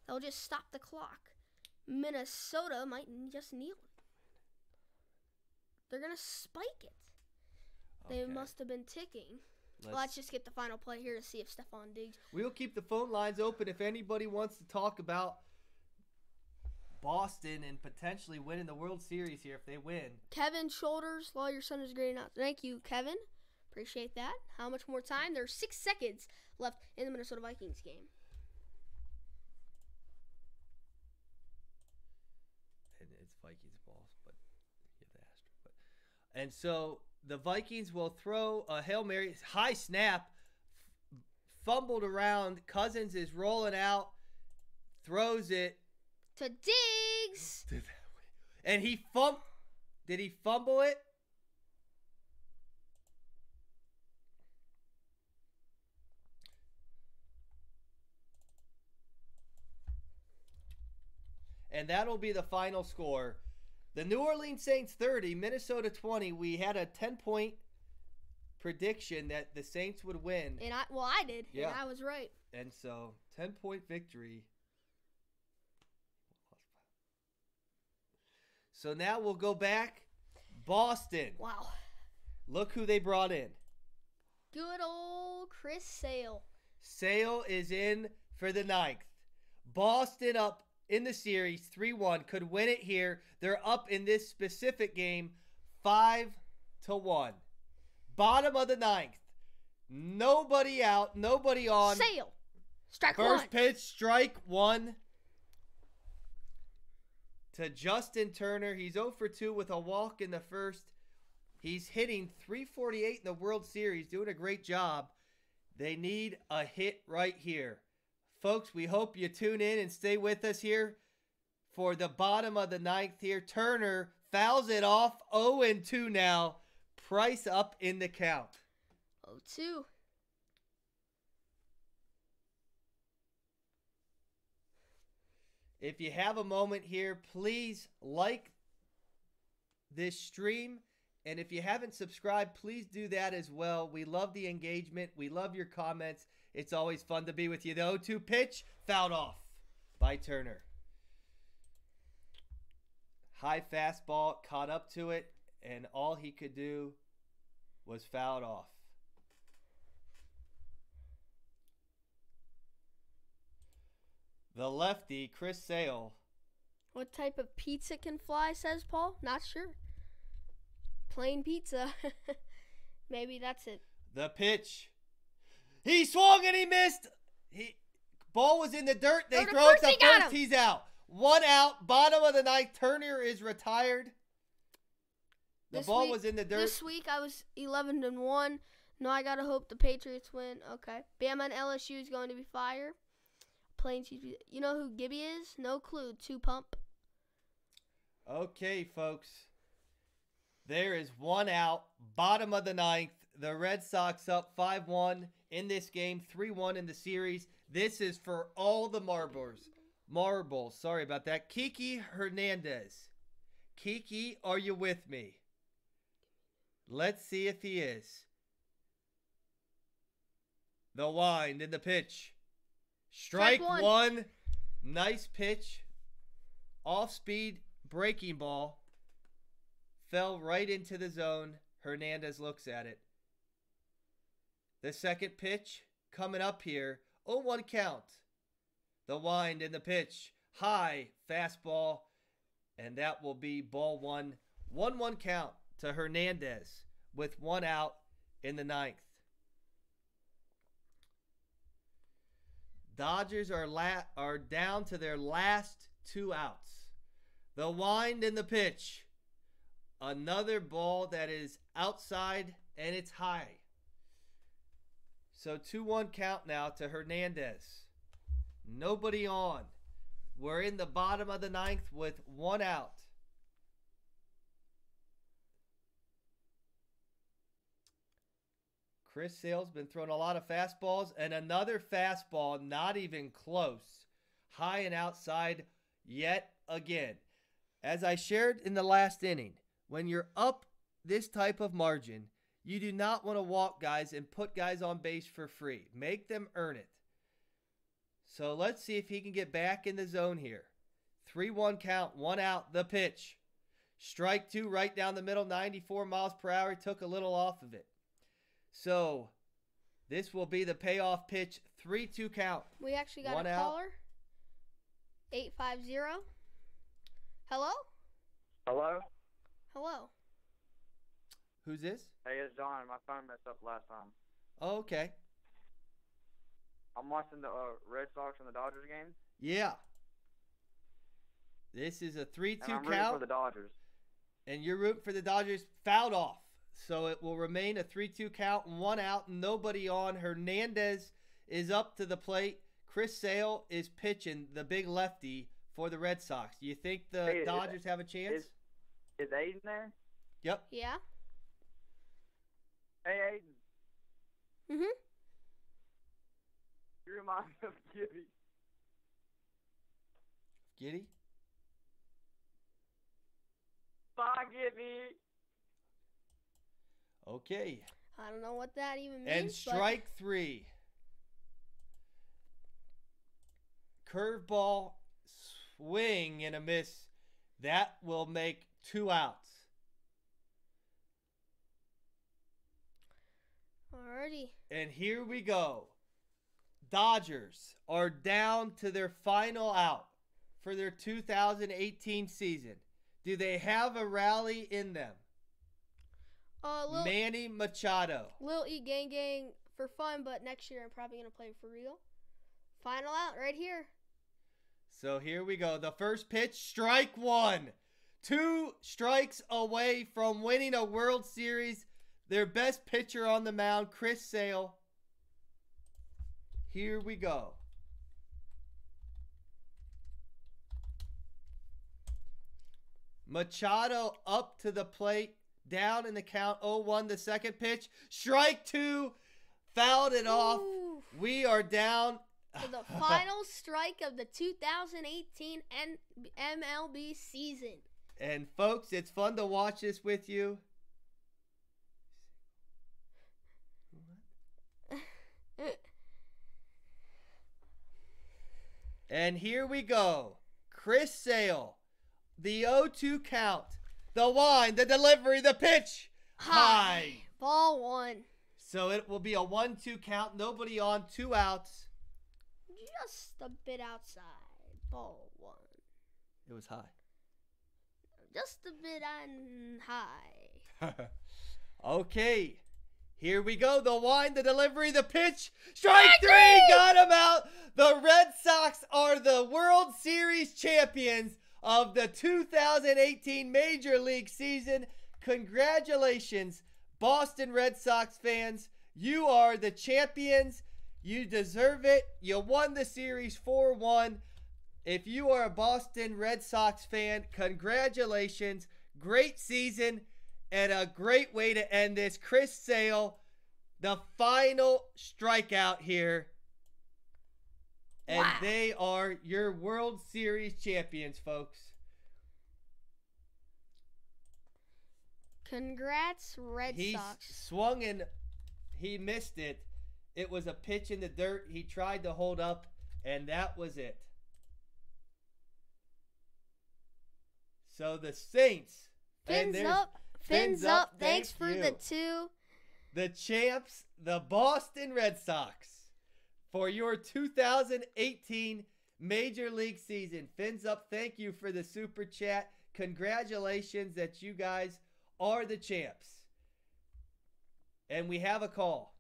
They'll just stop the clock. Minnesota might just kneel it. They're going to spike it. They must have been ticking. Let's just get the final play here to see if Stephon Diggs... We'll keep the phone lines open if anybody wants to talk about Boston and potentially winning the World Series here if they win. Kevin Shoulders, Law Your Son is great enough. Thank you, Kevin. Appreciate that. How much more time? There's 6 seconds left in the Minnesota Vikings game. And it's Vikings balls, but you have the Astros. And so the Vikings will throw a Hail Mary, high snap, fumbled around. Cousins is rolling out, throws it to Diggs. And he did he fumble it? And that'll be the final score. The New Orleans Saints 30, Minnesota 20. We had a 10-point prediction that the Saints would win. And I did. Yeah. And I was right. And so, 10-point victory. So now we'll go back. Boston. Wow. Look who they brought in. Good old Chris Sale. Sale is in for the 9th. Boston up in the series 3-1. Could win it here. They're up in this specific game 5-1. Bottom of the 9th. Nobody out. Nobody on. Sale. Strike First one. pitch, strike one. To Justin Turner. He's 0 for 2 with a walk in the first. He's hitting .348 in the World Series, doing a great job. They need a hit right here. Folks, we hope you tune in and stay with us here for the bottom of the 9th here. Turner fouls it off. 0-2 now. Price up in the count. 0-2. If you have a moment here, please like this stream. And if you haven't subscribed, please do that as well. We love the engagement. We love your comments. It's always fun to be with you. The 0-2 pitch, fouled off by Turner. High fastball, caught up to it, and all he could do was fouled off. The lefty, Chris Sale. What type of pizza can fly, says Paul? Not sure. Plain pizza. Maybe that's it. The pitch. He swung and he missed. Ball was in the dirt. They throw it to first. He's out. 1 out. Bottom of the 9th. Turner is retired. The ball was in the dirt. This week I was 11-1. No, I gotta hope the Patriots win. Okay. Bama and LSU is going to be fire. Plain cheese. You know who Gibby is? No clue. 2 pump. Okay, folks. There is 1 out. Bottom of the 9th. The Red Sox up 5-1 in this game. 3-1 in the series. This is for all the marbles. Sorry about that. Kiki Hernandez. Kiki, are you with me? Let's see if he is. The wind in the pitch. Strike one. Nice pitch. Off speed breaking ball. Fell right into the zone. Hernandez looks at it. The second pitch coming up here. 0-1 count. The wind in the pitch. High fastball. And that will be ball one. 1-1 count to Hernandez with 1 out in the 9th. Dodgers are down to their last 2 outs. The wind in the pitch. Another ball that is outside and it's high. So 2-1 count now to Hernandez. Nobody on. We're in the bottom of the 9th with 1 out. Chris Sale's been throwing a lot of fastballs, and another fastball, not even close. High and outside yet again. As I shared in the last inning, when you're up this type of margin, you do not want to walk guys and put guys on base for free. Make them earn it. So let's see if he can get back in the zone here. 3-1 count, 1 out, the pitch. Strike 2 right down the middle, 94 miles per hour. Took a little off of it. So this will be the payoff pitch. 3-2 count. We actually got 1 a out. caller. 850. Hello? Hello? Hello. Who's this? Hey, it's John. My phone messed up last time. Oh, okay. I'm watching the Red Sox and the Dodgers game. Yeah. This is a 3-2 and I'm count. rooting for the Dodgers. And you're rooting for the Dodgers. Fouled off. So it will remain a 3-2 count, 1 out, nobody on. Hernandez is up to the plate. Chris Sale is pitching, the big lefty, for the Red Sox. Do you think the Dodgers have a chance? Is Aden there? Yep. Yeah. Hey, Aden. Mm-hmm. You remind me of Gibby. Giddy? Bye, Gibby. Okay. I don't know what that even means. And strike 3. Curveball, swing and a miss. That will make 2 outs. Alrighty. And here we go. Dodgers are down to their final out for their 2018 season. Do they have a rally in them? Manny Machado. Lil E Gang Gang for fun, but next year I'm probably going to play for real. Final out right here. So here we go. The first pitch, strike 1. 2 strikes away from winning a World Series. Their best pitcher on the mound, Chris Sale. Here we go. Machado up to the plate. Down in the count, 0-1, the second pitch. Strike 2, fouled it off. We are down. For the final strike of the 2018 MLB season. And folks, it's fun to watch this with you. And here we go. Chris Sale, the 0-2 count. The wind, the delivery, the pitch. High. Ball 1. So it will be a 1-2 count. Nobody on, 2 outs. Just a bit outside. Ball 1. It was high. Just a bit on high. Okay. Here we go. The wind, the delivery, the pitch. Strike 3. Got him out. The Red Sox are the World Series champions of the 2018 Major League season. Congratulations, Boston Red Sox fans. You are the champions. You deserve it. You won the series 4-1. If you are a Boston Red Sox fan, congratulations. Great season and a great way to end this. Chris Sale, the final strikeout here. And they are your World Series champions, folks. Congrats, Red Sox. He swung and he missed it. It was a pitch in the dirt. He tried to hold up, and that was it. So the Saints. Fins up. Fins up. Thanks for the 2. The champs, the Boston Red Sox. For your 2018 Major League season. Fins up, thank you for the super chat. Congratulations that you guys are the champs. And we have a call.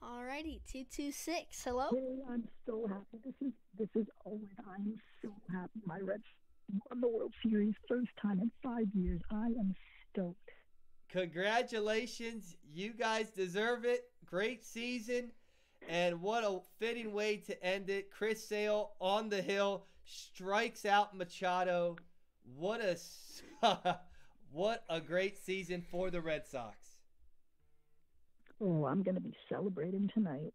Alrighty, 226. Hello? Hey, I'm so happy. This is Owen. I'm so happy. My Reds won the World Series first time in 5 years. I am stoked. Congratulations. You guys deserve it. Great season. And what a fitting way to end it. Chris Sale on the hill strikes out Machado. What a great season for the Red Sox. Oh, I'm going to be celebrating tonight.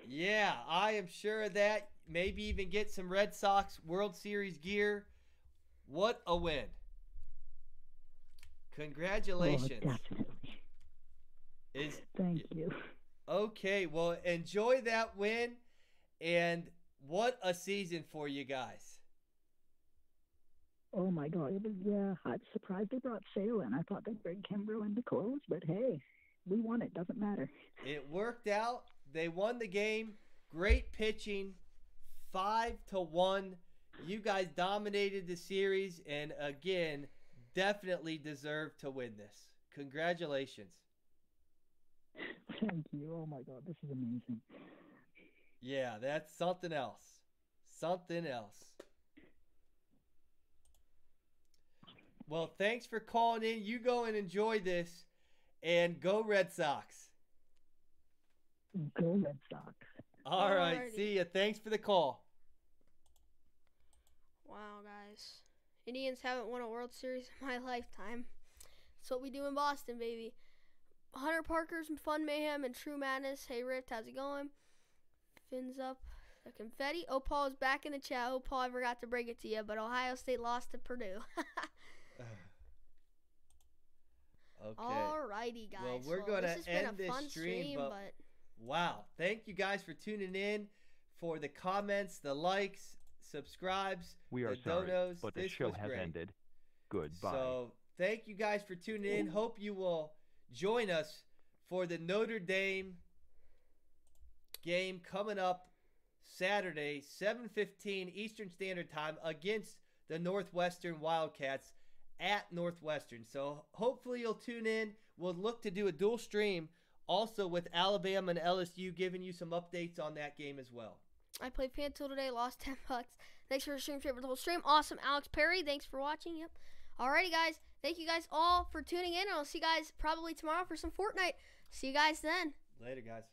Yeah, I am sure of that. Maybe even get some Red Sox World Series gear. What a win. Congratulations. Oh, definitely. Thank you. Okay, well, enjoy that win, and what a season for you guys. Oh, my God. It was, I'm surprised they brought Sale in. I thought they'd bring Kimbrough in to close, but hey, we won it. Doesn't matter. It worked out. They won the game. Great pitching. 5-1. You guys dominated the series, and again, definitely deserve to win this. Congratulations. Thank you. Oh, my God. This is amazing. Yeah, that's something else. Something else. Well, thanks for calling in. You go and enjoy this. And go Red Sox. Go Red Sox. All right. See ya. Thanks for the call. Wow, guys. Indians haven't won a World Series in my lifetime. That's what we do in Boston, baby. Hunter Parker's Fun Mayhem and True Madness. Hey, Rift, how's it going? Fins up. The confetti. Opal is back in the chat. Opal, I forgot to break it to you, but Ohio State lost to Purdue. Okay. Alrighty, guys. Well, we're going to end this fun stream, but wow. Thank you guys for tuning in, for the comments, the likes, subscribes, We are the sorry, donos. but the This show was has great. ended. Goodbye. So thank you guys for tuning in. Hope you will join us for the Notre Dame game coming up Saturday, 7:15 Eastern Standard Time against the Northwestern Wildcats at Northwestern. So hopefully you'll tune in. We'll look to do a dual stream also with Alabama and LSU, giving you some updates on that game as well. I played Pantool today, lost $10. Thanks for streaming for the whole stream. Awesome, Alex Perry. Thanks for watching. Yep. Alrighty, guys. Thank you guys all for tuning in. I'll see you guys probably tomorrow for some Fortnite. See you guys then. Later, guys.